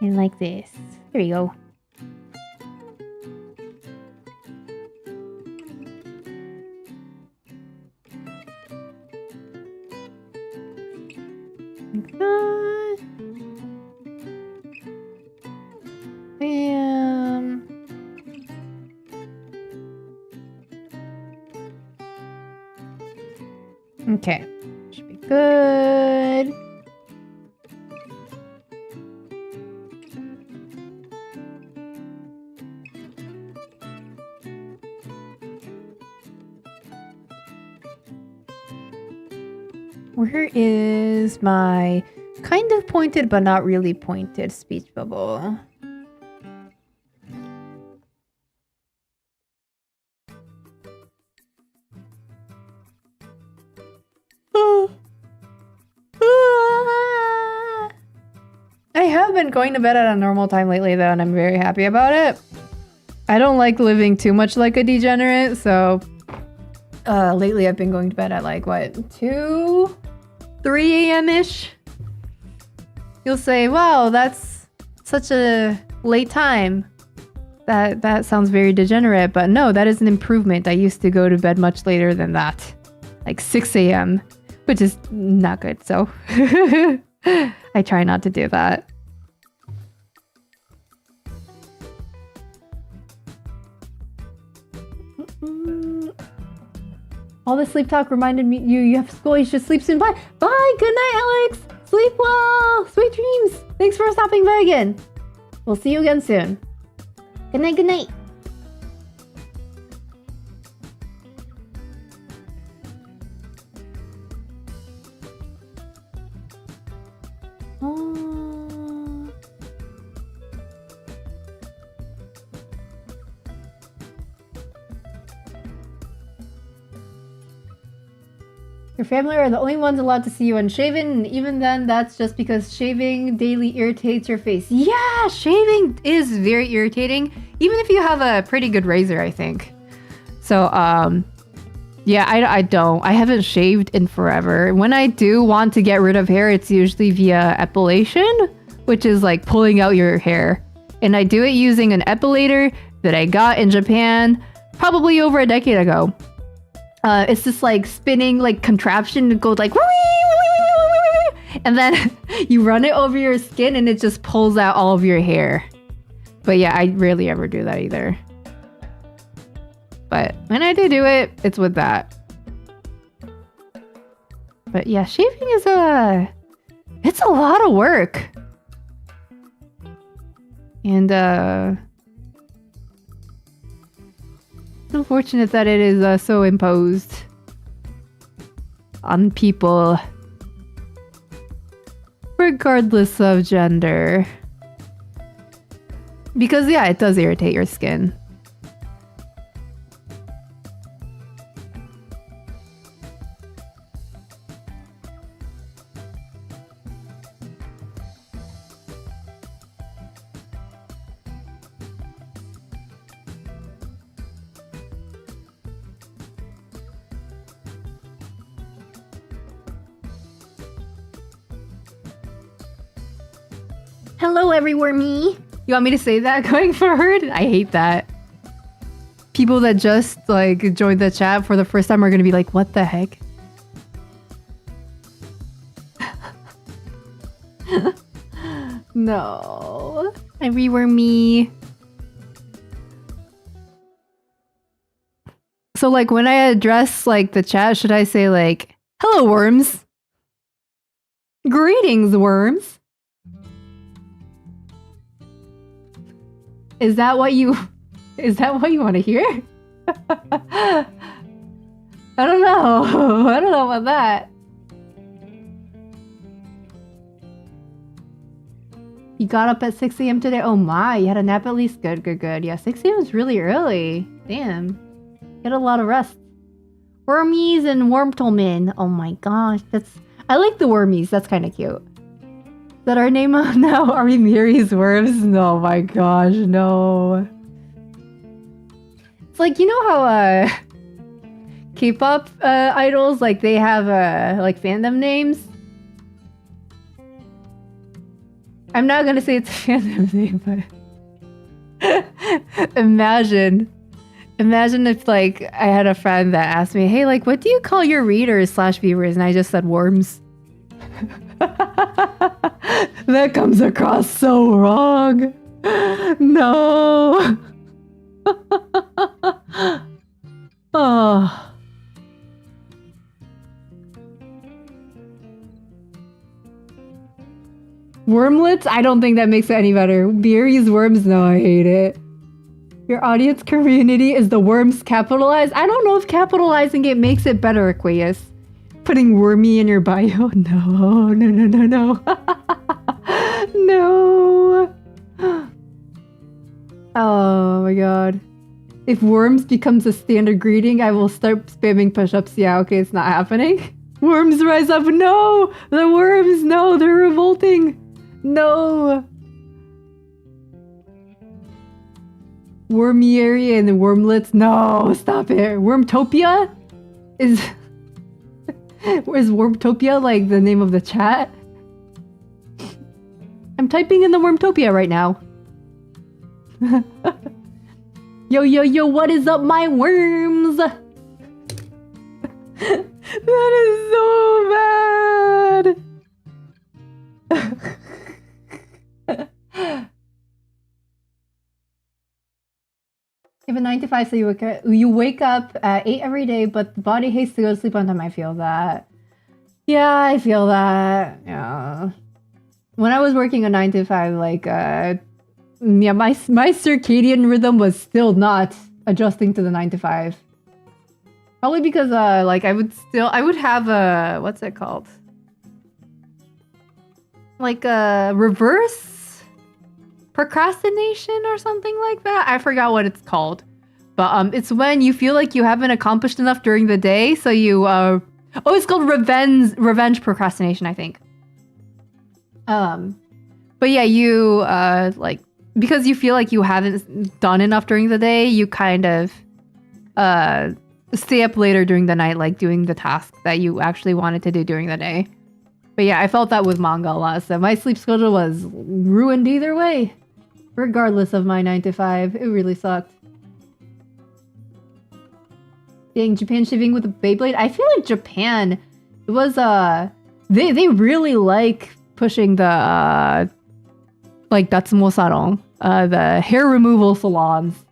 And like this. There you go. Like that. Okay. Should be good. Where is my kind of pointed but not really pointed speech bubble? I have been going to bed at a normal time lately though, and I'm very happy about it. I don't like living too much like a degenerate, so lately I've been going to bed at like, what, 2? 3 a.m.-ish? You'll say, wow, that's such a late time. That sounds very degenerate, but no, that is an improvement. I used to go to bed much later than that. Like 6 a.m., which is not good, so I try not to do that. All the sleep talk reminded me you have school, you should sleep soon. Bye! Bye! Good night, Alex! Sleep well! Sweet dreams! Thanks for stopping by again. We'll see you again soon. Good night, good night. Your family are the only ones allowed to see you unshaven, and even then, that's just because shaving daily irritates your face. Yeah, shaving is very irritating, even if you have a pretty good razor, I think. So, yeah, I haven't shaved in forever. When I do want to get rid of hair, it's usually via epilation, which is like pulling out your hair. And I do it using an epilator that I got in Japan probably over a decade ago. It's this like spinning like contraption that goes like and then you run it over your skin and it just pulls out all of your hair. But yeah, I rarely ever do that either. But when I do it, it's with that. But yeah, shaving is it's a lot of work. And It's unfortunate that it is so imposed on people, regardless of gender. Because, yeah, it does irritate your skin. Hello, everywhere-me. You want me to say that going forward? I hate that. People that just like joined the chat for the first time are gonna be like, what the heck? No. Everywhere-me. So like when I address like the chat, should I say like, hello, worms? Greetings, worms. Is that what you want to hear? I don't know. I don't know about that. You got up at 6 a.m. today? Oh my, you had a nap at least? Good, good, good. Yeah, 6 a.m. is really early. Damn. Get a lot of rest. Wormies and Wormtlemen. Oh my gosh, I like the wormies. That's kind of cute. Is that our name now? Are we Mieri's worms? No, my gosh, no. It's like, you know how K-pop idols, like they have like fandom names? I'm not gonna say it's a fandom name, but imagine if like I had a friend that asked me, hey, like what do you call your readers / viewers? And I just said worms. That comes across so wrong. No. Oh. Wormlets? I don't think that makes it any better. Mieri's worms? No, I hate it. Your audience community is the worms capitalized? I don't know if capitalizing it makes it better, Aquarius. Putting wormy in your bio? No, no, no, no, no. No. Oh my god. If worms becomes a standard greeting, I will start spamming push-ups. Yeah, okay, it's not happening. Worms rise up. No! The worms, no, they're revolting. No. Wormieri and the wormlets. No, stop it. Wormtopia? Is Wormtopia like the name of the chat? I'm typing in the Wormtopia right now. Yo, yo, yo, what is up, my worms? That is so bad. You have a 9 to 5, so you wake up at 8 every day, but the body hates to go to sleep on time. I feel that. Yeah, I feel that. Yeah. When I was working a 9 to 5, like, yeah, my circadian rhythm was still not adjusting to the 9 to 5. Probably because, like, I would have a, what's it called? Like a reverse procrastination or something like that. I forgot what it's called. But it's when you feel like you haven't accomplished enough during the day, so you oh, it's called revenge procrastination, I think. But yeah, you like, because you feel like you haven't done enough during the day, you kind of stay up later during the night, like doing the task that you actually wanted to do during the day. But yeah, I felt that with manga a lot, so my sleep schedule was ruined either way. Regardless of my 9 to 5, it really sucked. Dang, Japan shipping with a Beyblade? I feel like Japan, it was, they really like pushing the, like, Datsumo salon, the hair removal salons.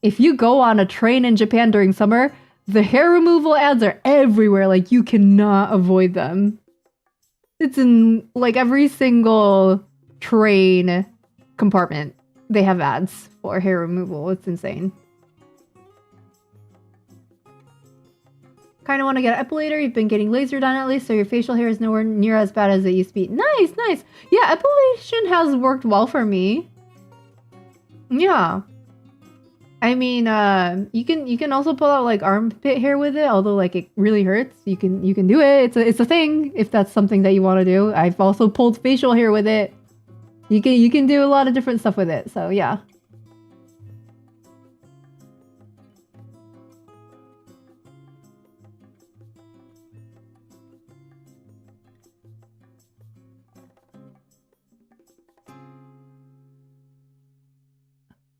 If you go on a train in Japan during summer, the hair removal ads are everywhere, like, you cannot avoid them. It's in, like, every single train compartment. They have ads for hair removal. It's insane. Kind of want to get an epilator. You've been getting laser done at least, so your facial hair is nowhere near as bad as it used to be. Nice, nice. Yeah, epilation has worked well for me. Yeah. I mean, you can also pull out like armpit hair with it, although like it really hurts. You can do it. It's a thing if that's something that you want to do. I've also pulled facial hair with it. You can do a lot of different stuff with it. So yeah.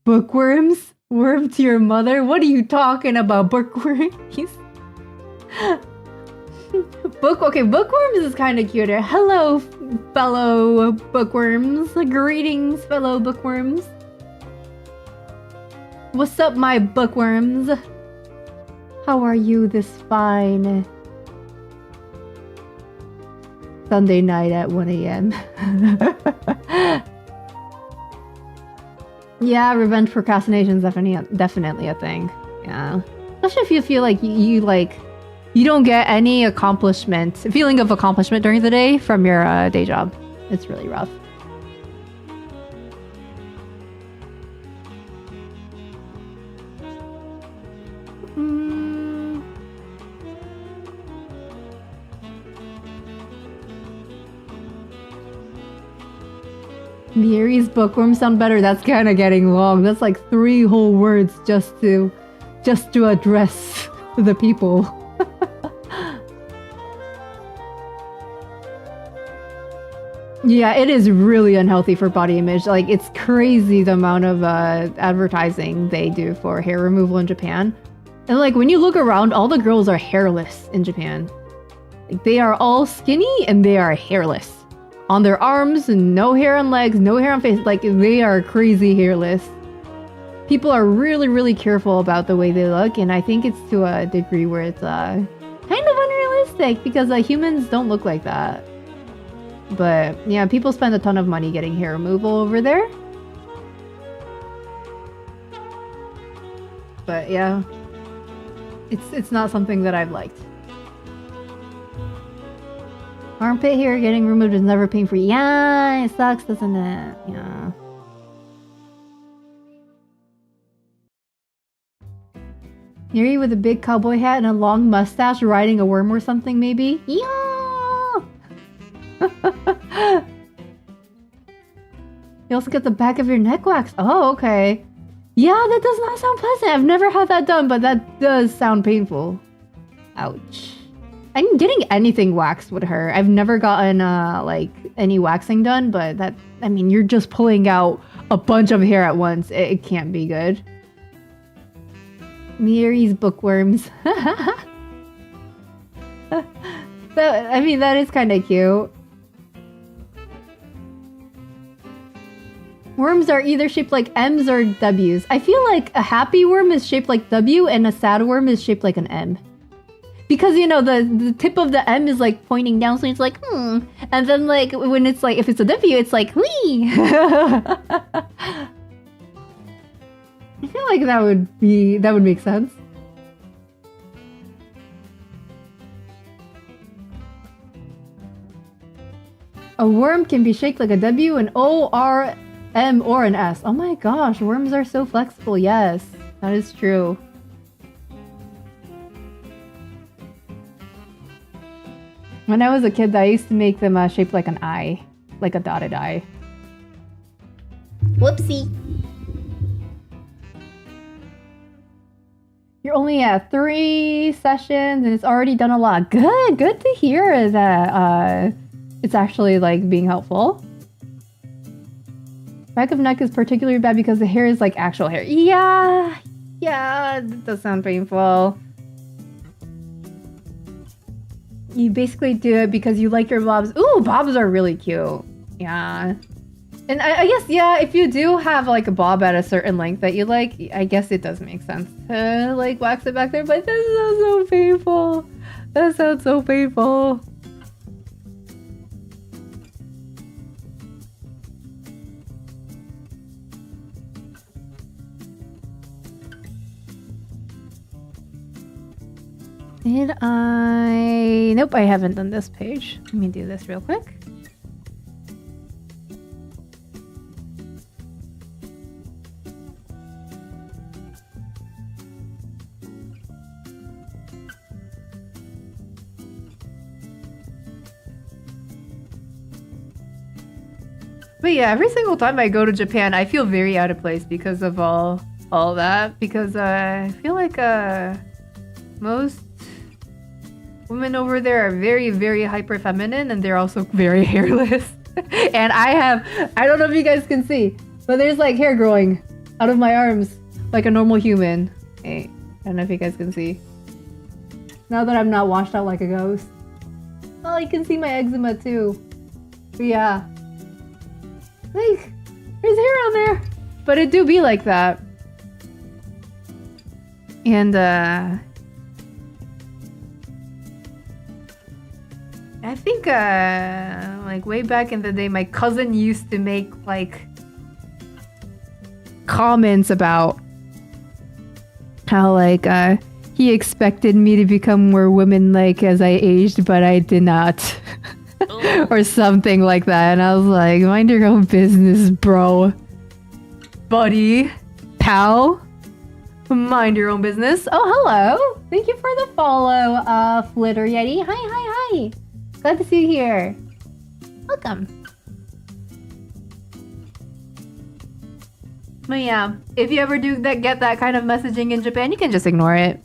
Bookworms? Worm to your mother? What are you talking about, bookworms? Bookworms is kind of cuter. Hello, fellow bookworms. Greetings, fellow bookworms. What's up, my bookworms? How are you this fine Sunday night at 1 a.m.? Yeah, revenge procrastination is definitely a thing. Yeah. Especially if you feel like you don't get any feeling of accomplishment during the day from your day job. It's really rough. Mieri's bookworms sound better. That's kind of getting long. That's like 3 whole words just to address the people. Yeah, it is really unhealthy for body image. Like, it's crazy the amount of advertising they do for hair removal in Japan. And like, when you look around, all the girls are hairless in Japan. Like, they are all skinny and they are hairless. On their arms, no hair on legs, no hair on face. Like, they are crazy hairless. People are really, really careful about the way they look, and I think it's to a degree where it's kind of unrealistic because humans don't look like that. But yeah, people spend a ton of money getting hair removal over there. But yeah, it's not something that I've liked. Armpit hair getting removed is never pain-free. Yeah, it sucks, doesn't it? Yeah. Mieri with a big cowboy hat and a long mustache riding a worm or something, maybe? Yeah! You also get the back of your neck waxed. Oh, okay. Yeah, that does not sound pleasant. I've never had that done, but that does sound painful. Ouch. And getting anything waxed would hurt. I've never gotten like any waxing done, but that, I mean, you're just pulling out a bunch of hair at once. It can't be good. Mieri's bookworms. So, I mean, that is kind of cute. Worms are either shaped like M's or W's. I feel like a happy worm is shaped like W and a sad worm is shaped like an M. Because, you know, the tip of the M is like pointing down, so it's like, hmm. And then like when it's like, if it's a W, it's like, wee. I feel like that would make sense. A worm can be shaped like a W, an O, R, M, or an S. Oh my gosh, worms are so flexible. Yes, that is true. When I was a kid, I used to make them shaped like an I, like a dotted I. Whoopsie. You're only at 3 sessions and it's already done a lot. Good to hear that it's actually like being helpful. Back of neck is particularly bad because the hair is like actual hair. Yeah, that does sound painful. You basically do it because you like your bobs. Ooh, bobs are really cute. Yeah. And I guess, yeah, if you do have like a bob at a certain length that you like, I guess it does make sense to like wax it back there, but this sounds so painful. That sounds so painful. Did I? Nope, I haven't done this page. Let me do this real quick. But yeah, every single time I go to Japan, I feel very out of place because of all that. Because I feel like most women over there are very, very hyper feminine, and they're also very hairless. And I don't know if you guys can see, but there's like hair growing out of my arms like a normal human. Hey, I don't know if you guys can see. Now that I'm not washed out like a ghost. Oh, you can see my eczema too. But yeah. Like, there's hair on there. But it do be like that. And I think like way back in the day, my cousin used to make like comments about how like he expected me to become more woman-like as I aged, but I did not. Or something like that. And I was like, mind your own business, bro. Buddy. Pal. Mind your own business. Oh, hello. Thank you for the follow, Flitter Yeti. Hi. Glad to see you here. Welcome. But yeah, if you ever do get that kind of messaging in Japan, you can just ignore it.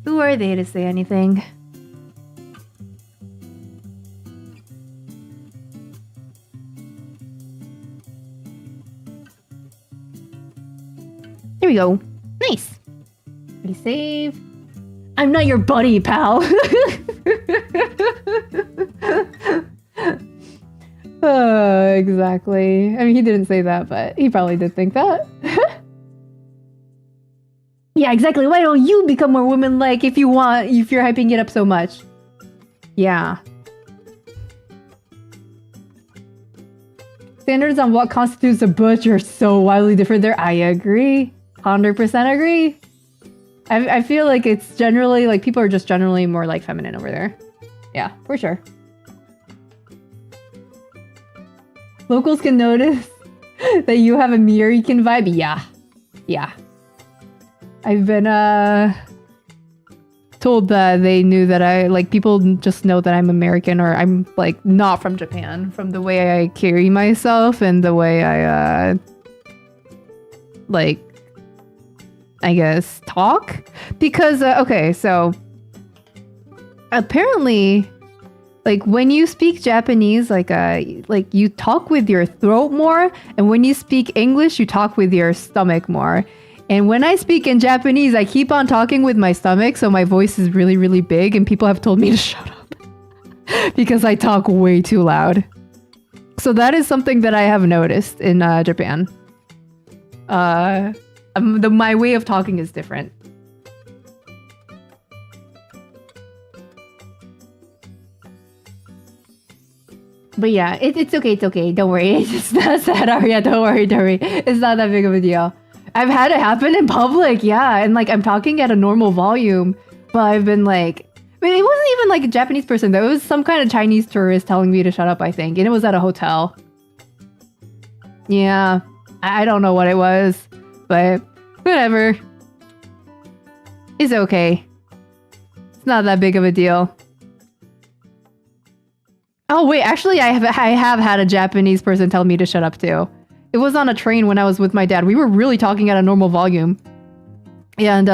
Who are they to say anything? Here we go. Nice. Pretty save. I'm not your buddy, pal. Exactly. I mean, he didn't say that, but he probably did think that. Yeah, exactly. Why don't you become more woman-like if you're hyping it up so much? Yeah. Standards on what constitutes a butch are so wildly different there. I agree. 100% agree. I feel like it's generally, like, people are just generally more, like, feminine over there. Yeah, for sure. Locals can notice that you have a Mierican vibe. Yeah. I've been, told that they knew that people just know that I'm American, or I'm, like, not from Japan, from the way I carry myself and the way I, like, I guess, talk. Because, okay, so apparently, like, when you speak Japanese, like, you talk with your throat more, and when you speak English, you talk with your stomach more. And when I speak in Japanese, I keep on talking with my stomach, so my voice is really, really big, and people have told me to shut up because I talk way too loud. So that is something that I have noticed in Japan. My way of talking is different. But yeah, it's okay, don't worry. It's not sad, Arya, don't worry. It's not that big of a deal. I've had it happen in public, yeah, and like I'm talking at a normal volume, but I've been like, I mean, it wasn't even like a Japanese person though, it was some kind of Chinese tourist telling me to shut up, I think, and it was at a hotel. Yeah, I don't know what it was, but whatever. It's okay. It's not that big of a deal. Oh wait, actually I have had a Japanese person tell me to shut up too. It was on a train when I was with my dad. We were really talking at a normal volume. And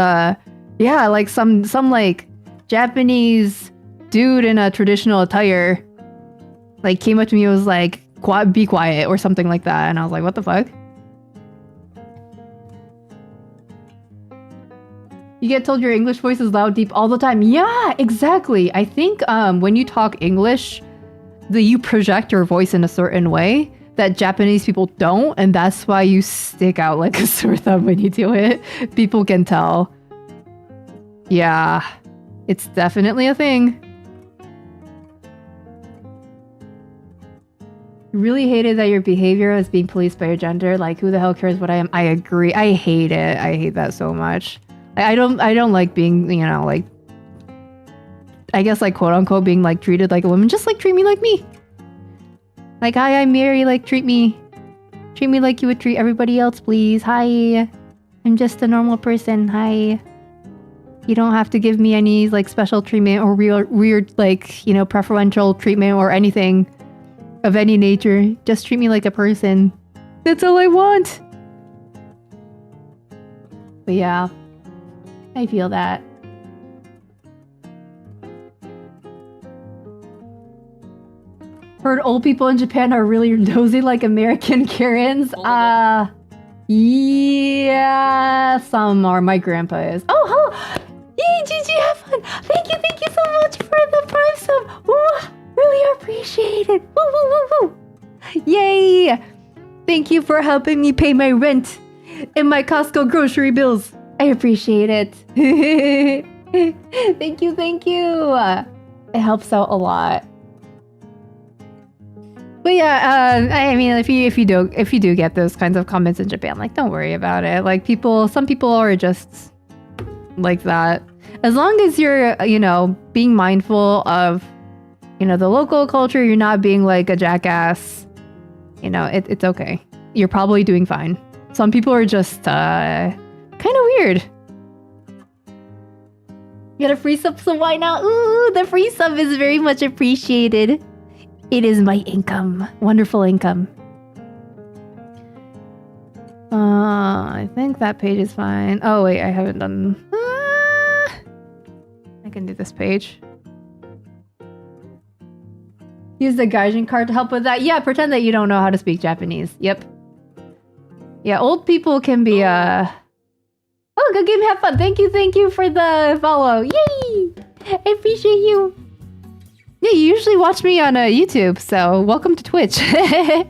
yeah, like some like Japanese dude in a traditional attire like came up to me and was like, be quiet or something like that. And I was like, what the fuck? You get told your English voice is loud, deep all the time. Yeah, exactly. I think when you talk English, you project your voice in a certain way that Japanese people don't, and that's why you stick out like a sore thumb when you do it. People can tell. Yeah, it's definitely a thing. Really hated that your behavior is being policed by your gender. Like, who the hell cares what I am? I agree. I hate it. I hate that so much. I don't like being, you know, like, I guess like quote unquote being like treated like a woman. Just like treat me like me. Like, hi, I'm Mieri, like treat me like you would treat everybody else, please. Hi, I'm just a normal person. Hi. You don't have to give me any like special treatment or weird like, you know, preferential treatment or anything of any nature. Just treat me like a person. That's all I want. But yeah, I feel that. Heard old people in Japan are really nosy like American Karens. Yeah, some are. My grandpa is. Oh, yay, Gigi, have fun. Thank you so much for the Prime sub. Ooh, really appreciate it. Woo, woo, woo, woo. Yay. Thank you for helping me pay my rent and my Costco grocery bills. I appreciate it. Thank you. It helps out a lot. But yeah, I mean, if you do get those kinds of comments in Japan, like, don't worry about it. Like, some people are just like that. As long as you're, you know, being mindful of, you know, the local culture, you're not being like a jackass. You know, it's okay. You're probably doing fine. Some people are just kind of weird. You got a free sub, so why not? Ooh, the free sub is very much appreciated. It is my income. Wonderful income. I think that page is fine. Oh wait, I haven't done... I can do this page. Use the Gaijin card to help with that. Yeah, pretend that you don't know how to speak Japanese. Yep. Yeah, old people can be Oh, good game, have fun. Thank you for the follow. Yay! I appreciate you. Yeah, you usually watch me on YouTube, so welcome to Twitch. Of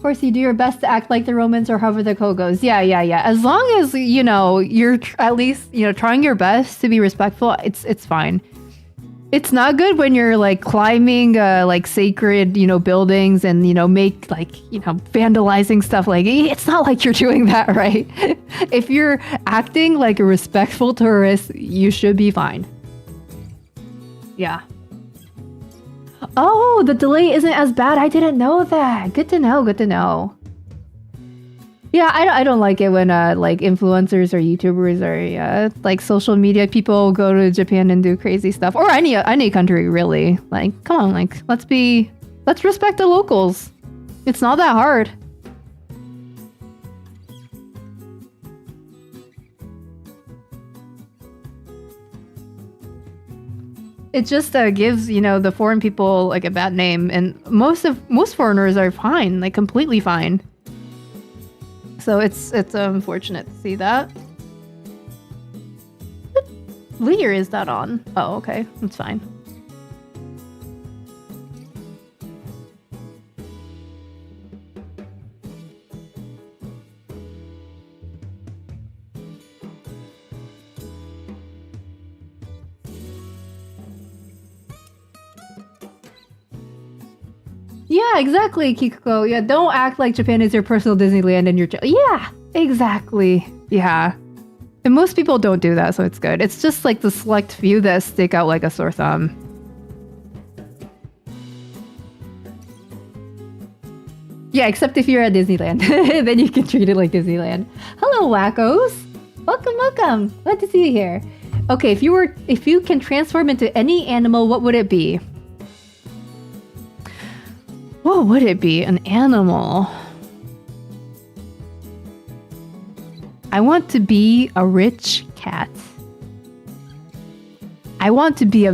course, you do your best to act like the Romans or however the code goes. Yeah. As long as, you know, you're at least, you know, trying your best to be respectful, it's fine. It's not good when you're like climbing like sacred, you know, buildings and, you know, make like, you know, vandalizing stuff. Like, it's not like you're doing that, right? If you're acting like a respectful tourist, you should be fine. Yeah. Oh, the delay isn't as bad. I didn't know that. Good to know. Yeah, I don't like it when like influencers or YouTubers or like social media people go to Japan and do crazy stuff, or any country really. Like, come on, like let's respect the locals. It's not that hard. It just gives, you know, the foreign people like a bad name, and most foreigners are fine, like completely fine. So it's unfortunate to see that. What year is that on? Oh, okay, that's fine. Yeah, exactly, Kikuko. Yeah, don't act like Japan is your personal Disneyland and your... Yeah, exactly. Yeah. And most people don't do that, so it's good. It's just like the select few that stick out like a sore thumb. Yeah, except if you're at Disneyland. Then you can treat it like Disneyland. Hello, wackos. Welcome. Glad to see you here. Okay, if you can transform into any animal, what would it be? What would it be? An animal. I want to be a rich cat. I want to be a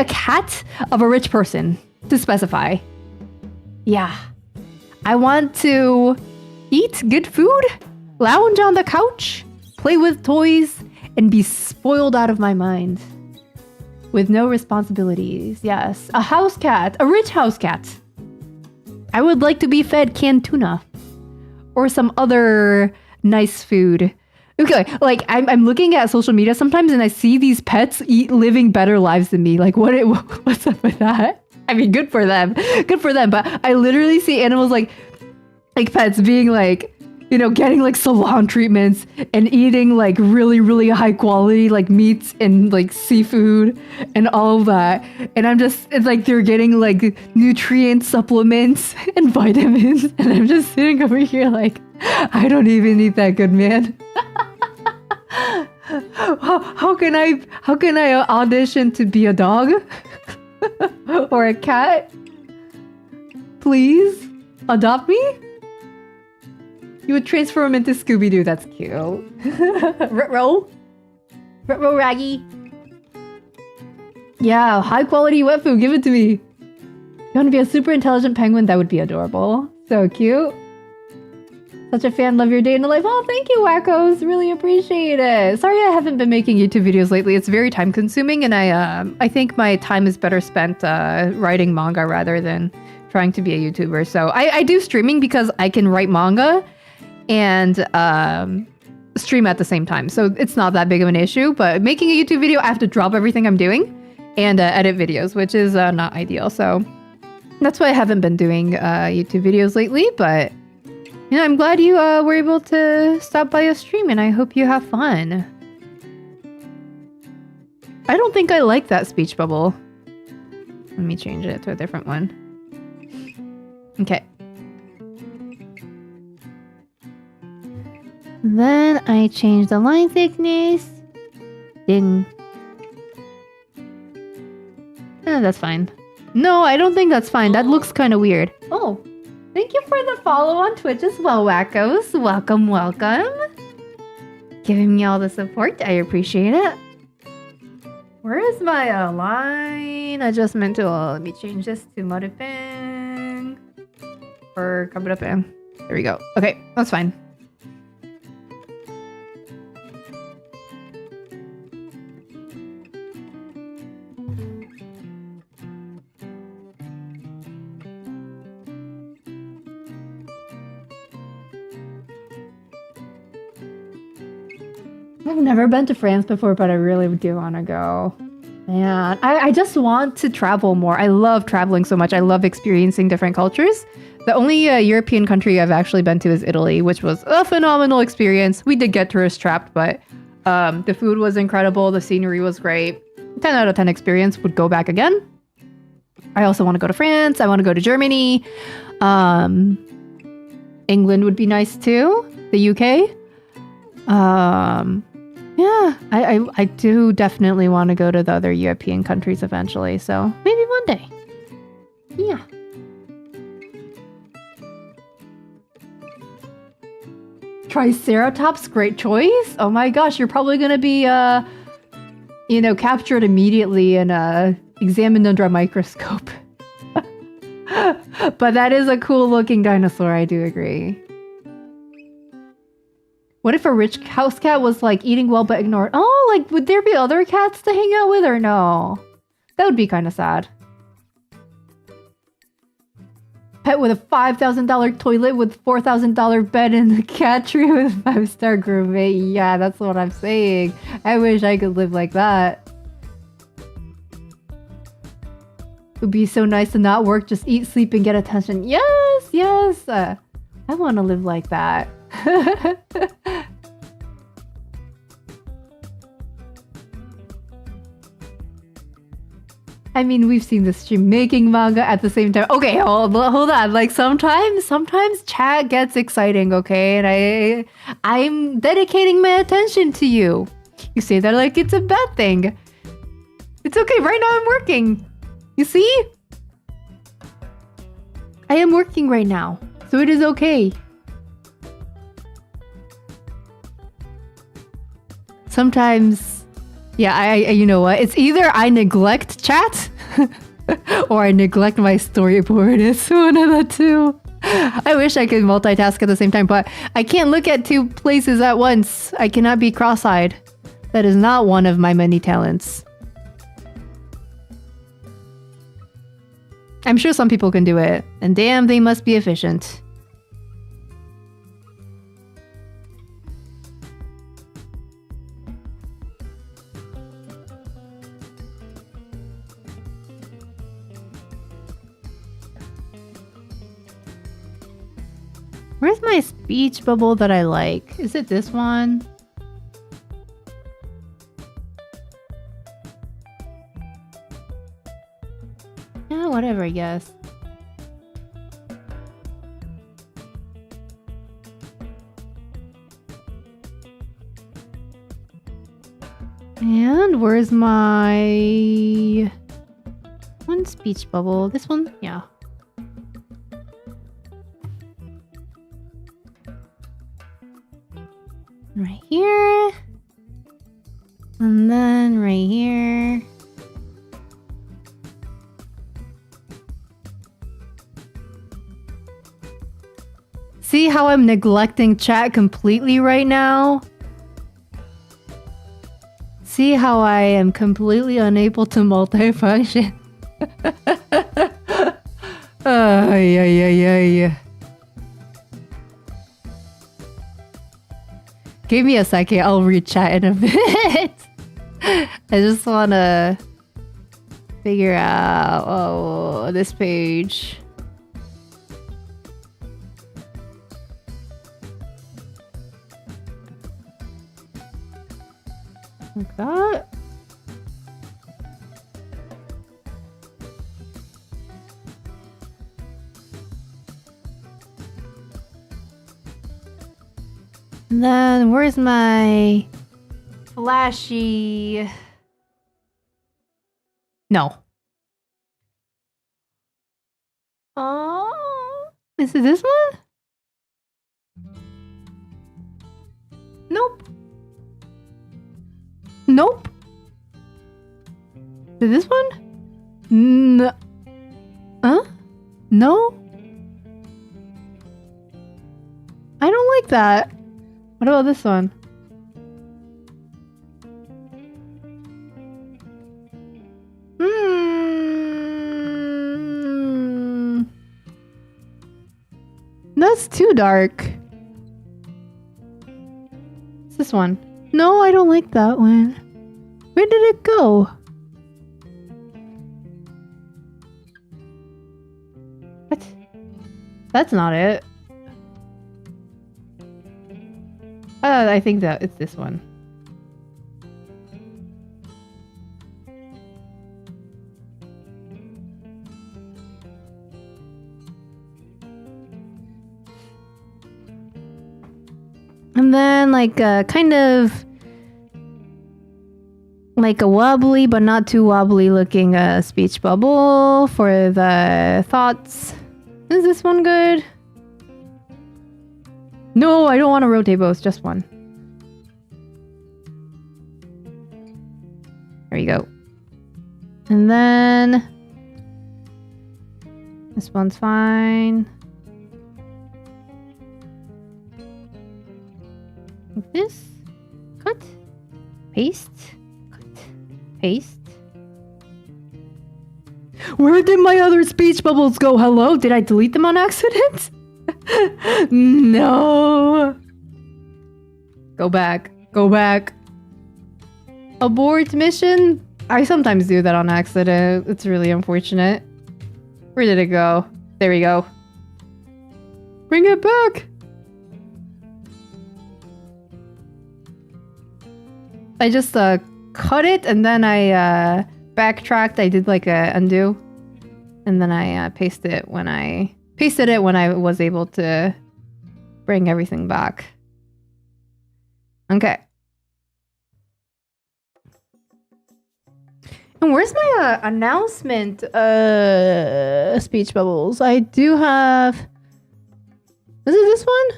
cat of a rich person, to specify. Yeah. I want to eat good food, lounge on the couch, play with toys, and be spoiled out of my mind. With no responsibilities. Yes. A house cat. A rich house cat. I would like to be fed canned tuna. Or some other nice food. Okay, like I'm looking at social media sometimes and I see these pets living better lives than me. Like what's up with that? I mean, good for them. Good for them. But I literally see animals like pets being like, you know, getting like salon treatments and eating like really, really high quality like meats and like seafood and all of that. And it's like they're getting like nutrient supplements and vitamins. And I'm just sitting over here like, I don't even eat that good, man. How can I audition to be a dog? Or a cat? Please adopt me? You would transform into Scooby-Doo. That's cute. Ruh-roh. Ruh-roh Raggy. Yeah, high quality wet food. Give it to me. You want to be a super intelligent penguin? That would be adorable. So cute. Such a fan. Love your day in the life. Oh, thank you, wackos. Really appreciate it. Sorry I haven't been making YouTube videos lately. It's very time consuming, and I think my time is better spent writing manga rather than trying to be a YouTuber. So I do streaming because I can write manga and stream at the same time. So it's not that big of an issue, but making a YouTube video, I have to drop everything I'm doing and edit videos, which is not ideal. So that's why I haven't been doing YouTube videos lately, but you know, I'm glad you were able to stop by a stream, and I hope you have fun. I don't think I like that speech bubble. Let me change it to a different one. Okay. Then I change the line thickness. Then... that's fine. No, I don't think that's fine. That looks kind of weird. Oh, thank you for the follow on Twitch as well, wackos. Welcome, welcome. Giving me all the support. I appreciate it. Where is my line adjustment tool? Let me change this to Modipen. Or Kaburapen. There we go. Okay, that's fine. I've never been to France before, but I really do want to go. Man, I just want to travel more. I love traveling so much. I love experiencing different cultures. The only European country I've actually been to is Italy, which was a phenomenal experience. We did get tourist trapped, but the food was incredible. The scenery was great. 10 out of 10 experience. Would go back again. I also want to go to France. I want to go to Germany. England would be nice too. The UK. Yeah, I do definitely want to go to the other European countries eventually, so maybe one day. Yeah. Triceratops, great choice. Oh my gosh, you're probably gonna be, you know, captured immediately and examined under a microscope. But that is a cool looking dinosaur, I do agree. What if a rich house cat was like eating well but ignored? Oh, like would there be other cats to hang out with or no? That would be kind of sad. Pet with a $5,000 toilet with $4,000 bed in the cat tree with 5-star gourmet. Yeah, that's what I'm saying. I wish I could live like that. It would be so nice to not work, just eat, sleep, and get attention. Yes, yes. I want to live like that. I mean, we've seen this stream making manga at the same time. Okay, hold on. Like sometimes chat gets exciting, okay? And I'm dedicating my attention to you. You say that like it's a bad thing. It's okay. Right now I'm working. You see? I am working right now, so it is okay. Sometimes, yeah, you know what? It's either I neglect chat or I neglect my storyboard. It's one of the two. I wish I could multitask at the same time, but I can't look at two places at once. I cannot be cross-eyed. That is not one of my many talents. I'm sure some people can do it, and damn, they must be efficient. Where's my speech bubble that I like? Is it this one? Yeah, whatever, I guess. And where's my one speech bubble? This one? Yeah. Right here. And then right here. See how I'm neglecting chat completely right now? See how I am completely unable to multifunction? Yeah. Give me a second, I'll read chat in a bit. I just wanna figure out this page. Like that. And then where's my flashy? No. Oh, is it this one? Nope. Nope. Is it this one? No. Huh? No? I don't like that. What about this one? That's too dark. What's this one? No, I don't like that one. Where did it go? What? That's not it. I think that it's this one. And then like kind of like a wobbly but not too wobbly looking speech bubble for the thoughts. Is this one good? No, I don't want to rotate both, just one. There you go. And then this one's fine. Like this. Cut. Paste. Cut. Paste. Where did my other speech bubbles go? Hello? Did I delete them on accident? No. Go back. Go back. Abort mission? I sometimes do that on accident. It's really unfortunate. Where did it go? There we go. Bring it back. I just cut it and then I backtracked. I did like a undo. And then I pasted it when I was able to bring everything back. Okay. And where's my announcement speech bubbles? I do have... Is it this one?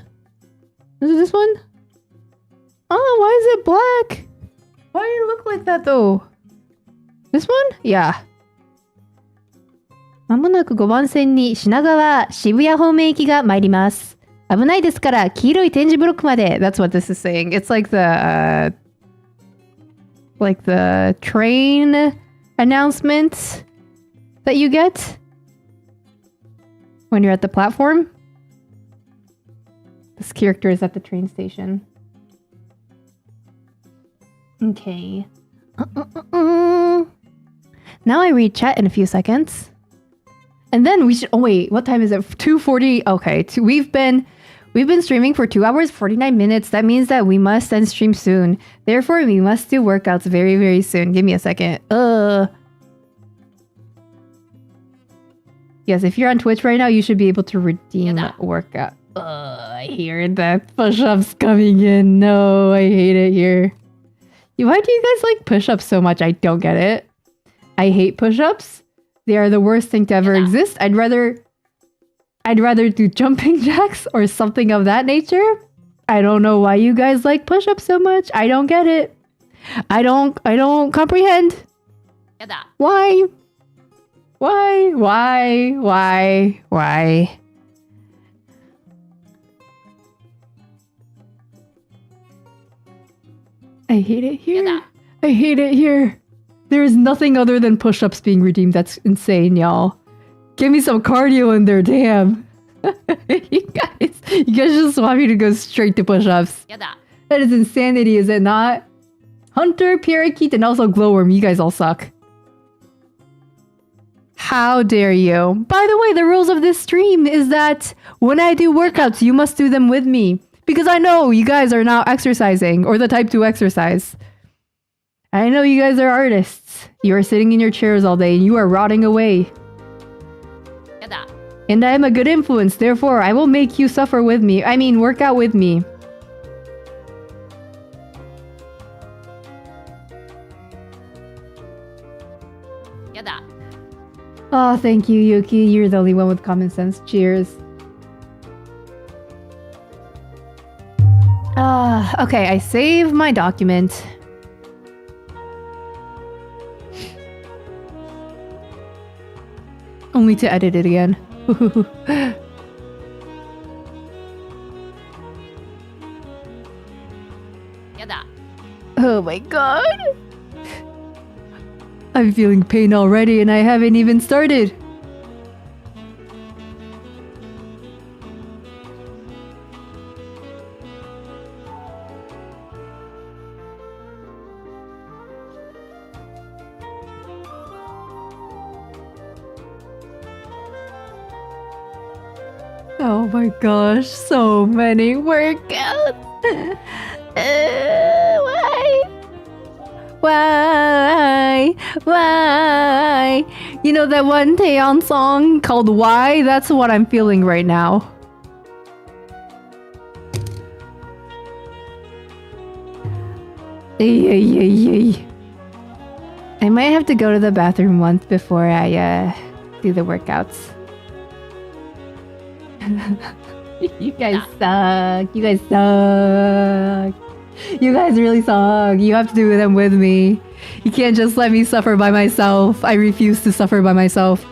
Is it this one? Oh, why is it black? Why do it look like that though? This one? Yeah. まもなく5番線に品川渋谷方面行きが参ります。危ないですから黄色い点字ブロックまで。That's what this is saying. It's like the train announcements that you get when you're at the platform. This character is at the train station. Okay. Now I read chat in a few seconds. And then we should... Oh, wait. What time is it? 2:40. Okay. We've been streaming for 2 hours, 49 minutes. That means that we must end stream soon. Therefore, we must do workouts very, very soon. Give me a second. Yes, if you're on Twitch right now, you should be able to redeem workout. I hear that push-ups coming in. No, I hate it here. Why do you guys like push-ups so much? I don't get it. I hate push-ups. They are the worst thing to ever exist. I'd rather do jumping jacks or something of that nature. I don't know why you guys like push-ups so much. I don't get it. I don't comprehend. Why? I hate it here. I hate it here. There is nothing other than push-ups being redeemed. That's insane, y'all. Give me some cardio in there, damn. You guys just want me to go straight to push-ups. That is insanity, is it not? Hunter, Parakeet, and also Glowworm, you guys all suck. How dare you? By the way, the rules of this stream is that when I do workouts, you must do them with me. Because I know you guys are now exercising, or the type to exercise. I know you guys are artists. You are sitting in your chairs all day and you are rotting away. And I am a good influence, therefore I will make you suffer with me. I mean, work out with me. Oh, thank you, Yuki. You're the only one with common sense. Cheers. Okay, I save my document. Only to edit it again. Oh my god. I'm feeling pain already and I haven't even started. Oh my gosh, so many workouts. Why? You know that one Taeyeon song called Why? That's what I'm feeling right now. I might have to go to the bathroom once before I do the workouts. You guys suck. You guys suck. You guys really suck. You have to do them with me. You can't just let me suffer by myself. I refuse to suffer by myself.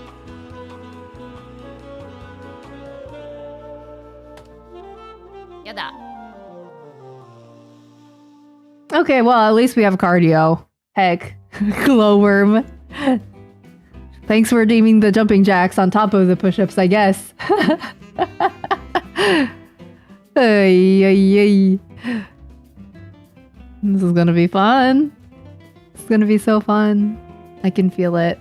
Okay, well, at least we have cardio. Heck. Glowworm. Thanks for redeeming the jumping jacks on top of the push-ups, I guess. This is gonna be fun. It's gonna be so fun. I can feel it.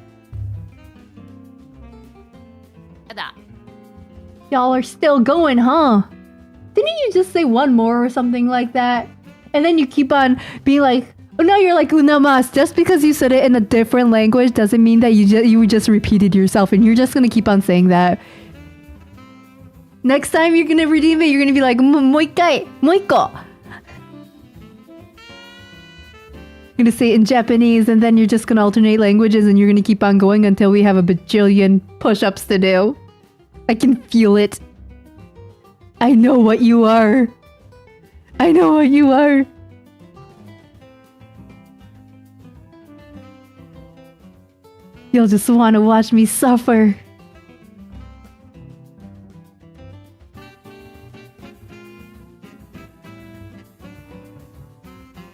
Y'all are still going, huh? Didn't you just say one more or something like that? And then you keep on being like, oh, now you're like una mas. Just because you said it in a different language doesn't mean that you just repeated yourself, and you're just gonna keep on saying that. Next time you're gonna redeem it, you're gonna be like, moikai, moiko. You're gonna say it in Japanese, and then you're just gonna alternate languages, and you're gonna keep on going until we have a bajillion push-ups to do. I can feel it. I know what you are. I know what you are. You'll just want to watch me suffer.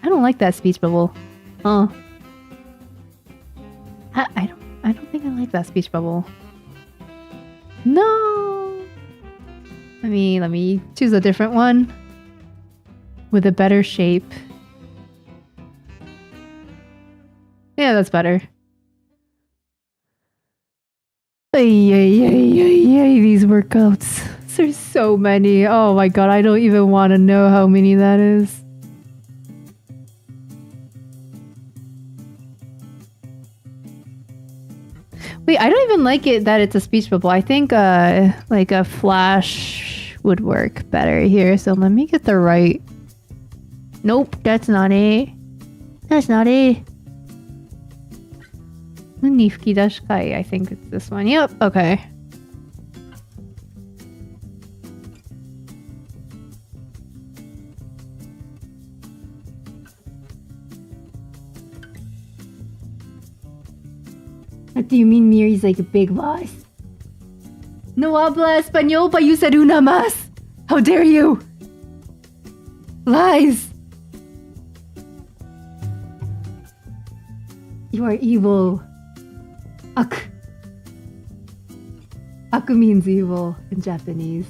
I don't like that speech bubble. I don't think I like that speech bubble. No. Let me choose a different one with a better shape. Yeah, that's better. These workouts. There's so many. Oh my god, I don't even want to know how many that is. Wait, I don't even like it that it's a speech bubble. I think like a flash would work better here. So let me get the right. Nope, that's not it. That's not it. Nifki Dashkai, I think it's this one. Yep, okay. What do you mean Mieri's like a big boss? No habla español, but you said una más. How dare you? Lies. You are evil. Ak. Aku means evil in Japanese.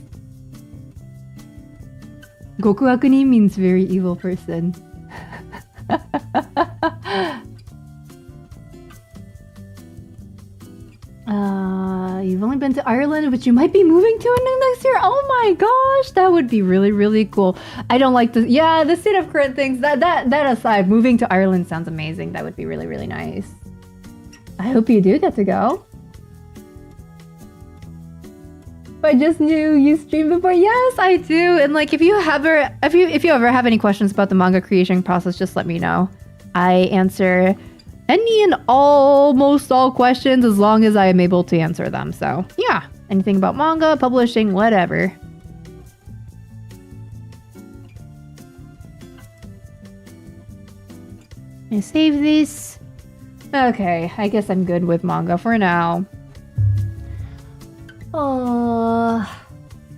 Goku Akuni means very evil person. You've only been to Ireland, but you might be moving to it next year. Oh my gosh, that would be really, really cool. I don't like the the state of current things. That aside, moving to Ireland sounds amazing. That would be really, really nice. I hope you do get to go. I just knew you streamed before. Yes, I do. And like, if you ever have any questions about the manga creation process, just let me know. I answer any and almost all questions as long as I am able to answer them. So yeah, anything about manga, publishing, whatever. I save this. Okay, I guess I'm good with manga for now. Oh,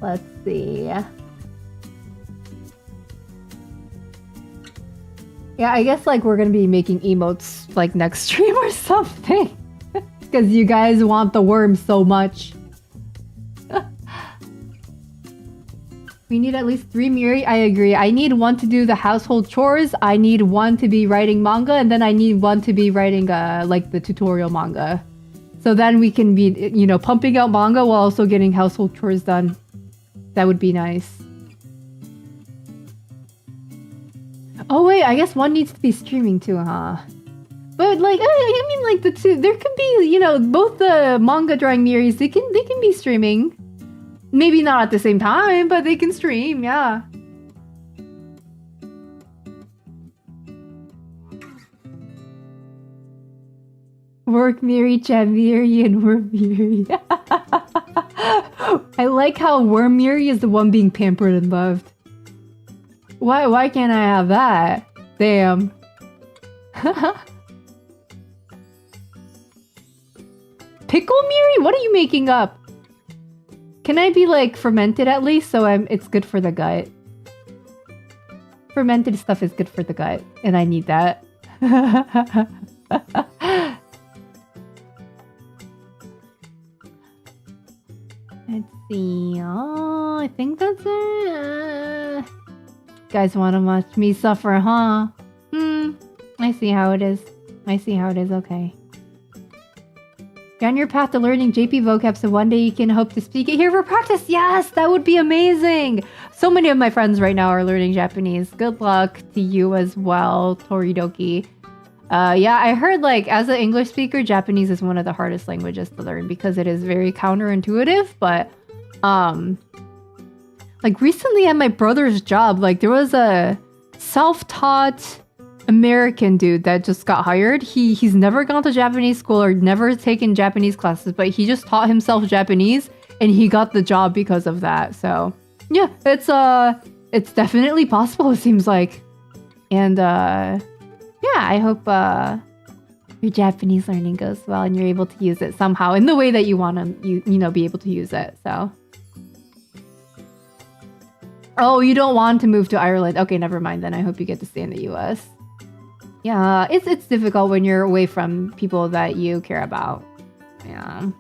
let's see. Yeah, I guess like we're gonna be making emotes like next stream or something. Because you guys want the worm so much. We need at least 3 Mieri. I agree. I need 1 to do the household chores. I need 1 to be writing manga. And then I need 1 to be writing like the tutorial manga. So then we can be, you know, pumping out manga while also getting household chores done. That would be nice. Oh wait, I guess 1 needs to be streaming too, huh? But like, I mean, like the two, there could be, you know, both the manga drawing Mieris. They can be streaming. Maybe not at the same time, but they can stream. Yeah. Work Mieri, chat Mieri, and worm Mieri. I like how worm Mieri is the one being pampered and loved. Why can't I have that? Damn. Pickle Mieri? What are you making up? Can I be like fermented at least so it's good for the gut? Fermented stuff is good for the gut, and I need that. Let's see. Oh, I think that's it. Guys want to watch me suffer, huh? I see how it is. I see how it is. Okay. You're on your path to learning JP vocab, so one day you can hope to speak it here for practice. Yes, that would be amazing. So many of my friends right now are learning Japanese. Good luck to you as well, Toridoki. Yeah, I heard like as an English speaker, Japanese is one of the hardest languages to learn because it is very counterintuitive. But like recently at my brother's job, like there was a self-taught American dude that just got hired. He's never gone to Japanese school or never taken Japanese classes, but he just taught himself Japanese and he got the job because of that. So yeah, it's definitely possible, it seems like. And yeah, I hope your Japanese learning goes well and you're able to use it somehow in the way that you want to you know be able to use it. So oh, you don't want to move to Ireland. Okay, never mind then. I hope you get to stay in the US. Yeah, it's difficult when you're away from people that you care about. Yeah.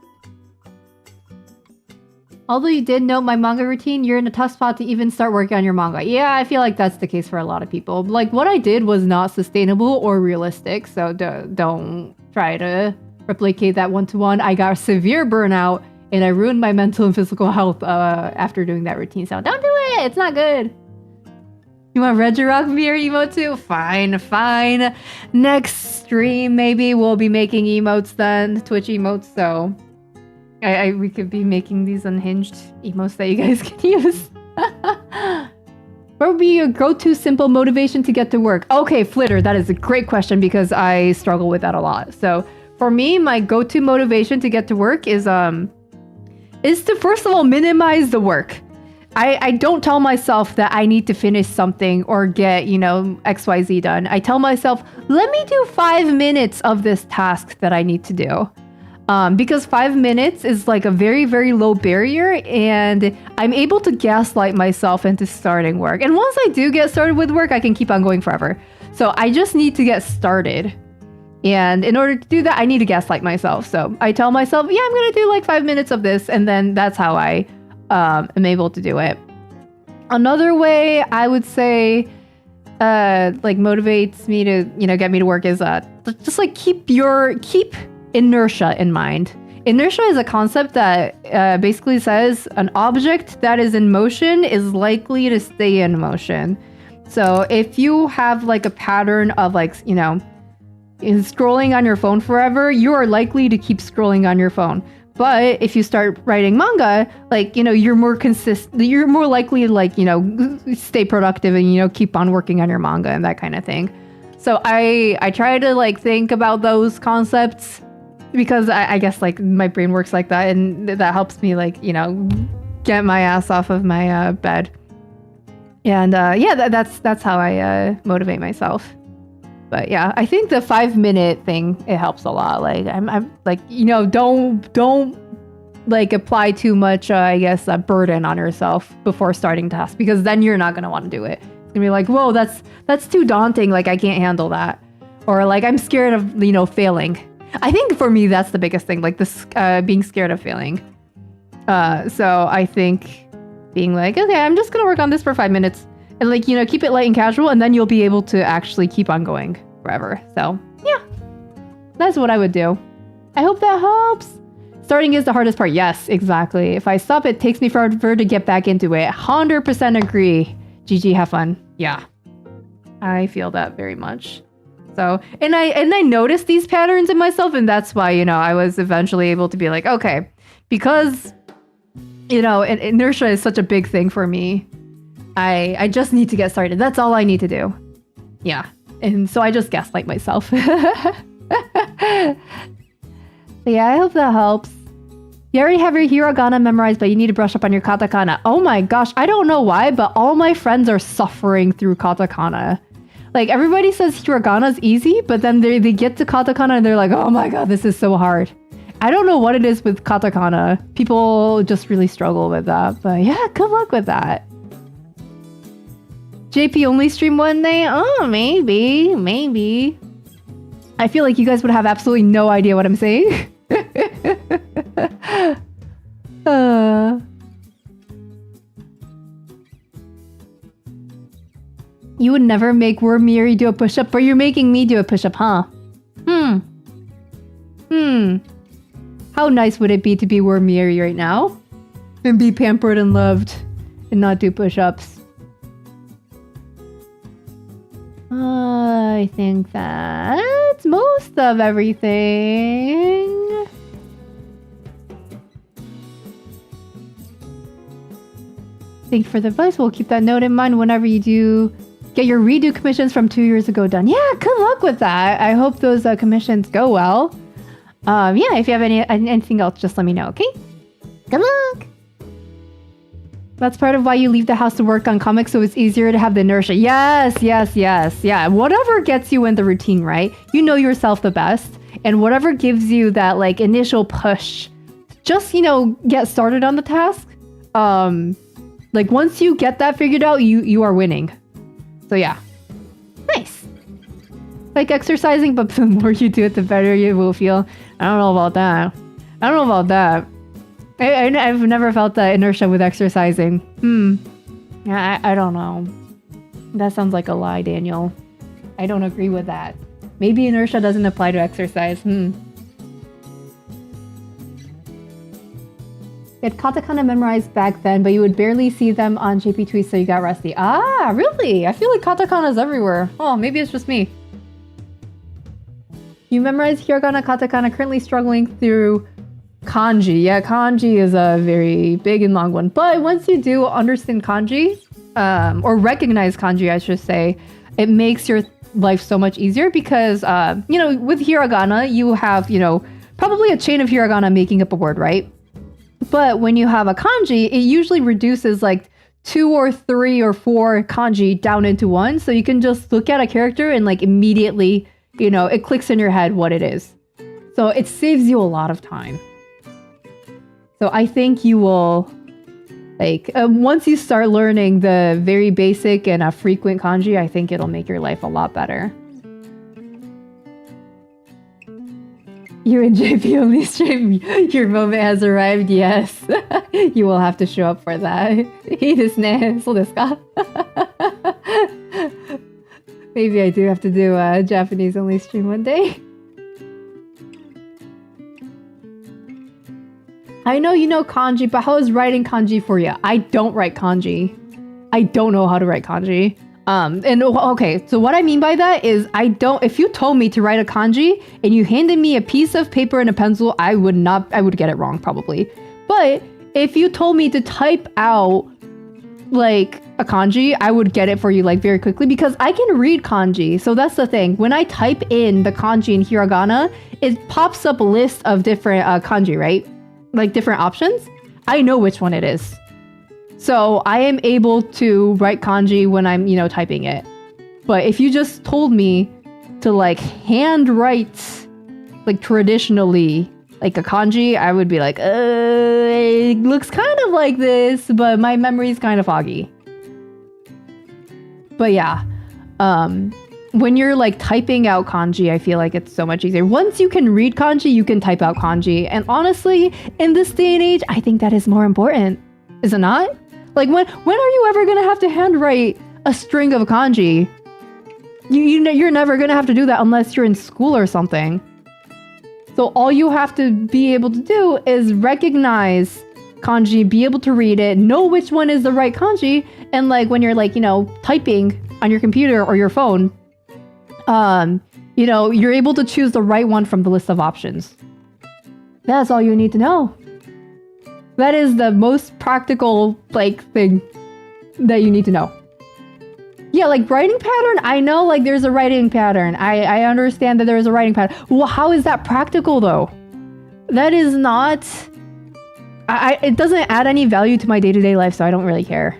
Although you did note my manga routine, you're in a tough spot to even start working on your manga. Yeah, I feel like that's the case for a lot of people. Like, what I did was not sustainable or realistic, so don't try to replicate that one-to-one. I got severe burnout And I ruined my mental and physical health after doing that routine. So don't do it. It's not good. You want Regirock Mieri emote too? Fine. Next stream, maybe we'll be making emotes then. Twitch emotes. So we could be making these unhinged emotes that you guys can use. What would be your go-to simple motivation to get to work? Okay, Flitter, that is a great question because I struggle with that a lot. So for me, my go-to motivation to get to work is to first of all minimize the work. I don't tell myself that I need to finish something or get, XYZ done. I tell myself, let me do 5 minutes of this task that I need to do. Because 5 minutes is like a very, very low barrier and I'm able to gaslight myself into starting work. And once I do get started with work, I can keep on going forever. So I just need to get started. And in order to do that, I need to gaslight myself. So I tell myself, yeah, I'm going to do like 5 minutes of this. And then that's how I am able to do it. Another way I would say like motivates me to, get me to work is just like keep inertia in mind. Inertia is a concept that basically says an object that is in motion is likely to stay in motion. So if you have like a pattern of like, scrolling on your phone forever, you are likely to keep scrolling on your phone. But if you start writing manga, like, you're more consistent, you're more likely to like, stay productive and, keep on working on your manga and that kind of thing. So I try to like think about those concepts because I guess like my brain works like that and that helps me like, get my ass off of my bed. And that's how I motivate myself. But yeah, I think the 5 minute thing, it helps a lot. Like I'm like, don't like apply too much, I guess, a burden on yourself before starting tasks because then you're not going to want to do it. It's gonna be like, whoa, that's too daunting. Like I can't handle that. Or like, I'm scared of, failing. I think for me, that's the biggest thing, like this being scared of failing. So I think being like, okay, I'm just going to work on this for 5 minutes and like, keep it light and casual. And then you'll be able to actually keep on going forever. So yeah, that's what I would do. I hope that helps. Starting is the hardest part. Yes, exactly. If I stop, it takes me forever to get back into it. 100% agree. GG, have fun. Yeah, I feel that very much. So, and I noticed these patterns in myself, and that's why, I was eventually able to be like, okay, because, inertia is such a big thing for me. I just need to get started. That's all I need to do. Yeah. And so I just gaslight myself. Yeah, I hope that helps. You already have your hiragana memorized, but you need to brush up on your katakana. Oh my gosh, I don't know why, but all my friends are suffering through katakana. Like, everybody says hiragana is easy, but then they get to katakana and they're like, oh my god, this is so hard. I don't know what it is with katakana. People just really struggle with that. But yeah, good luck with that. JP only stream one day? Oh, maybe. I feel like you guys would have absolutely no idea what I'm saying. You would never make Word Mieri do a push-up, but you're making me do a push-up, huh? How nice would it be to be Word Mieri right now? And be pampered and loved and not do push-ups. I think that's most of everything. Thank you for the advice. We'll keep that note in mind whenever you do get your redo commissions from 2 years ago done. Yeah, good luck with that. I hope those commissions go well. Yeah, if you have anything else, just let me know, okay? Good luck! That's part of why you leave the house to work on comics, so it's easier to have the inertia. Yes. Yeah, whatever gets you in the routine, right? You know yourself the best, and whatever gives you that, like, initial push, just, get started on the task. Like, once you get that figured out, you are winning. So, yeah. Nice. Like exercising, but the more you do it, the better you will feel. I don't know about that. I've never felt that inertia with exercising. I don't know. That sounds like a lie, Daniel. I don't agree with that. Maybe inertia doesn't apply to exercise. You had katakana memorized back then, but you would barely see them on JP tweets, so you got rusty. Ah, really? I feel like katakana's everywhere. Oh, maybe it's just me. You memorized hiragana, katakana, currently struggling through kanji. Yeah, kanji is a very big and long one. But once you do understand kanji, or recognize kanji, I should say, it makes your life so much easier because, with hiragana, you have, probably a chain of hiragana making up a word, right? But when you have a kanji, it usually reduces like 2 or 3 or 4 kanji down into one. So you can just look at a character and like immediately, it clicks in your head what it is. So it saves you a lot of time. So I think you will, once you start learning the very basic and frequent kanji, I think it'll make your life a lot better. You and JP only stream. Your moment has arrived. Yes, you will have to show up for that. いいですね。そうですか? Maybe I do have to do a Japanese only stream one day. I know you know kanji, but how is writing kanji for you? I don't write kanji. I don't know how to write kanji. Okay, so what I mean by that is if you told me to write a kanji and you handed me a piece of paper and a pencil, I would get it wrong probably. But if you told me to type out like a kanji, I would get it for you like very quickly because I can read kanji. So that's the thing. When I type in the kanji in hiragana, it pops up a list of different kanji, right? Like different options. I know which one it is. So I am able to write kanji when I'm, typing it. But if you just told me to like handwrite like traditionally like a kanji, I would be like, it looks kind of like this, but my memory is kind of foggy. But yeah, when you're like typing out kanji, I feel like it's so much easier. Once you can read kanji, you can type out kanji. And honestly, in this day and age, I think that is more important. Is it not? Like when are you ever gonna have to handwrite a string of kanji? You're never gonna have to do that unless you're in school or something. So all you have to be able to do is recognize kanji, be able to read it, know which one is the right kanji, and like when you're like, typing on your computer or your phone, you're able to choose the right one from the list of options. That's all you need to know. That is the most practical thing that you need to know. Yeah, like writing pattern, I know like there's a writing pattern. I understand that there is a writing pattern. Well, how is that practical though? That is not... it doesn't add any value to my day-to-day life, so I don't really care.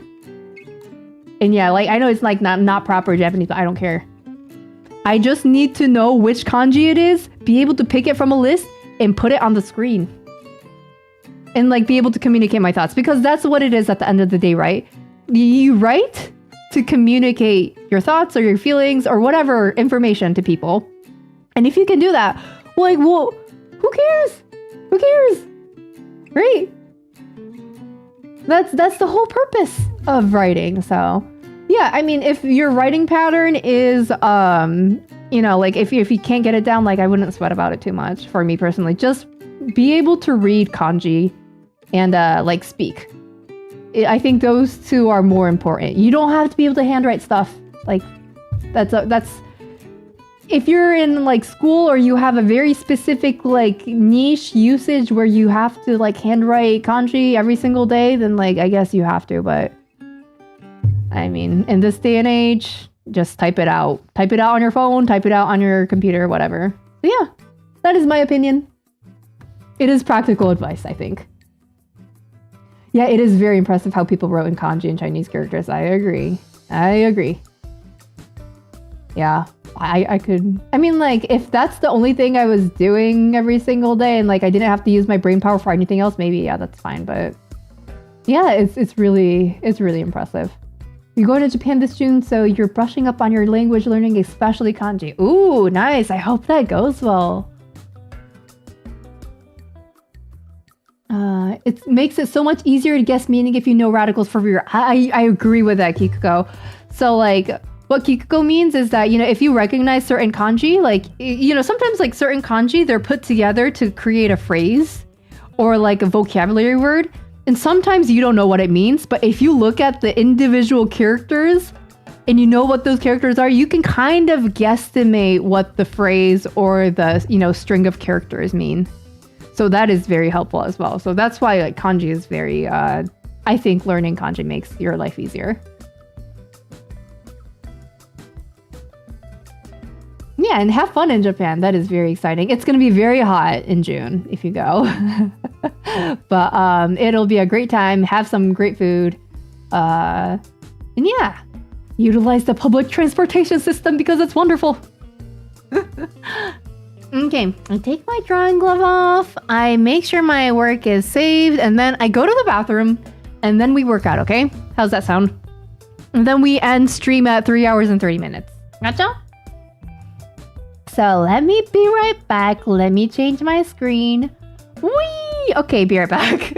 And yeah, like I know it's like not proper Japanese, but I don't care. I just need to know which kanji it is, be able to pick it from a list, and put it on the screen. And like be able to communicate my thoughts, because that's what it is at the end of the day, right? You write to communicate your thoughts or your feelings or whatever information to people. And if you can do that, well, who cares? Who cares? Right? That's the whole purpose of writing. So yeah, I mean, if your writing pattern is, like if you can't get it down, like I wouldn't sweat about it too much for me personally. Just be able to read kanji and like speak. I think those two are more important. You don't have to be able to handwrite stuff. Like that's if you're in like school or you have a very specific like niche usage where you have to like handwrite kanji every single day, then like I guess you have to. But I mean, in this day and age, just type it out. Type it out on your phone, type it out on your computer, whatever. So yeah, that is my opinion. It is practical advice, I think. Yeah, it is very impressive how people wrote in kanji and Chinese characters. I agree. Yeah, I could... I mean, like, if that's the only thing I was doing every single day and, like, I didn't have to use my brain power for anything else, maybe, yeah, that's fine. But, yeah, it's really impressive. You're going to Japan this June, so you're brushing up on your language learning, especially kanji. Ooh, nice. I hope that goes well. It makes it so much easier to guess meaning if you know radicals for real. I agree with that, Kikuko. So, like, what Kikuko means is that, if you recognize certain kanji, like, sometimes, like, certain kanji, they're put together to create a phrase or, like, a vocabulary word. And sometimes you don't know what it means, but if you look at the individual characters and you know what those characters are, you can kind of guesstimate what the phrase or the, string of characters mean. So that is very helpful as well. So that's why like kanji is very, I think learning kanji makes your life easier. Yeah, and have fun in Japan. That is very exciting. It's going to be very hot in June if you go. But it'll be a great time. Have some great food. And yeah, utilize the public transportation system because it's wonderful. Okay, I take my drawing glove off. I make sure my work is saved. And then I go to the bathroom. And then we work out, okay? How's that sound? And then we end stream at 3 hours and 30 minutes. Gotcha? So let me be right back. Let me change my screen. Whee! Okay, be right back.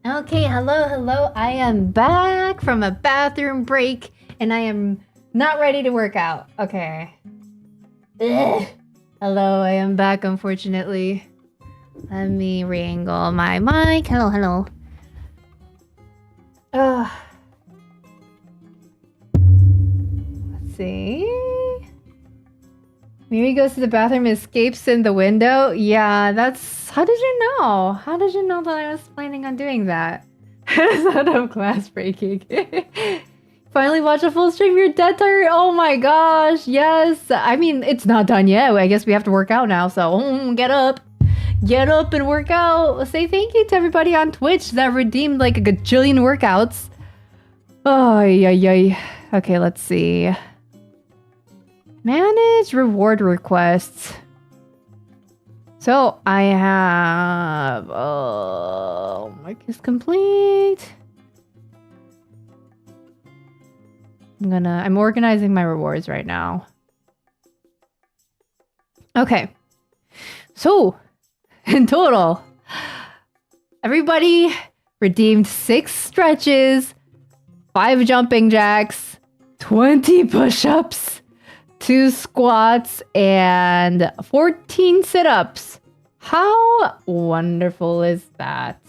Okay, hello. I am back from a bathroom break and I am not ready to work out. Okay. Ugh. Hello, I am back, unfortunately. Let me re-angle my mic. Hello. Let's see. Mieri goes to the bathroom, escapes in the window. Yeah, that's... How did you know? How did you know that I was planning on doing that? Out of class breaking. Finally watch a full stream. You're dead tired. Oh my gosh. Yes. I mean, it's not done yet. I guess we have to work out now. So get up. Get up and work out. Say thank you to everybody on Twitch that redeemed like a gajillion workouts. Oh, yeah. Okay, let's see. Manage reward requests. So I have mark is complete. I'm organizing my rewards right now. Okay. So in total, everybody redeemed 6 stretches, 5 jumping jacks, 20 push-ups, 2 squats, and 14 sit-ups. How wonderful is that?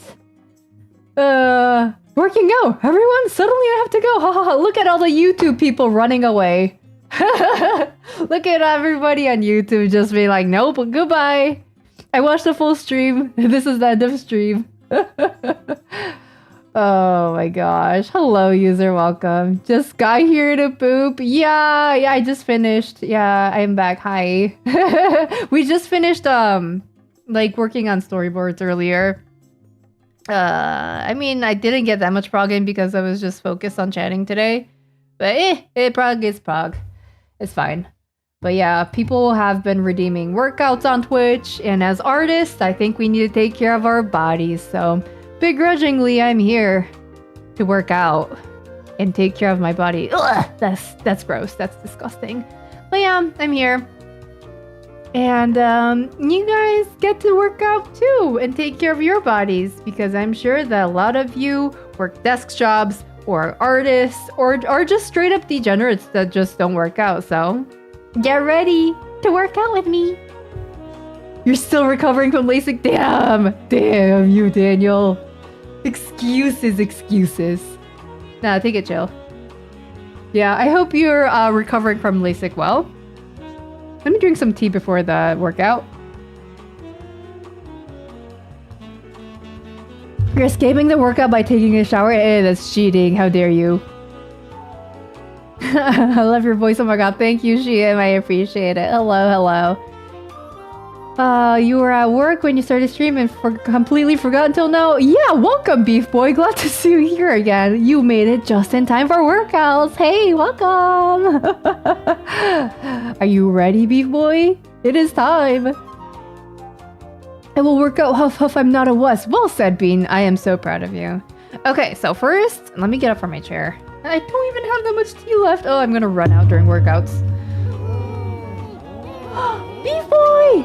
Working out. Everyone, suddenly I have to go. Ha ha ha. Look at all the YouTube people running away. Look at everybody on YouTube just being like, nope, goodbye. I watched the full stream. This is the end of stream. Oh my gosh. Hello, user. Welcome. Just got here to poop. Yeah, I just finished. Yeah, I'm back. Hi. We just finished, like working on storyboards earlier. I mean, I didn't get that much prog in because I was just focused on chatting today. But prog is prog. It's fine. But yeah, people have been redeeming workouts on Twitch. And as artists, I think we need to take care of our bodies. So begrudgingly, I'm here to work out and take care of my body. Ugh, that's gross. That's disgusting. But yeah, I'm here. And you guys get to work out too and take care of your bodies because I'm sure that a lot of you work desk jobs or are artists or just straight up degenerates that just don't work out. So get ready to work out with me. You're still recovering from LASIK? Damn you, Daniel. Excuses. Nah, take it chill. Yeah, I hope you're recovering from LASIK well. Let me drink some tea before the workout. You're escaping the workout by taking a shower? That's cheating. How dare you? I love your voice. Oh my god. Thank you, Shiem. I appreciate it. Hello. You were at work when you started streaming and completely forgot until now. Yeah, welcome, Beef Boy. Glad to see you here again. You made it just in time for workouts. Hey, welcome. Are you ready, Beef Boy? It is time. I will work out. Huff, huff, I'm not a wuss. Well said, Bean. I am so proud of you. Okay, so first, let me get up from my chair. I don't even have that much tea left. Oh, I'm gonna run out during workouts. Beef Boy!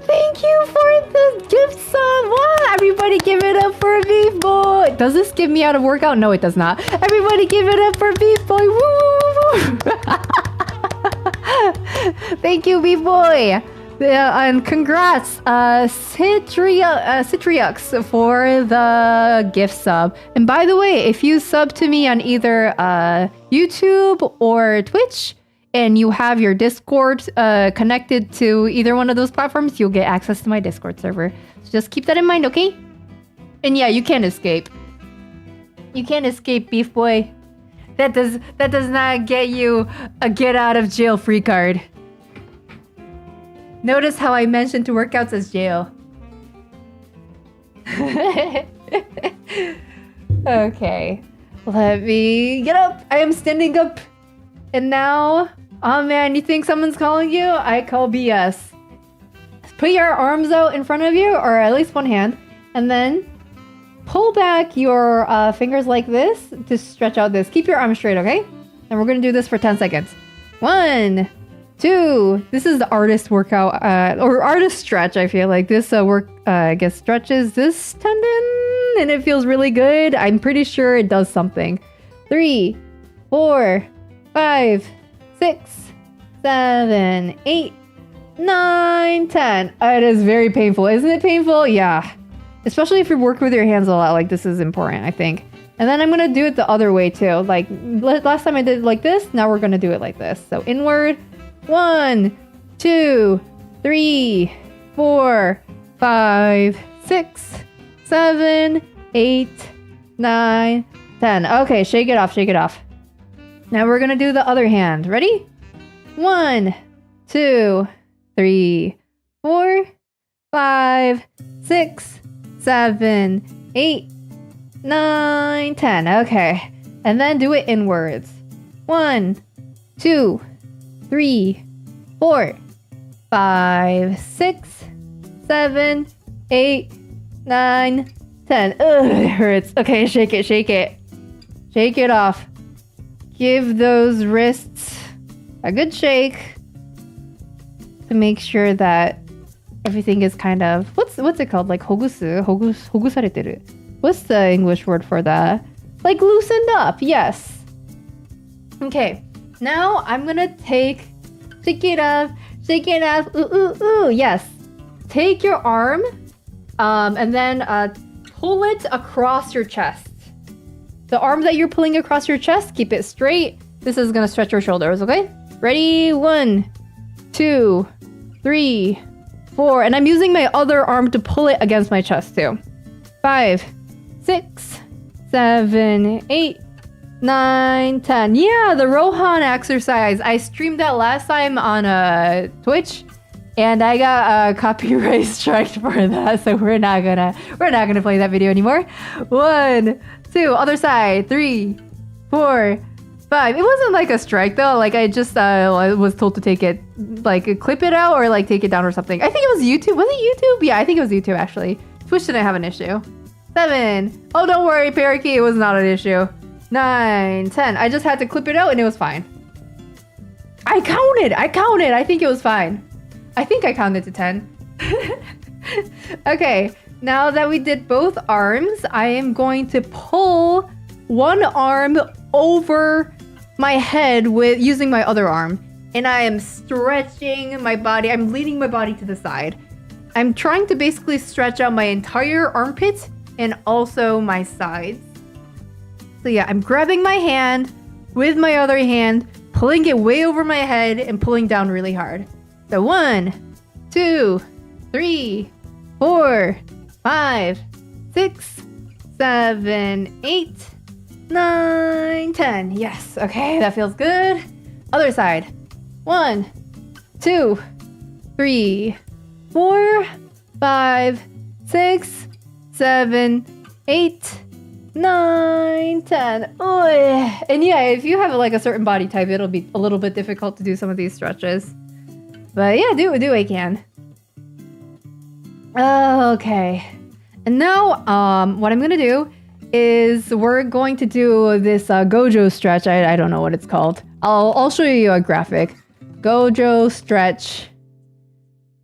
Thank you for the gift sub! What? Everybody give it up for Beef Boy! Does this give me out of workout? No, it does not. Everybody give it up for Beef Boy! Woo! Thank you, Beef Boy! And congrats, Citriux for the gift sub. And by the way, if you sub to me on either YouTube or Twitch, and you have your Discord connected to either one of those platforms, you'll get access to my Discord server. So just keep that in mind, okay? And yeah, you can't escape. You can't escape, Beef Boy. That does not get you a get out of jail free card. Notice how I mentioned to workouts as jail. Okay. Let me get up. I am standing up. And now, oh man, you think someone's calling you? I call BS. Put your arms out in front of you, or at least one hand, and then pull back your fingers like this to stretch out this. Keep your arms straight, okay? And we're gonna do this for 10 seconds. 1, 2. This is the artist workout, or artist stretch, I feel like. This I guess stretches this tendon, and it feels really good. I'm pretty sure it does something. 3, 4, 5, 6, 7, 8, 9, 10. It is very painful. Isn't it painful? Yeah. Especially if you work with your hands a lot, like this is important, I think. And then I'm gonna do it the other way too. Like last time I did it like this, now we're gonna do it like this. So inward, 1, 2, 3, 4, 5, 6, 7, 8, 9, 10. Okay, shake it off, shake it off. Now we're gonna do the other hand. Ready? 1, 2, 3, 4, 5, 6, 7, 8, 9, 10. Okay. And then do it inwards. 1, 2, 3, 4, 5, 6, 7, 8, 9, 10. Ugh, it hurts. Okay, shake it, shake it. Shake it off. Give those wrists a good shake to make sure that everything is kind of what's it called? Like hogusareteru. What's the English word for that? Like loosened up. Yes. Okay. Now I'm gonna shake it off. Shake it off. Ooh ooh ooh. Yes. Take your arm, and then pull it across your chest. The arm that you're pulling across your chest, keep it straight. This is gonna stretch your shoulders. Okay. Ready? 1, 2, 3, 4, and I'm using my other arm to pull it against my chest too. 5, 6, 7, 8, 9, 10. Yeah, the Rohan exercise. I streamed that last time on Twitch, and I got a copyright strike for that, so we're not gonna play that video anymore. 1, 2, other side. 3, 4, 5. It wasn't like a strike though. Like I just I was told to take it, like clip it out or like take it down or something. I think it was YouTube. Was it YouTube? Yeah, I think it was YouTube actually. Twitch didn't have an issue. 7. Oh, don't worry, Parakeet. It was not an issue. 9, 10. I just had to clip it out and it was fine. I counted. I think it was fine. I think I counted to 10. Okay. Now that we did both arms, I am going to pull one arm over my head with using my other arm, and I am stretching my body. I'm leaning my body to the side. I'm trying to basically stretch out my entire armpit and also my sides. So yeah, I'm grabbing my hand with my other hand, pulling it way over my head and pulling down really hard. So 1, 2, 3, 4, 5, 6, 7, 8, 9, 10. Yes. Okay, that feels good. Other side. 1, 2, 3, 4, 5, 6, 7, 8, 9, 10. Oh, yeah. And yeah, if you have like a certain body type, it'll be a little bit difficult to do some of these stretches. But yeah, do what can. Okay. And now, what I'm gonna do is we're going to do this Gojo stretch. I don't know what it's called. I'll show you a graphic. Gojo stretch.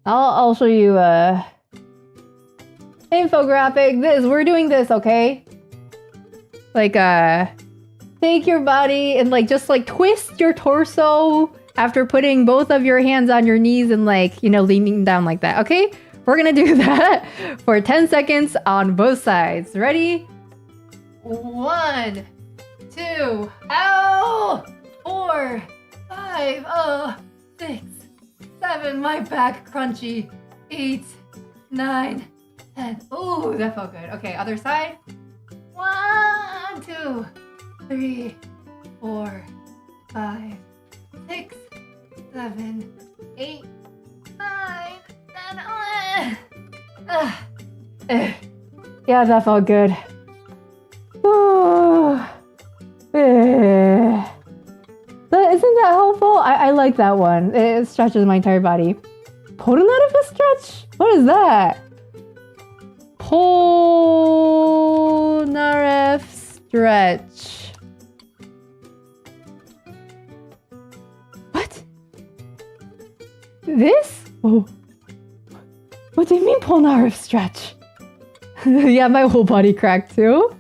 I'll show you a infographic. We're doing this, okay? Like take your body and like just like twist your torso after putting both of your hands on your knees and like, you know, leaning down like that, okay? We're gonna do that for 10 seconds on both sides. Ready? 1, 2, ow! 4, 5, 6, 7, my back crunchy. 8, 9, 10. Ooh, that felt good. Okay, other side. 1, 2, 3, 4, 5, 6, 7, 8, 9, 10. Yeah, that felt good. Isn't that helpful? I like that one. It stretches my entire body. Polnareff stretch? What is that? Polnareff stretch. What? This? Oh. What do you mean Polnareff stretch? Yeah, my whole body cracked too.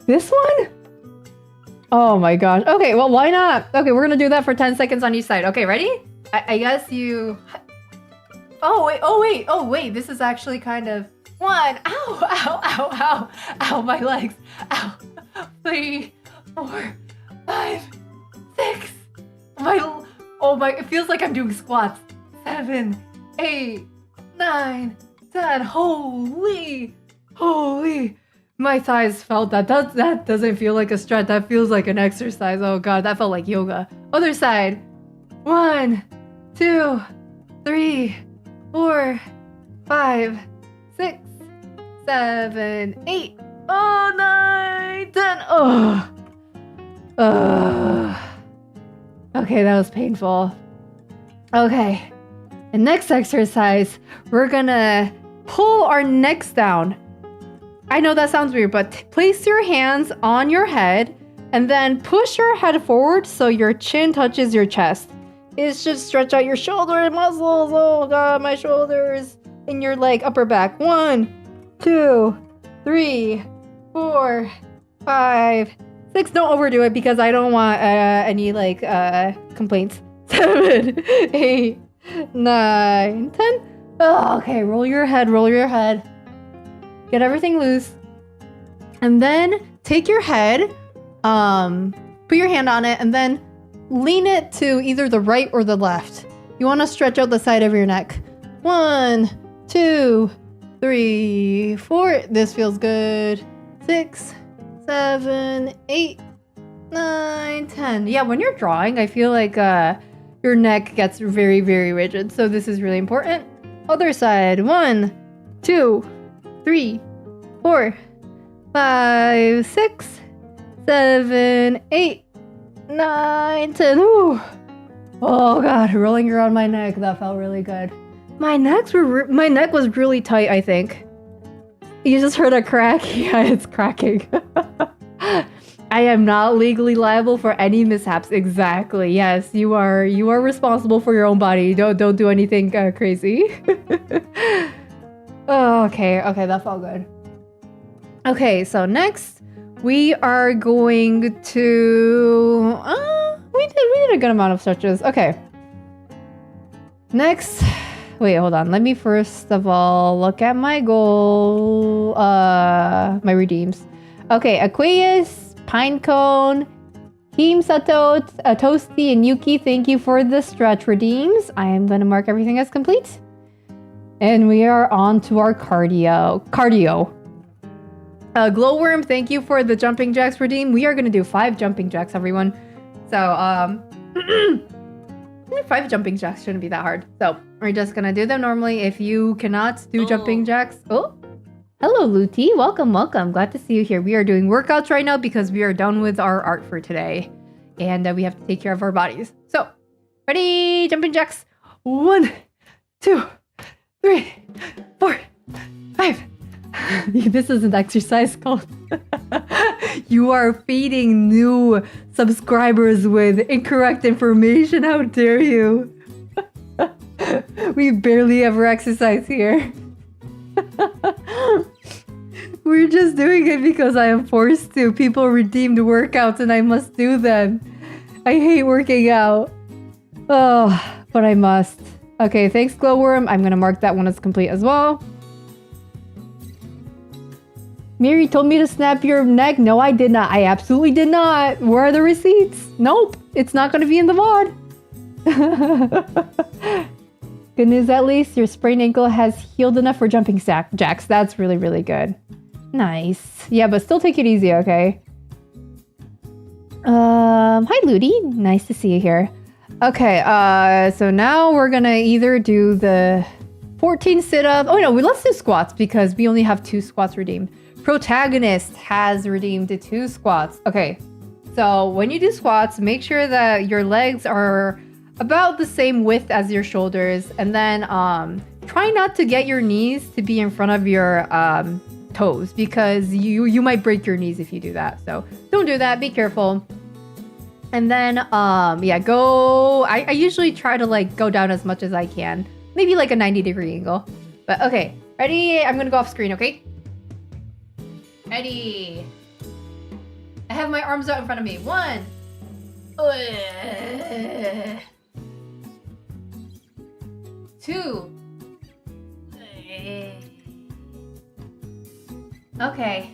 This one? Oh my gosh. Okay, well, why not? Okay, we're gonna do that for 10 seconds on each side. Okay, ready? I guess you... Oh, wait. This is actually kind of... 1. Ow, my legs. Ow. 3, 4, 5, 6. It feels like I'm doing squats. 7, 8, 9, 10. Holy. My thighs felt that. That doesn't feel like a stretch. That feels like an exercise. Oh god, that felt like yoga. Other side. 1, 2, 3, 4, 5, 6, 7, 8. Oh, 9, 10. Okay, that was painful. Okay. The next exercise, we're gonna pull our necks down. I know that sounds weird, but place your hands on your head and then push your head forward so your chin touches your chest. It should stretch out your shoulder muscles. Oh god, my shoulders. And your upper back. 1, 2, 3, 4, 5, 6. Don't overdo it because I don't want any complaints. 7, 8, 9, 10. Oh, okay, roll your head. Get everything loose. And then take your head, put your hand on it, and then lean it to either the right or the left. You want to stretch out the side of your neck. 1, 2, 3, 4. This feels good. 6, 7, 8, 9, 10. Yeah, when you're drawing, I feel like your neck gets very, very rigid. So this is really important. Other side. 1, 2, 3, 4, 5, 6, 7, 8, 9, 10. Ooh. Oh god, rolling around my neck. That felt really good. My neck was really tight, I think. You just heard a crack? Yeah, it's cracking. I am not legally liable for any mishaps. Exactly. Yes, you are responsible for your own body. Don't do anything crazy. Oh, okay, that felt good. Okay, so next we are going to we did a good amount of stretches. Okay. Next, wait, hold on. Let me first of all look at my goal, my redeems. Okay, Aquarius, Pinecone, Himsato, Toasty, and Yuki, thank you for the stretch redeems. I am going to mark everything as complete. And we are on to our cardio. Glowworm, thank you for the jumping jacks redeem. We are going to do 5 jumping jacks, everyone. So, 5 jumping jacks shouldn't be that hard. So, we're just going to do them normally. If you cannot do jumping jacks... Oh, hello, Luti. Welcome. Glad to see you here. We are doing workouts right now because we are done with our art for today. And we have to take care of our bodies. So, ready? Jumping jacks. 1, 2, 3, 4, 5. This is an exercise called you are feeding new subscribers with incorrect information. How dare you? We barely ever exercise here. We're just doing it because I am forced to. People redeemed workouts and I must do them. I hate working out. Oh, but I must. Okay, thanks, Glowworm. I'm gonna mark that one as complete as well. Mieri told me to snap your neck. No, I did not. I absolutely did not. Where are the receipts? Nope. It's not going to be in the VOD. Good news, at least. Your sprained ankle has healed enough for jumping jacks. That's really, really good. Nice. Yeah, but still take it easy, okay? Hi, Ludi. Nice to see you here. Okay, so now we're going to either do the 14 sit-ups. Oh, no, let's do squats because we only have 2 squats redeemed. Protagonist has redeemed 2 squats. Okay, so when you do squats, make sure that your legs are about the same width as your shoulders, and then try not to get your knees to be in front of your toes because you might break your knees if you do that. So don't do that. Be careful. And then yeah, go. I usually try to go down as much as I can, maybe like a 90-degree angle. But okay, Ready? I'm gonna go off screen, okay? Ready. I have my arms out in front of me. 1. 2. Okay.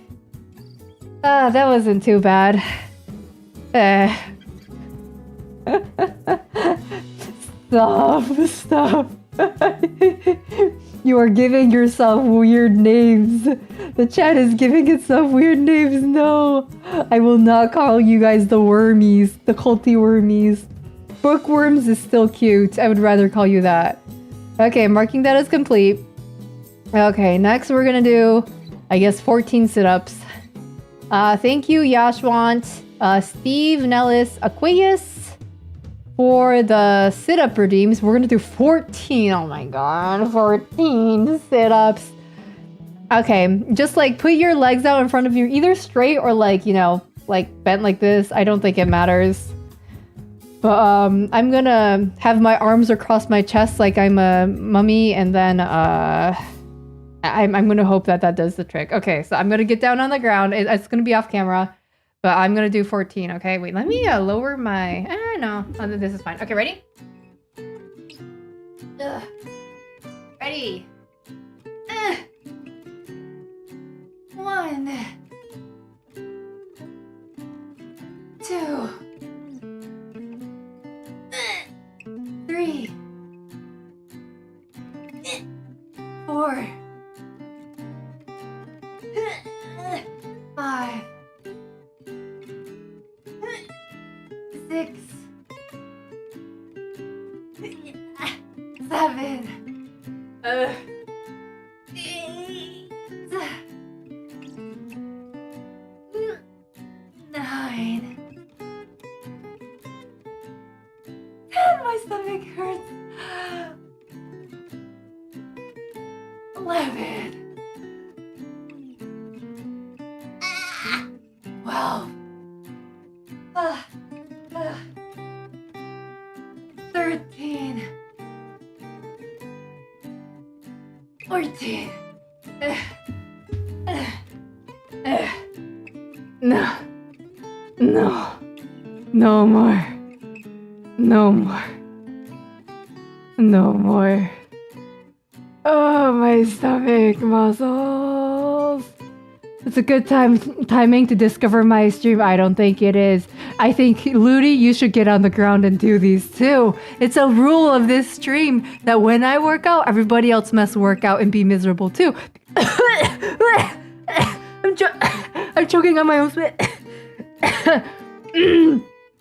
That wasn't too bad. Stop. You are giving yourself weird names. The chat is giving itself weird names. No, I will not call you guys the wormies, the culty wormies. Bookworms is still cute. I would rather call you that. Okay, marking that as complete. Okay, next we're gonna do, I guess, 14 sit-ups. Thank you, Yashwant, Steve, Nellis, Aquarius, for the sit-up redeems. We're gonna do 14. Oh my god, 14 sit-ups. Okay, just like put your legs out in front of you, either straight or like, you know, like bent like this. I don't think it matters. But I'm gonna have my arms across my chest like I'm a mummy, and then I'm gonna hope that that does the trick. Okay, so I'm gonna get down on the ground. It's gonna be off camera, but I'm gonna do 14. Okay, wait, let me lower my. No, this is fine. Okay, ready? Ready? 1, 2, 3, 4, 5, 6, 7, 8, 9. My stomach hurts. 11. 12. 13. 14. No. No more. No more. No more. Oh, my stomach muscles. It's a good timing to discover my stream. I don't think it is. I think, Ludi, you should get on the ground and do these too. It's a rule of this stream that when I work out, everybody else must work out and be miserable too. I'm choking on my own spit.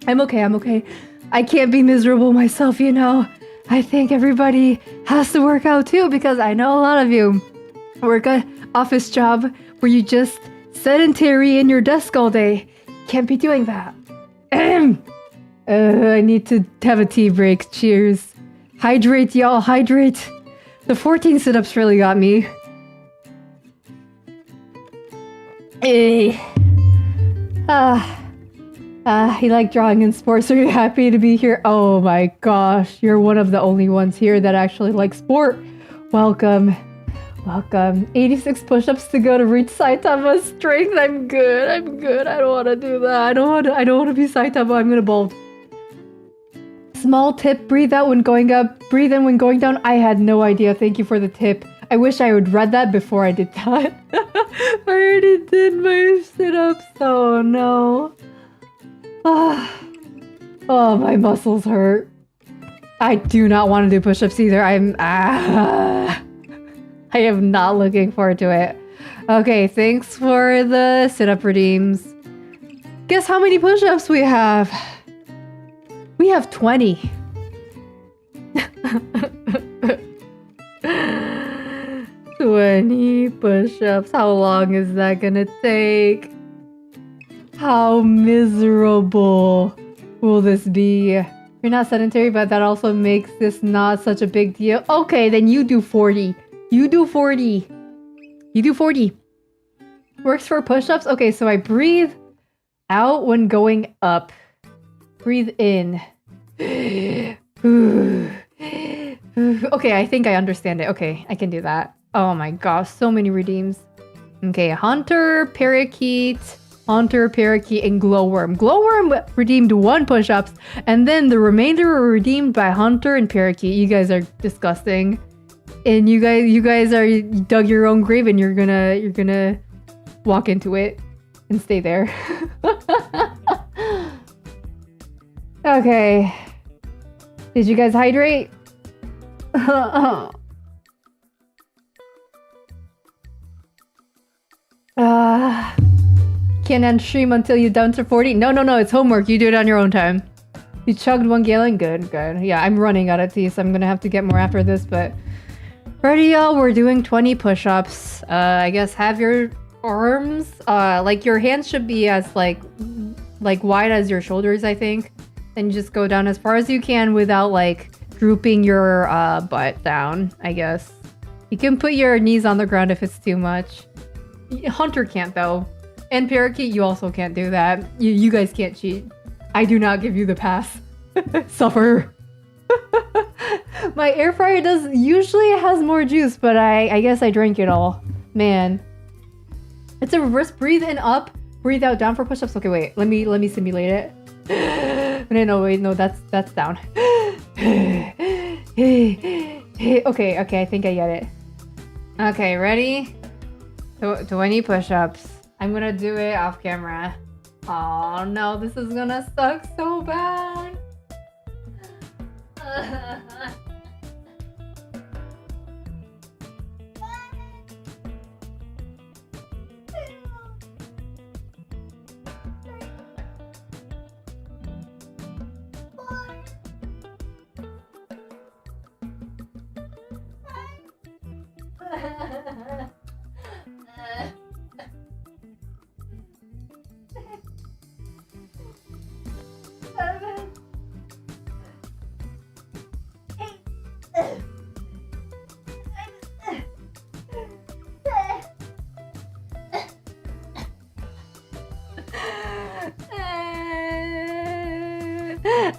I'm okay. I can't be miserable myself, you know. I think everybody has to work out too, because I know a lot of you work an office job where you just sedentary in your desk all day. Can't be doing that. I need to have a tea break. Cheers. Hydrate, y'all. Hydrate. The 14 sit-ups really got me. Hey. You like drawing in sports? Are you happy to be here? Oh my gosh, you're one of the only ones here that actually like sport. Welcome. 86 push-ups to go to reach Saitama's strength. I'm good. I don't want to do that. I don't want to be Saitama. I'm gonna bold. Small tip: breathe out when going up, breathe in when going down. I had no idea. Thank you for the tip. I wish I would read that before I did that. I already did my sit-ups. Oh no. Oh, my muscles hurt. I do not want to do push-ups either. I am not looking forward to it. Okay, thanks for the sit-up redeems. Guess how many push-ups we have? We have 20. 20 push-ups. How long is that gonna take? How miserable will this be? You're not sedentary, but that also makes this not such a big deal. Okay, then you do 40. You do 40. Works for push-ups? Okay, so I breathe out when going up. Breathe in. Okay, I think I understand it. Okay, I can do that. Oh my gosh, so many redeems. Okay, Hunter, Parakeet, and Glowworm. Glowworm redeemed 1 push-ups, and then the remainder were redeemed by Hunter and Parakeet. You guys are disgusting. And you guys are dug your own grave, and you're gonna walk into it and stay there. Okay. Did you guys hydrate? Can't end stream until you're down to 40. No, it's homework. You do it on your own time. You chugged 1 gallon? Good. Yeah, I'm running out of tea, so I'm gonna have to get more after this, but... Ready, y'all? We're doing 20 push-ups. I guess have your arms... like, your hands should be as, like wide as your shoulders, I think. Then you just go down as far as you can without, like, drooping your, butt down, I guess. You can put your knees on the ground if it's too much. Hunter can't, though. And Parakeet, you also can't do that. You guys can't cheat. I do not give you the pass. Suffer. My air fryer usually it has more juice, but I guess I drank it all. Man. It's a reverse breathe in up, breathe out down for push-ups. Okay, wait. Let me simulate it. No, that's down. Okay, I think I get it. Okay, ready? 20 push-ups. I'm gonna do it off camera. Oh no, this is gonna suck so bad.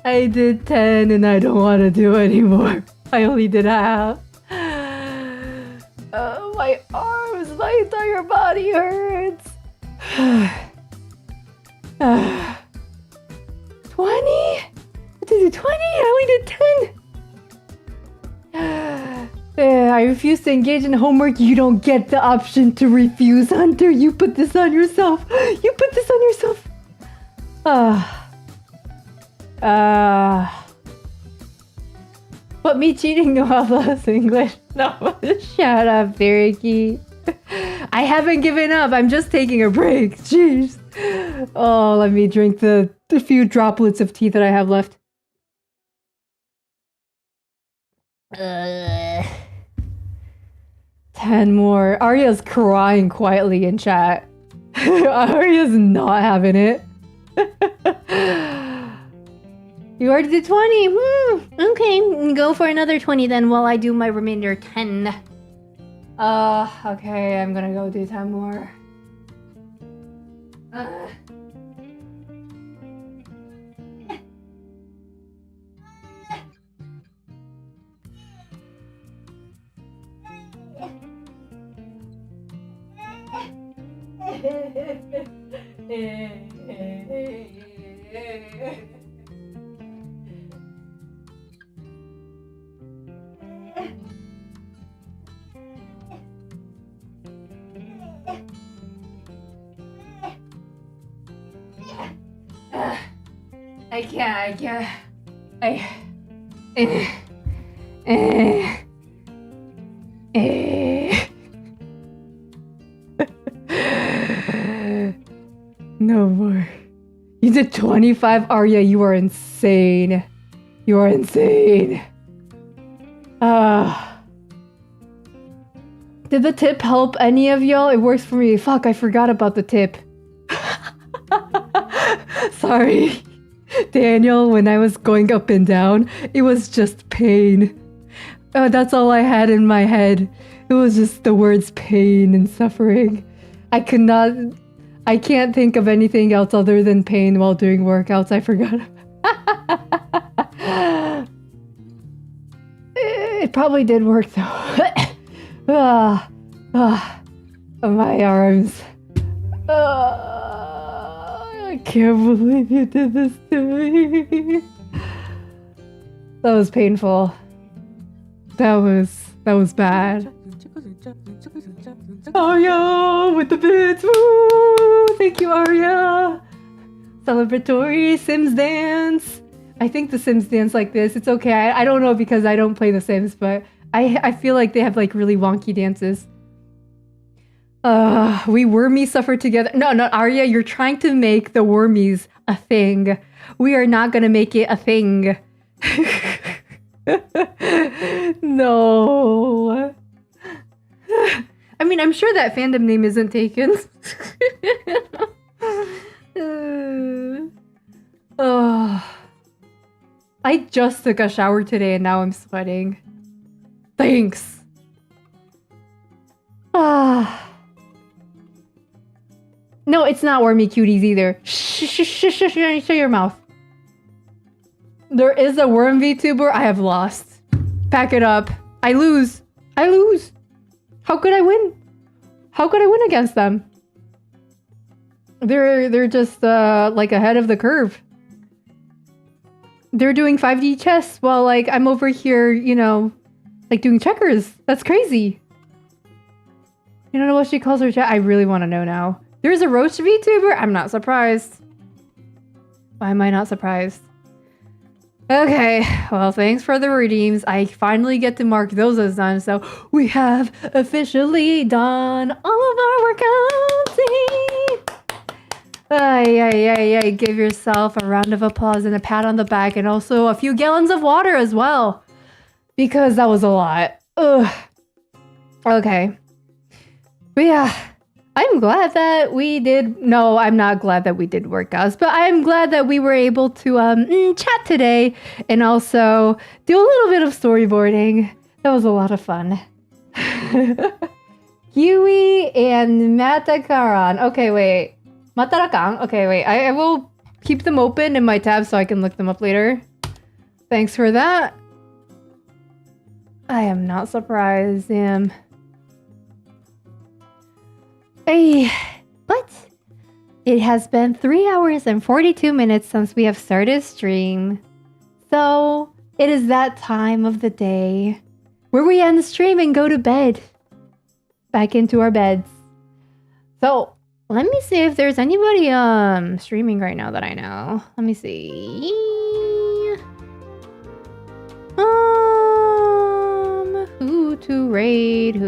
I did 10 and I don't want to do anymore. I only did half. My arms, my entire body hurts. 20? I did 20? I only did 10. I refuse to engage in homework. You don't get the option to refuse, Hunter. You put this on yourself. But me cheating no less English. No, shut up, Parakeet. I haven't given up. I'm just taking a break. Jeez. Oh, let me drink the few droplets of tea that I have left. 10 more. Arya's crying quietly in chat. Arya's not having it. You already did 20. Okay, go for another 20 then while I do my remainder 10. Okay, I'm gonna go do 10 more. I can't. No more. You did 25? Arya, you are insane. You are insane. Did the tip help any of y'all? It works for me. Fuck, I forgot about the tip. Sorry. Daniel, when I was going up and down, it was just pain. That's all I had in my head. It was just the words pain and suffering. I can't think of anything else other than pain while doing workouts. I forgot. It probably did work though. Ah, my arms. I can't believe you did this to me. That was painful. That was bad. Arya with the bits. Woo! Thank you, Arya. Celebratory Sims dance. I think the Sims dance like this. It's okay. I don't know because I don't play the Sims, but I feel like they have like really wonky dances. We wormies suffer together. No, Arya, you're trying to make the wormies a thing. We are not gonna make it a thing. No. I mean, I'm sure that fandom name isn't taken. I just took a shower today and now I'm sweating. Thanks. No, it's not wormy cuties either. Shut your mouth. There is a worm VTuber. I have lost. Pack it up. I lose. How could I win? How could I win against them? They're just like ahead of the curve. They're doing 5D chess while like I'm over here, you know, like doing checkers. That's crazy. You don't know what she calls her chat? I really want to know now. There's a roach VTuber? I'm not surprised. Why am I not surprised? Okay, well, thanks for the redeems. I finally get to mark those as done, so we have officially done all of our work counting. Ay. Give yourself a round of applause and a pat on the back and also a few gallons of water as well. Because that was a lot. Ugh. Okay. But yeah, I'm glad that we did... No, I'm not glad that we did workouts, but I'm glad that we were able to chat today and also do a little bit of storyboarding. That was a lot of fun. Huey and Matakaran. Okay, wait. Matarakan? Okay, wait. I will keep them open in my tab so I can look them up later. Thanks for that. I am not surprised, damn. Hey, but it has been 3 hours and 42 minutes since we have started stream. So it is that time of the day where we end the stream and go to bed. Back into our beds. So let me see if there's anybody streaming right now that I know. Let me see. Who to raid?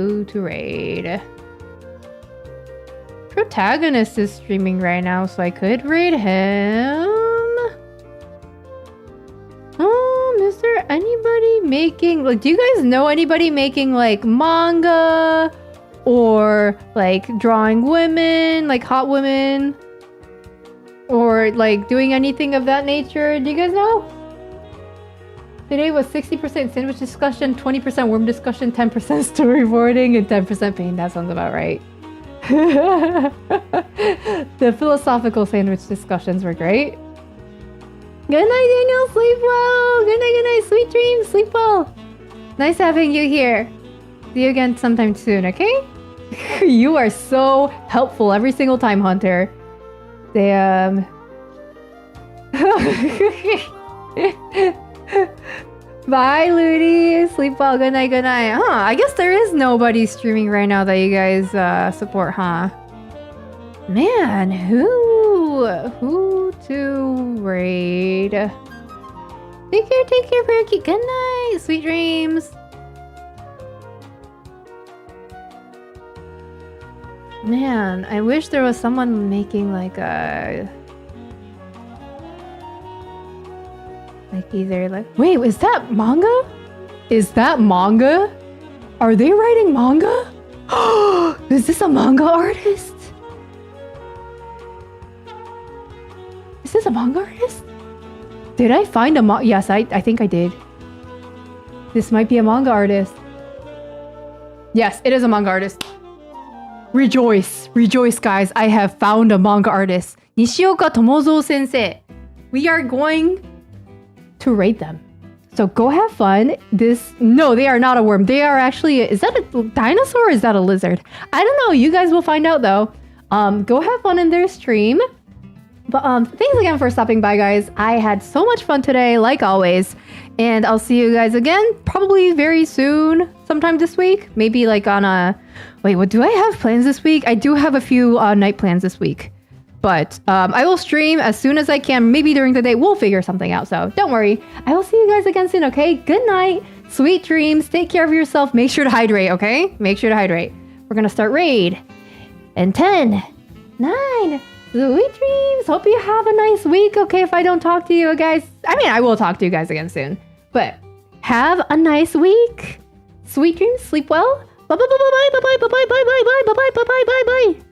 Protagonist is streaming right now, so I could raid him. Is there anybody making... Like, do you guys know anybody making, like, manga? Or, like, drawing women? Like, hot women? Or, like, doing anything of that nature? Do you guys know? Today was 60% sandwich discussion, 20% worm discussion, 10% storyboarding, and 10% pain. That sounds about right. The philosophical sandwich discussions were great. Good night, Daniel. Sleep well. Good night. Sweet dreams. Sleep well. Nice having you here. See you again sometime soon, okay? You are so helpful every single time, Hunter. Damn. Bye, Ludi. Sleep well. Good night. Huh, I guess there is nobody streaming right now that you guys support, huh? Man, who to raid? Take care, Perky. Good night. Sweet dreams. Man, I wish there was someone making like a... Like either like... Wait, is that manga? Is that manga? Are they writing manga? Is this a manga artist? Is this a manga artist? Did I find a manga? Yes, I think I did. This might be a manga artist. Yes, it is a manga artist. Rejoice, guys. I have found a manga artist. Nishioka Tomozo sensei. We are going to rate them. So So go have fun. No, they are not a worm. They are actually, is that a dinosaur or is that a lizard? I don't know. You guys will find out though. Go have fun in their stream. But thanks again for stopping by, guys. I had so much fun today, like always. And I'll see you guys again probably very soon, sometime this week. Maybe like on a... Wait, what do I have plans this week? I do have a few night plans this week. But I will stream as soon as I can. Maybe during the day. We'll figure something out. So don't worry. I will see you guys again soon, okay? Good night. Sweet dreams. Take care of yourself. Make sure to hydrate, okay? Make sure to hydrate. We're going to start raid. And 10, 9... Sweet dreams. Hope you have a nice week. Okay, if I don't talk to you guys, I mean, I will talk to you guys again soon. But have a nice week. Sweet dreams. Sleep well. Bye bye bye bye bye bye bye bye bye bye bye bye bye bye bye bye.